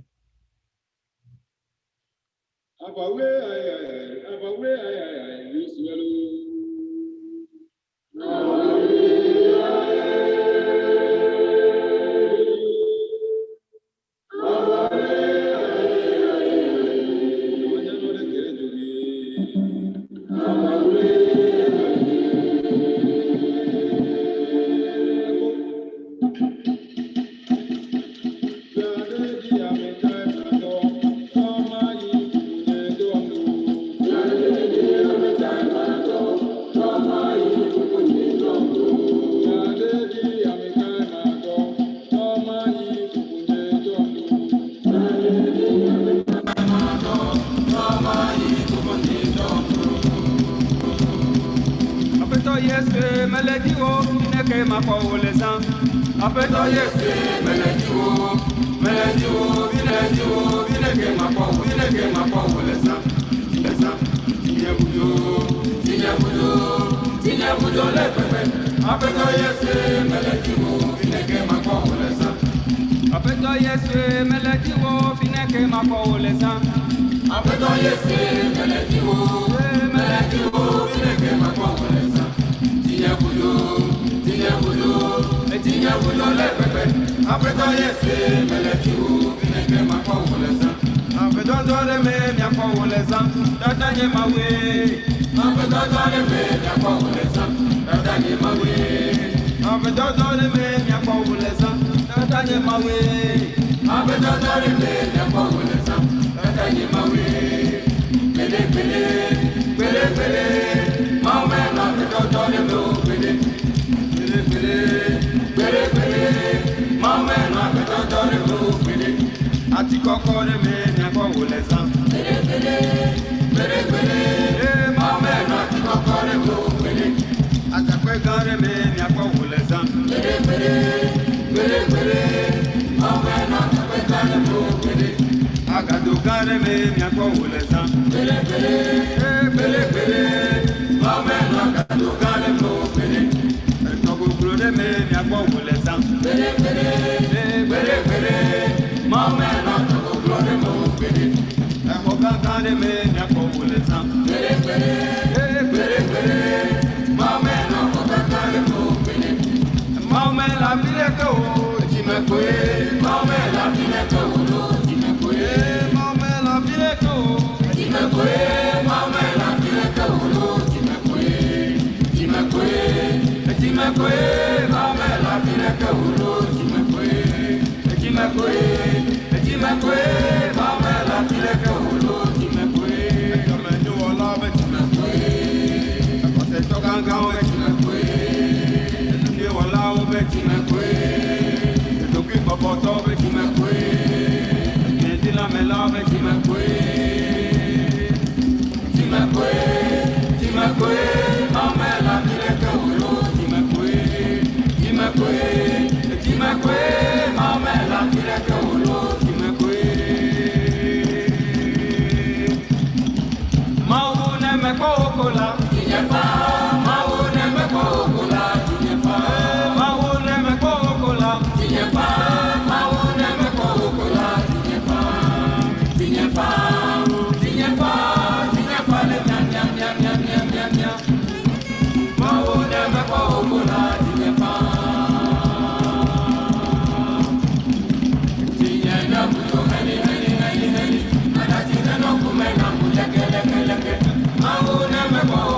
Q: Never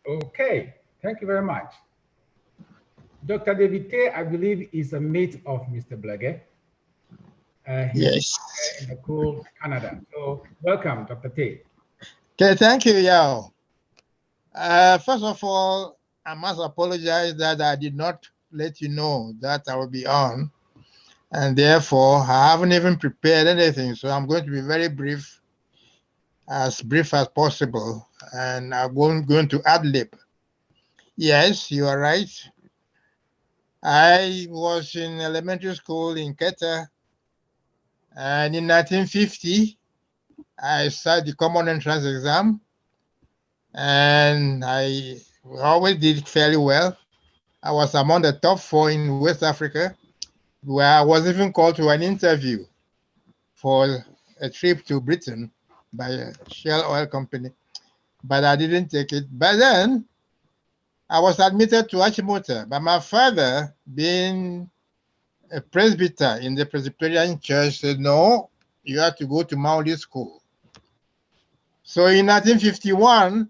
B: Okay, thank you very much. Dr. Devite, I believe, is a mate of Mr. Blege. He's in the cool Canada. So welcome, Dr. T.
T: Okay, thank you, Yao. First of all, I must apologize that I did not let you know that I will be on. And therefore, I haven't even prepared anything. So I'm going to be very brief as possible. And I'm going to ad-lib. Yes, you are right. I was in elementary school in Keta. And in 1950, I sat the common entrance exam. And I always did fairly well. I was among the top 4 in West Africa, where I was even called to an interview for a trip to Britain by a Shell oil company, but I didn't take it. But then I was admitted to Achimota, but my father, being a presbyter in the Presbyterian church, said, no, you have to go to Mauli school. So in 1951,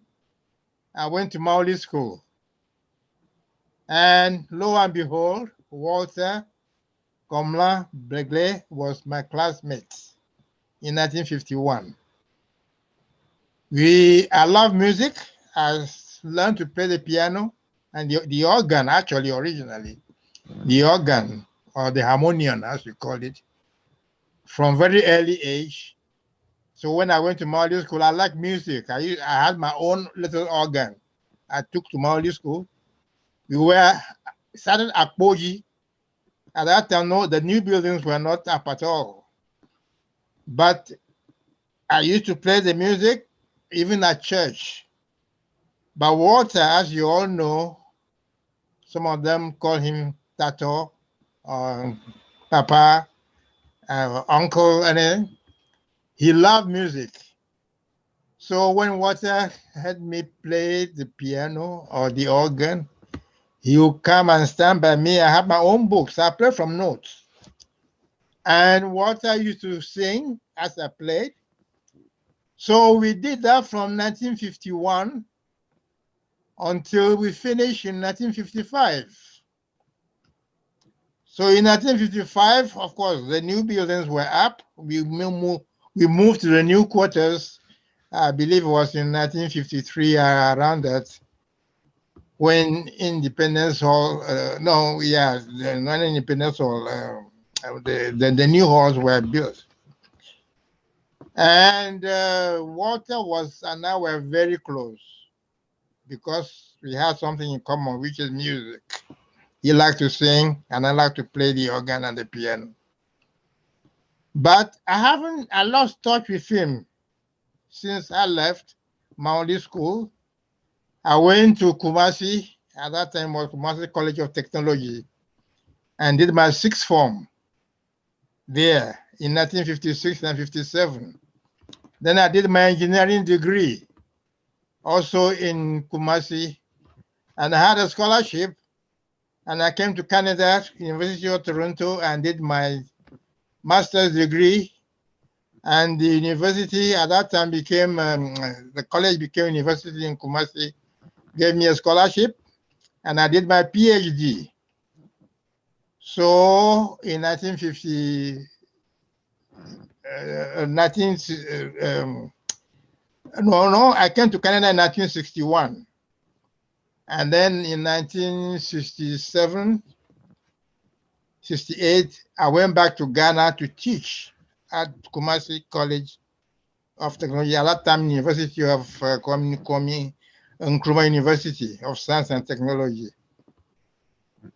T: I went to Mauli school. And lo and behold, Walter, Komla, Blege was my classmate in 1951. I love music. I learned to play the piano and the organ, actually, originally. The organ, or the harmonium, as we call it, from very early age. So when I went to Mauli school, I liked music. I had my own little organ. I took to Mauli school. We started at Boji. At that time, no, the new buildings were not up at all. But I used to play the music, even at church. But Walter, as you all know, some of them call him Tato, or Papa, Uncle, and he loved music. So when Walter had me play the piano or the organ, he would come and stand by me. I have my own books. I play from notes. And Walter used to sing as I played. So we did that from 1951 until we finished in 1955. So in 1955, of course, the new buildings were up. We moved to the new quarters. I believe it was in 1953, around that, when Independence Hall, not Independence Hall, the new halls were built. And Walter and I were very close because we had something in common, which is music. He liked to sing, and I like to play the organ and the piano. But I lost touch with him since I left Mauli school. I went to Kumasi, at that time was Kumasi College of Technology, and did my 6th form there in 1956 and 57. Then I did my engineering degree also in Kumasi, and I had a scholarship, and I came to Canada, University of Toronto, and did my master's degree. And the university at that time became, the college became university in Kumasi, gave me a scholarship, and I did my PhD. So in I came to Canada in 1961. And then in 1967, 68, I went back to Ghana to teach at Kumasi College of Technology, at that time University of Nkrumah University of Science and Technology.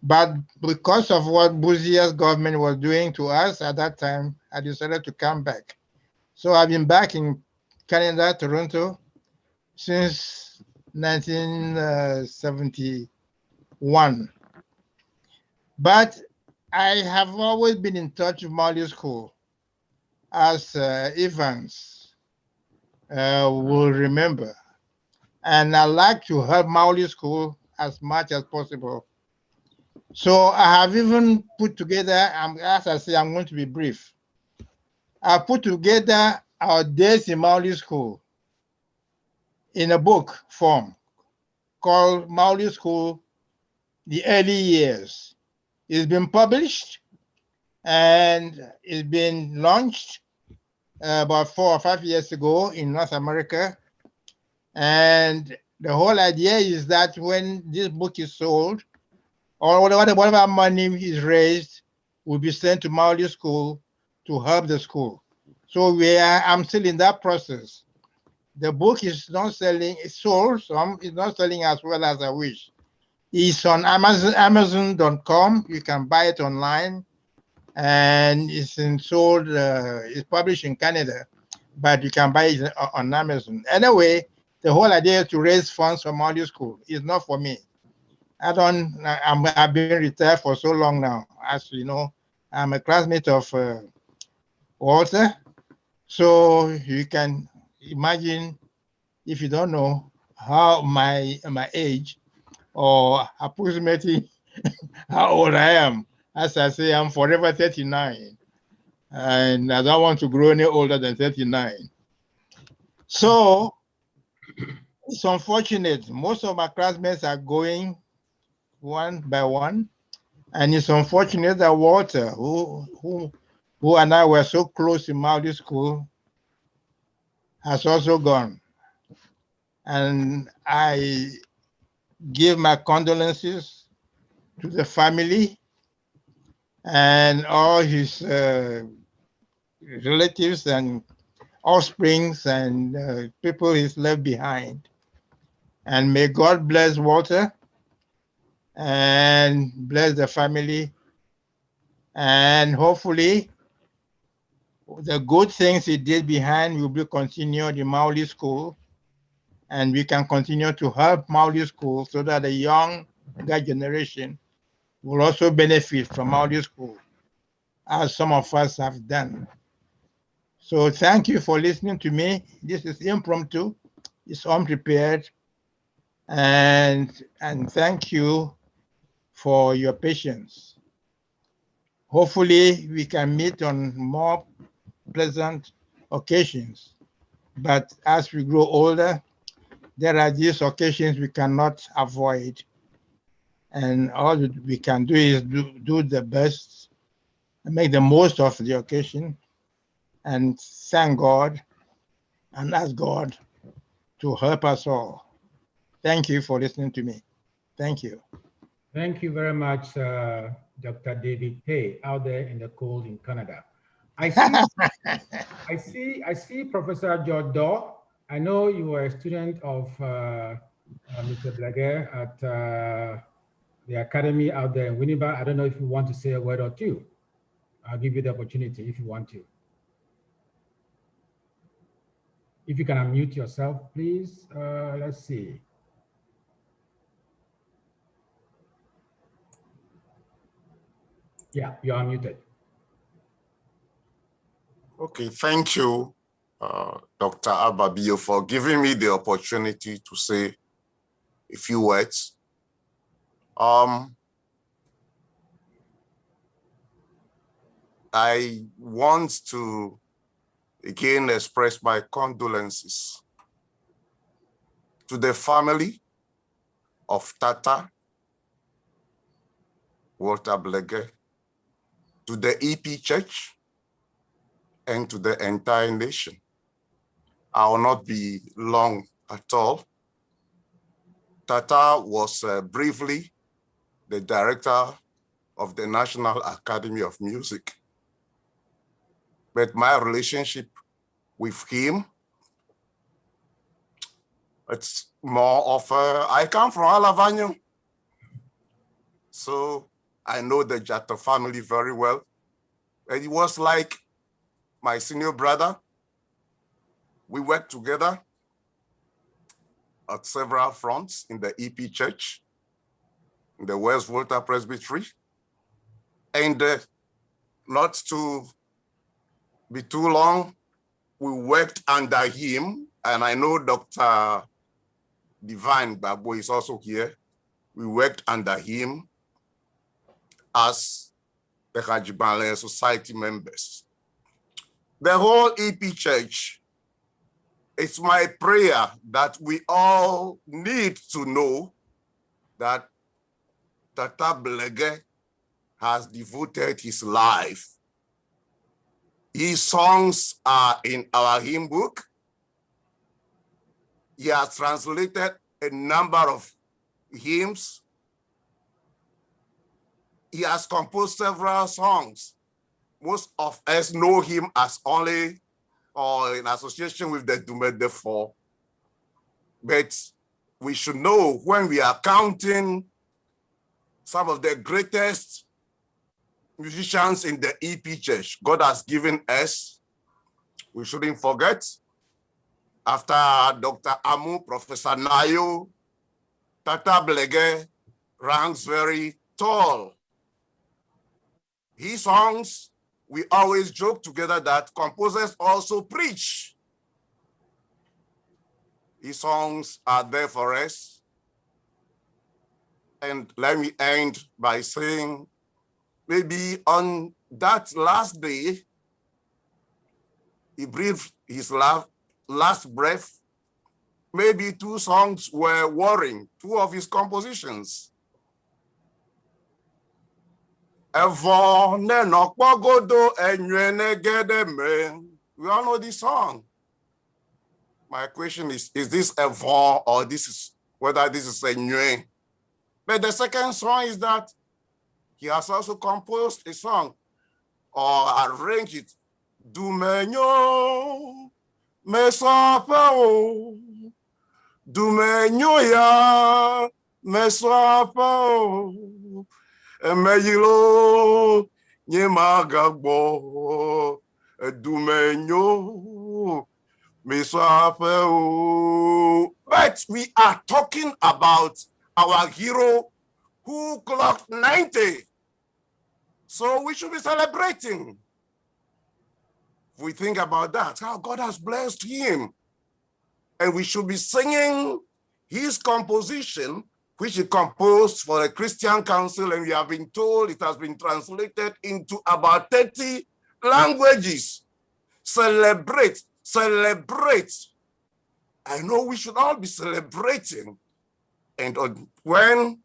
T: But because of what Bouzia's government was doing to us at that time, I decided to come back. So I've been back in Canada, Toronto, since 1971. But I have always been in touch with Mali School, as Evans will remember. And I like to help Mali School as much as possible. So I have even put together, as I say, I'm going to be brief. I put together our days in Mali School in a book form called Mali School, The Early Years. It's been published and it's been launched about 4 or 5 years ago in North America. And the whole idea is that when this book is sold, or whatever money is raised will be sent to Mali School to help the school. So I'm still in that process. The book is not selling, it's sold, some it's not selling as well as I wish. It's on Amazon.com. You can buy it online, and it's sold. It's published in Canada, but you can buy it on Amazon. Anyway, the whole idea is to raise funds for Mali School. It's not for me. I've been retired for so long now. As you know, I'm a classmate of Walter. So you can imagine, if you don't know, how my age, or approximately how old I am. As I say, I'm forever 39. And I don't want to grow any older than 39. So it's unfortunate. Most of my classmates are going one by one. And it's unfortunate that Walter, who and I were so close in Mali School, has also gone. And I give my condolences to the family and all his relatives and offsprings and people he's left behind. And may God bless Walter and bless the family. And hopefully the good things he did behind will be continued in Mali School. And we can continue to help Mali School so that the younger generation will also benefit from Mali School, as some of us have done. So thank you for listening to me. This is impromptu, it's unprepared, and thank you for your patience. Hopefully we can meet on more pleasant occasions, but as we grow older, there are these occasions we cannot avoid. And all that we can do is do the best and make the most of the occasion and thank God and ask God to help us all. Thank you for listening to me. Thank you.
B: Thank you very much, Dr. David Hay, out there in the cold in Canada. I see Professor George Daw. I know you were a student of Mr. Blege at the academy out there in Winnipeg. I don't know if you want to say a word or two. I'll give you the opportunity if you want to. If you can unmute yourself, please. Let's see. Yeah, you're unmuted.
U: Okay, thank you, Dr. Ababio, for giving me the opportunity to say a few words. I want to again express my condolences to the family of Tata Walter Blege, to the EP Church, and to the entire nation. I will not be long at all. Tata was briefly the director of the National Academy of Music. But my relationship with him, it's more of I come from Alavanyo. So I know the Jato family very well. And he was like my senior brother. We worked together at several fronts in the EP Church, in the West Volta Presbytery. And not to be too long, we worked under him. And I know Dr. Divine Babu is also here. We worked under him as the Hajibale Society members. The whole EP Church, it's my prayer that we all need to know that Tata Blege has devoted his life. His songs are in our hymn book. He has translated a number of hymns. He has composed several songs. Most of us know him as only or in association with the Dumede Four. But we should know when we are counting some of the greatest musicians in the EP Church God has given us, we shouldn't forget, after Dr. Amu, Professor Nayo, Tata Blege ranks very tall. His songs, we always joke together that composers also preach. His songs are there for us. And let me end by saying, maybe on that last day, he breathed his last breath. Maybe two songs were warring, two of his compositions. We all know this song. My question is this a von or this is whether this is a new? But the second song is that he has also composed a song or arranged it. Dumenyo me sopo, Dumenyo ya me sopo, Emeyilo nye magagbo, Dumenyo me sopo. But we are talking about our hero who clocked 90. So we should be celebrating. If we think about that, how God has blessed him. And we should be singing his composition, which he composed for a Christian council, and we have been told it has been translated into about 30 languages. Celebrate, celebrate. I know we should all be celebrating. And when,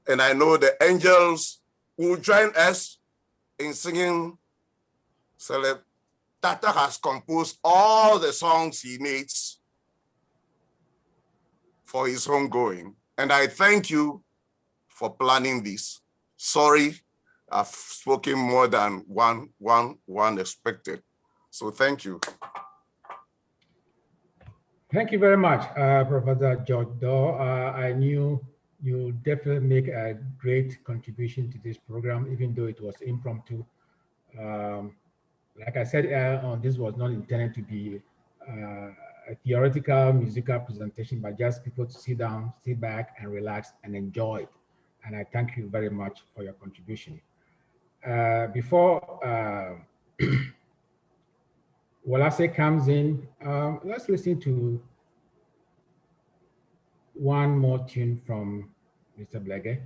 U: and I know the angels will join us in singing, Tata has composed all the songs he needs for his homegoing. And I thank you for planning this. Sorry, I've spoken more than one expected. So thank you.
B: Thank you very much, Professor George Doe. I knew you definitely make a great contribution to this program, even though it was impromptu. Like I said, this was not intended to be a theoretical musical presentation, but just people to sit down, sit back and relax and enjoy it. And I thank you very much for your contribution. Before Walase comes in, let's listen to one more tune from Mr. Blege.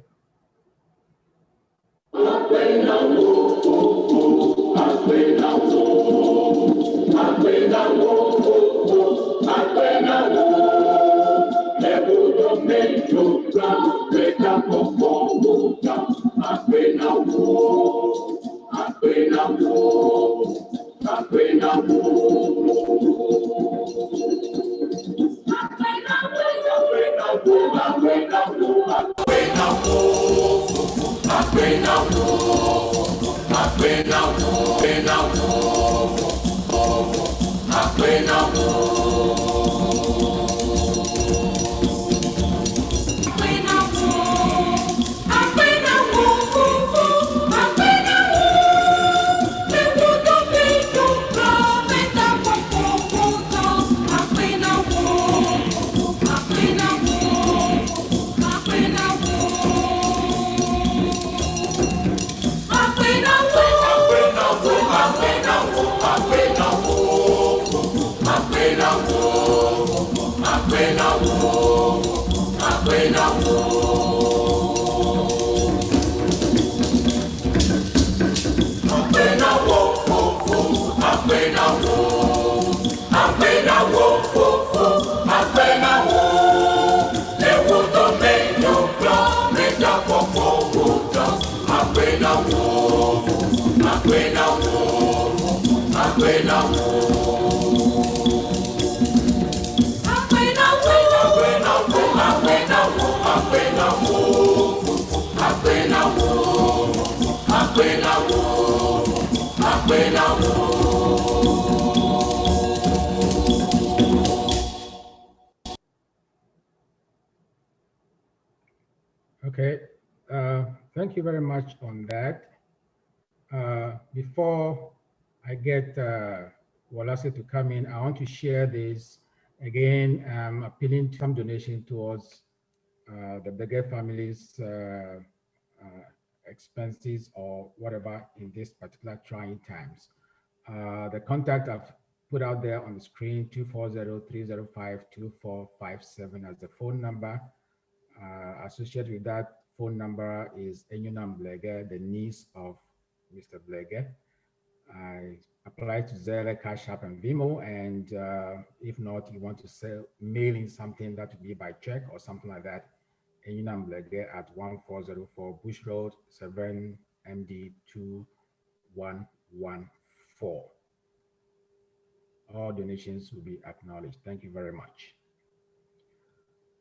B: Okay, thank you very much on that. Before I get Walase to come in, I want to share this again, appealing to some donation towards the Blege family's expenses or whatever in this particular trying times. The contact I've put out there on the screen, 240-305-2457 as the phone number. Associated with that phone number is Enyunam Blege, the niece of Mr. Blege. I applied to Zelle, Cash App, and Vimo, and if not, you want to mail in something that would be by check or something like that, Enyunam Blege at 1404 Bush Road, 7 MD 2114. All donations will be acknowledged. Thank you very much.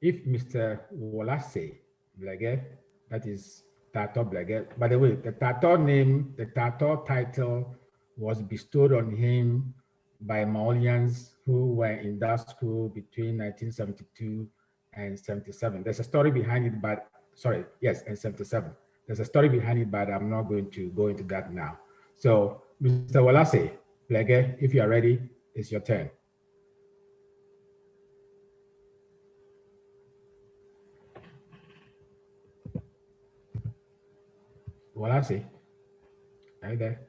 B: If Mr. Walase Blege, that is Tato Blege, by the way, the Tato name, the Tato title was bestowed on him by Malians who were in that school between 1972 and 77. There's a story behind it, but sorry, yes, and 77. There's a story behind it, but I'm not going to go into that now. So, Mr. Walase Blege, if you are ready, it's your turn. Walase, are you there?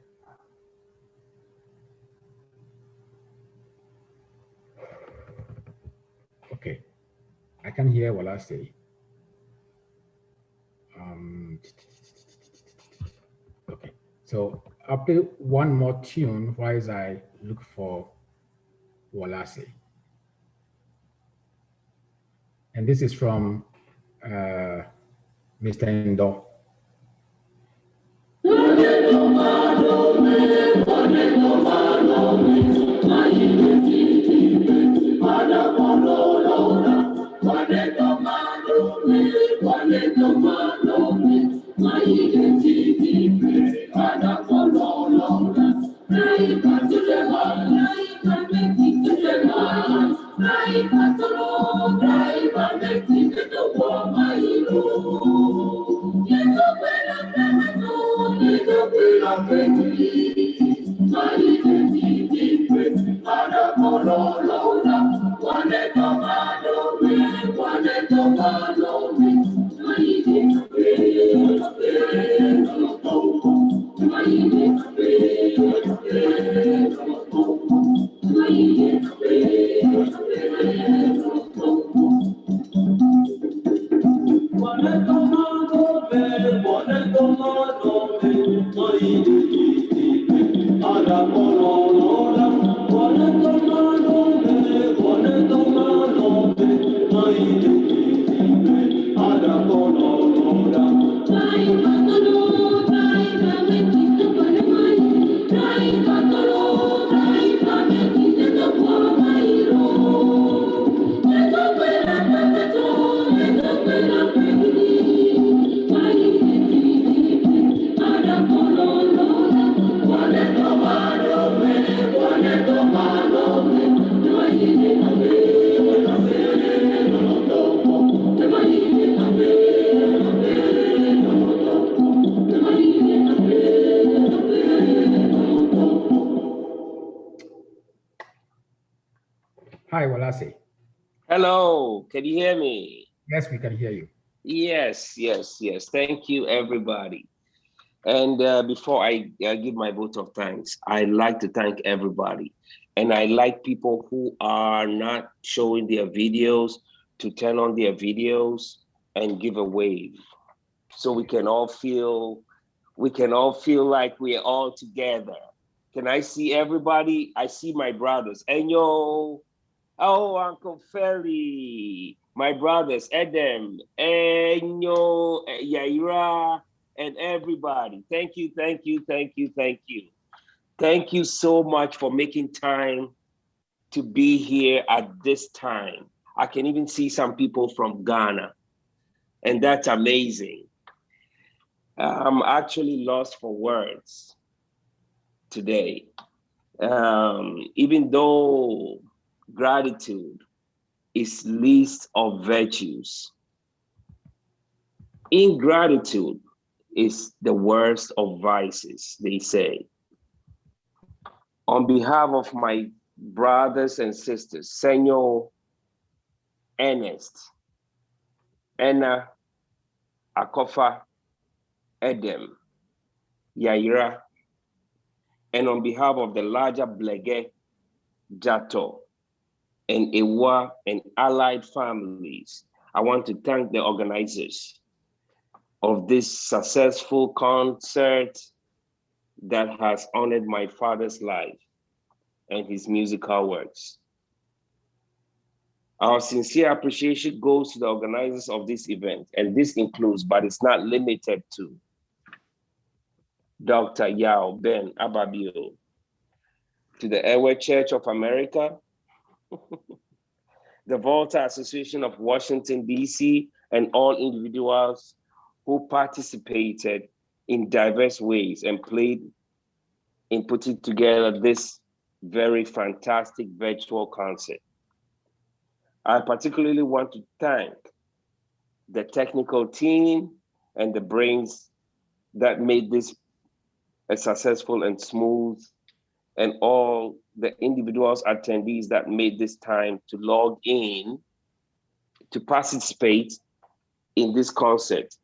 B: Okay, I can hear Walase. Okay, so I'll play one more tune while I look for Walase. And this is from Mr. Ndo. Hi, Walase.
D: Hello, can you hear me?
B: Yes, we can hear you.
D: Yes. Thank you, everybody. And before I give my vote of thanks, I'd like to thank everybody. And I like people who are not showing their videos to turn on their videos and give a wave. So we can all feel like we're all together. Can I see everybody? I see my brothers. Enyo, oh, Uncle Ferry, my brothers, Edem, Enyo, Yaira, and everybody. Thank you, thank you, thank you, thank you. Thank you so much for making time to be here at this time. I can even see some people from Ghana, and that's amazing. I'm actually lost for words today. Even though gratitude is least of virtues, ingratitude is the worst of vices, they say. On behalf of my brothers and sisters, Senor Ernest, Enna, Akofa, Edem, Yaira, and on behalf of the larger Blege, Jato, and Ewa and allied families, I want to thank the organizers of this successful concert that has honored my father's life and his musical works. Our sincere appreciation goes to the organizers of this event, and this includes, but it's not limited to, Dr. Yao Ben Ababio, to the Ewe Church of America, the Volta Association of Washington, D.C., and all individuals who participated in diverse ways and played in putting together this very fantastic virtual concert. I particularly want to thank the technical team and the brains that made this a successful and smooth, and all the individuals attendees that made this time to log in to participate in this concert,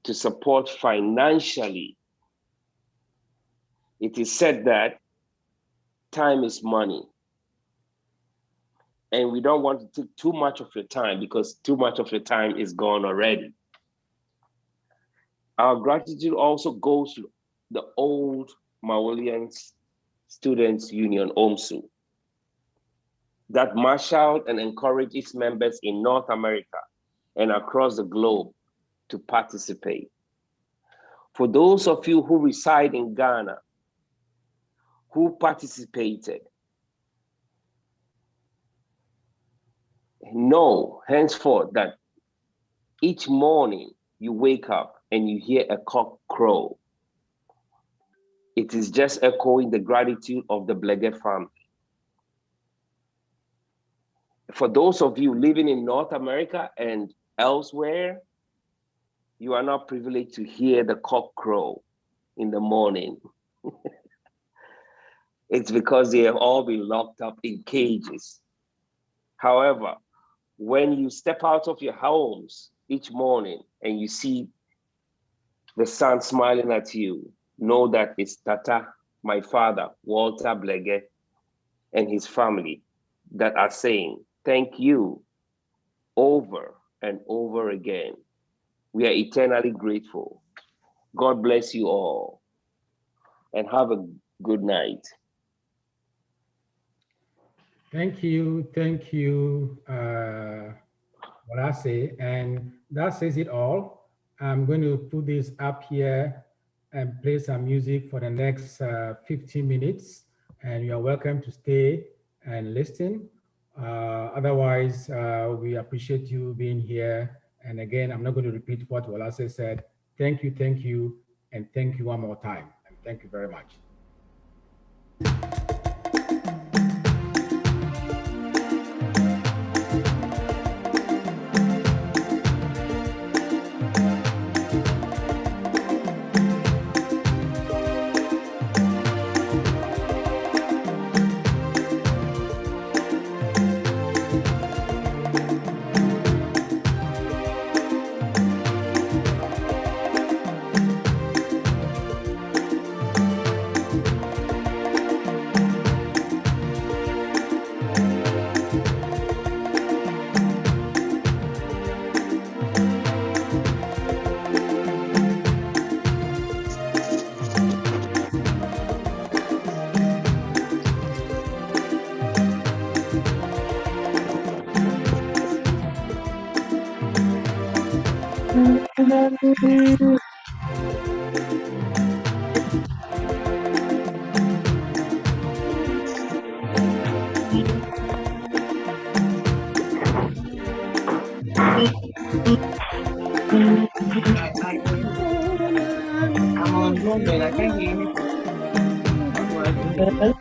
D: to support financially. It is said that time is money. And we don't want to take too much of your time because too much of your time is gone already. Our gratitude also goes to the old Maulians Students Union, OMSU, that marshaled and encouraged its members in North America and across the globe to participate. For those of you who reside in Ghana, who participated, know henceforth that each morning you wake up and you hear a cock crow. It is just echoing the gratitude of the Blege family. For those of you living in North America and elsewhere, you are not privileged to hear the cock crow in the morning. It's because they have all been locked up in cages. However, when you step out of your homes each morning and you see the sun smiling at you, know that it's Tata, my father, Walter Blege, and his family that are saying thank you over and over again. We are eternally grateful. God bless you all and have a good night.
B: Thank you, what I say, and that says it all. I'm going to put this up here and play some music for the next 15 minutes, and you are welcome to stay and listen. Otherwise, we appreciate you being here. And again, I'm not going to repeat what Walase said. Thank you, and thank you one more time. And thank you very much.
K: I'm on Zoom, but I can't hear anything. How do I do this?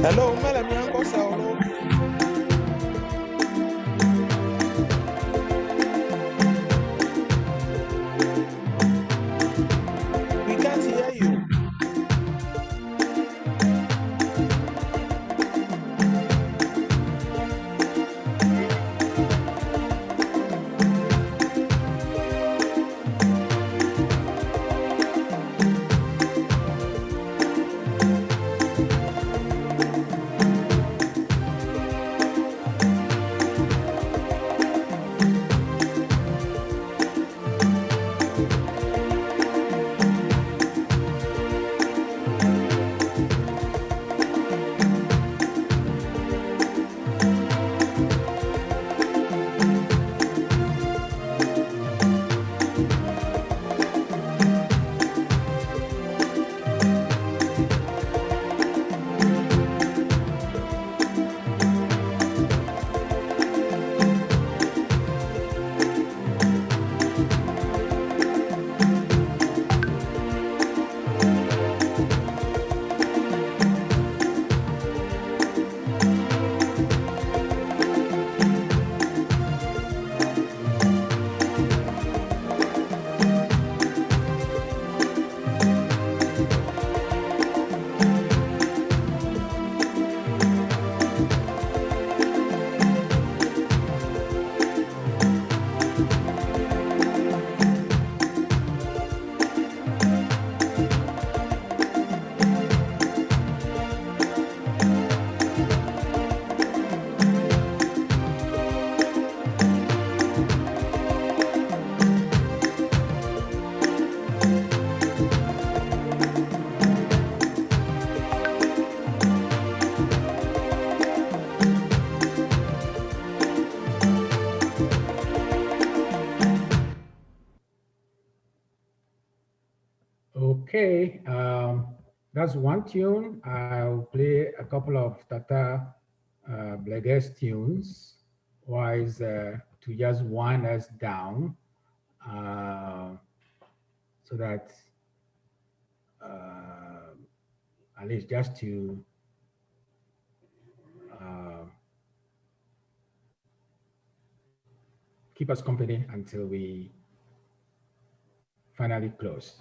E: Hello, Madam Yanko Saulo. We can't hear you.
B: Okay, that's one tune. I'll play a couple of Tata Blege's tunes, wise to just wind us down, so that at least just to keep us company until we finally close.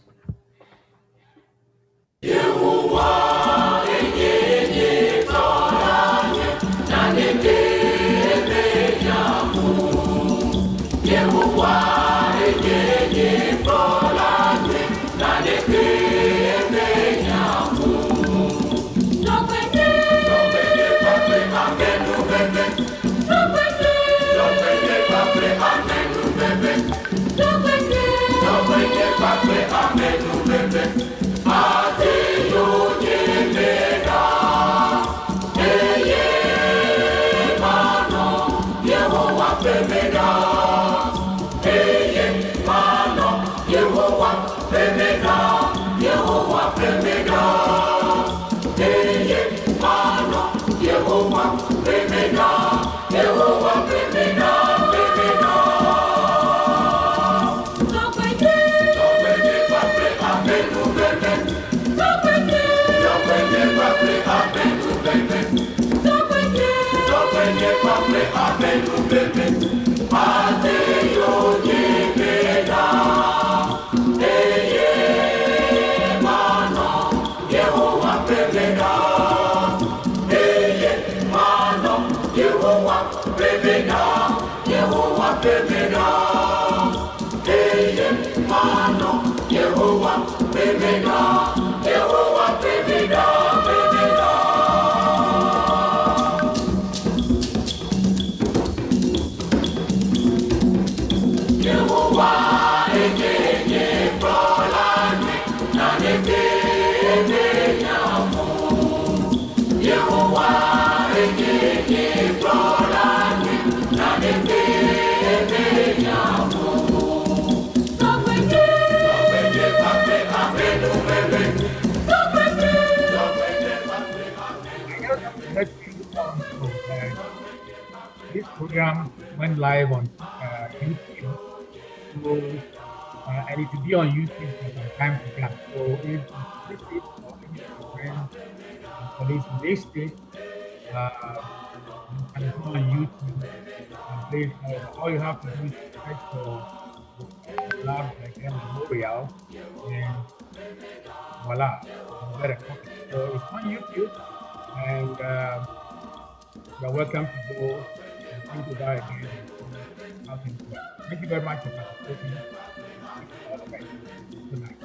B: This program went live on YouTube, so, and it will be on YouTube for some time to come. So if you missed it or any of your friends and colleagues missed it, you can go on YouTube and play it. All you have to do is search for Love Blege Memorial, and voila, you get a copy. So it's on YouTube, and you're welcome to go and think about it again and see how things work. Thank you very much for participating. All the best. Good night.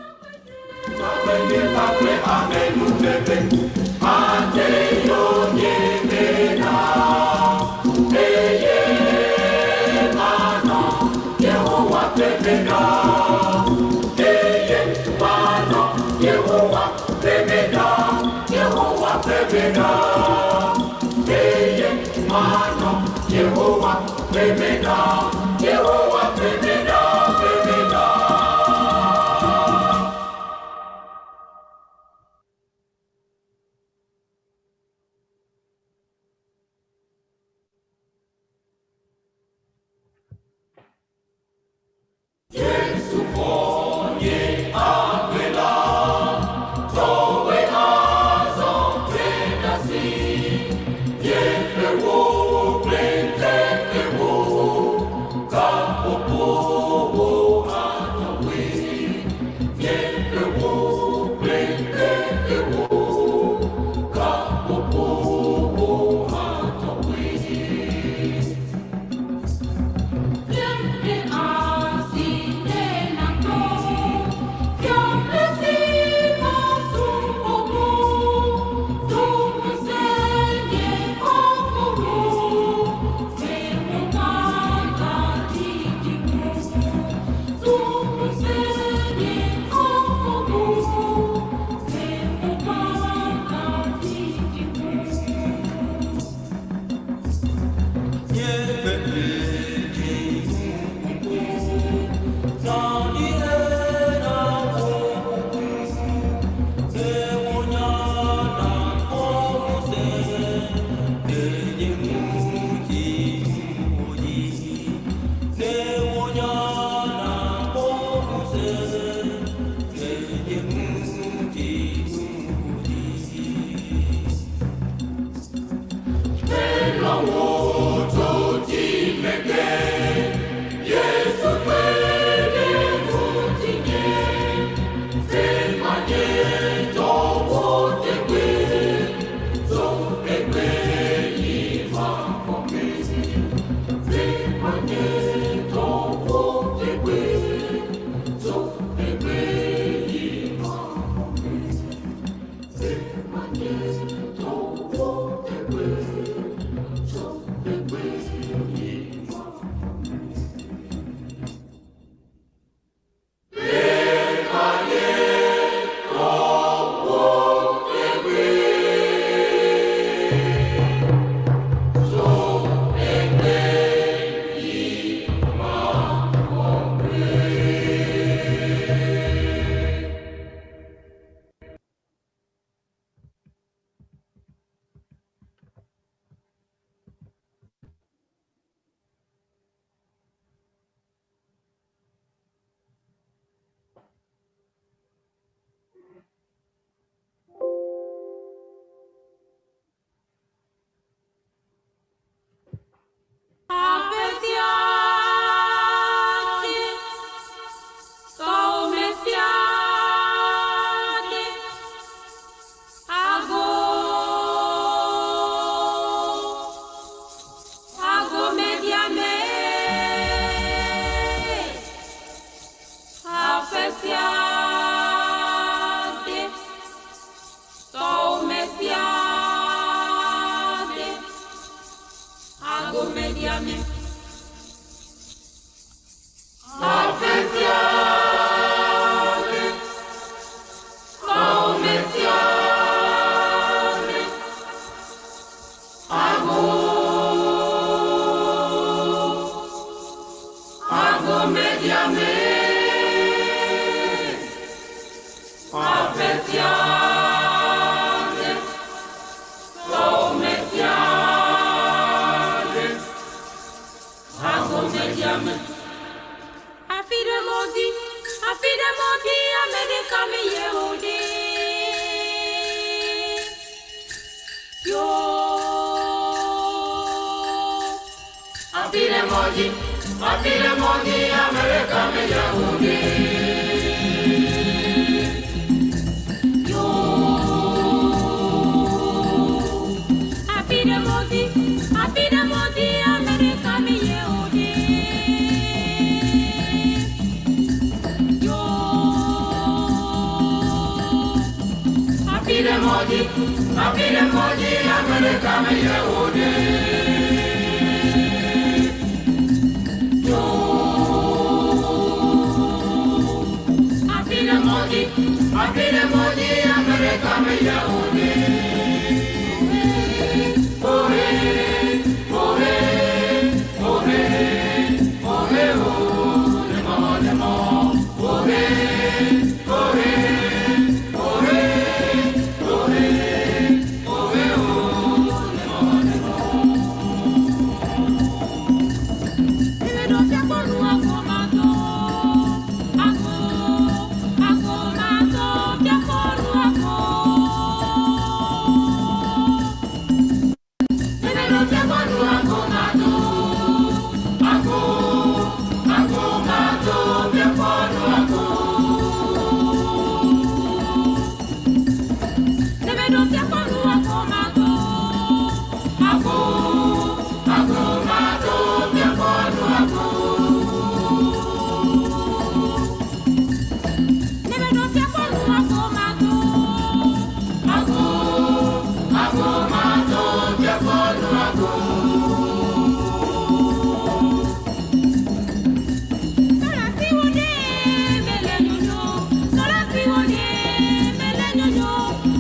Q: Yeah.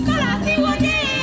Q: Sola si wode,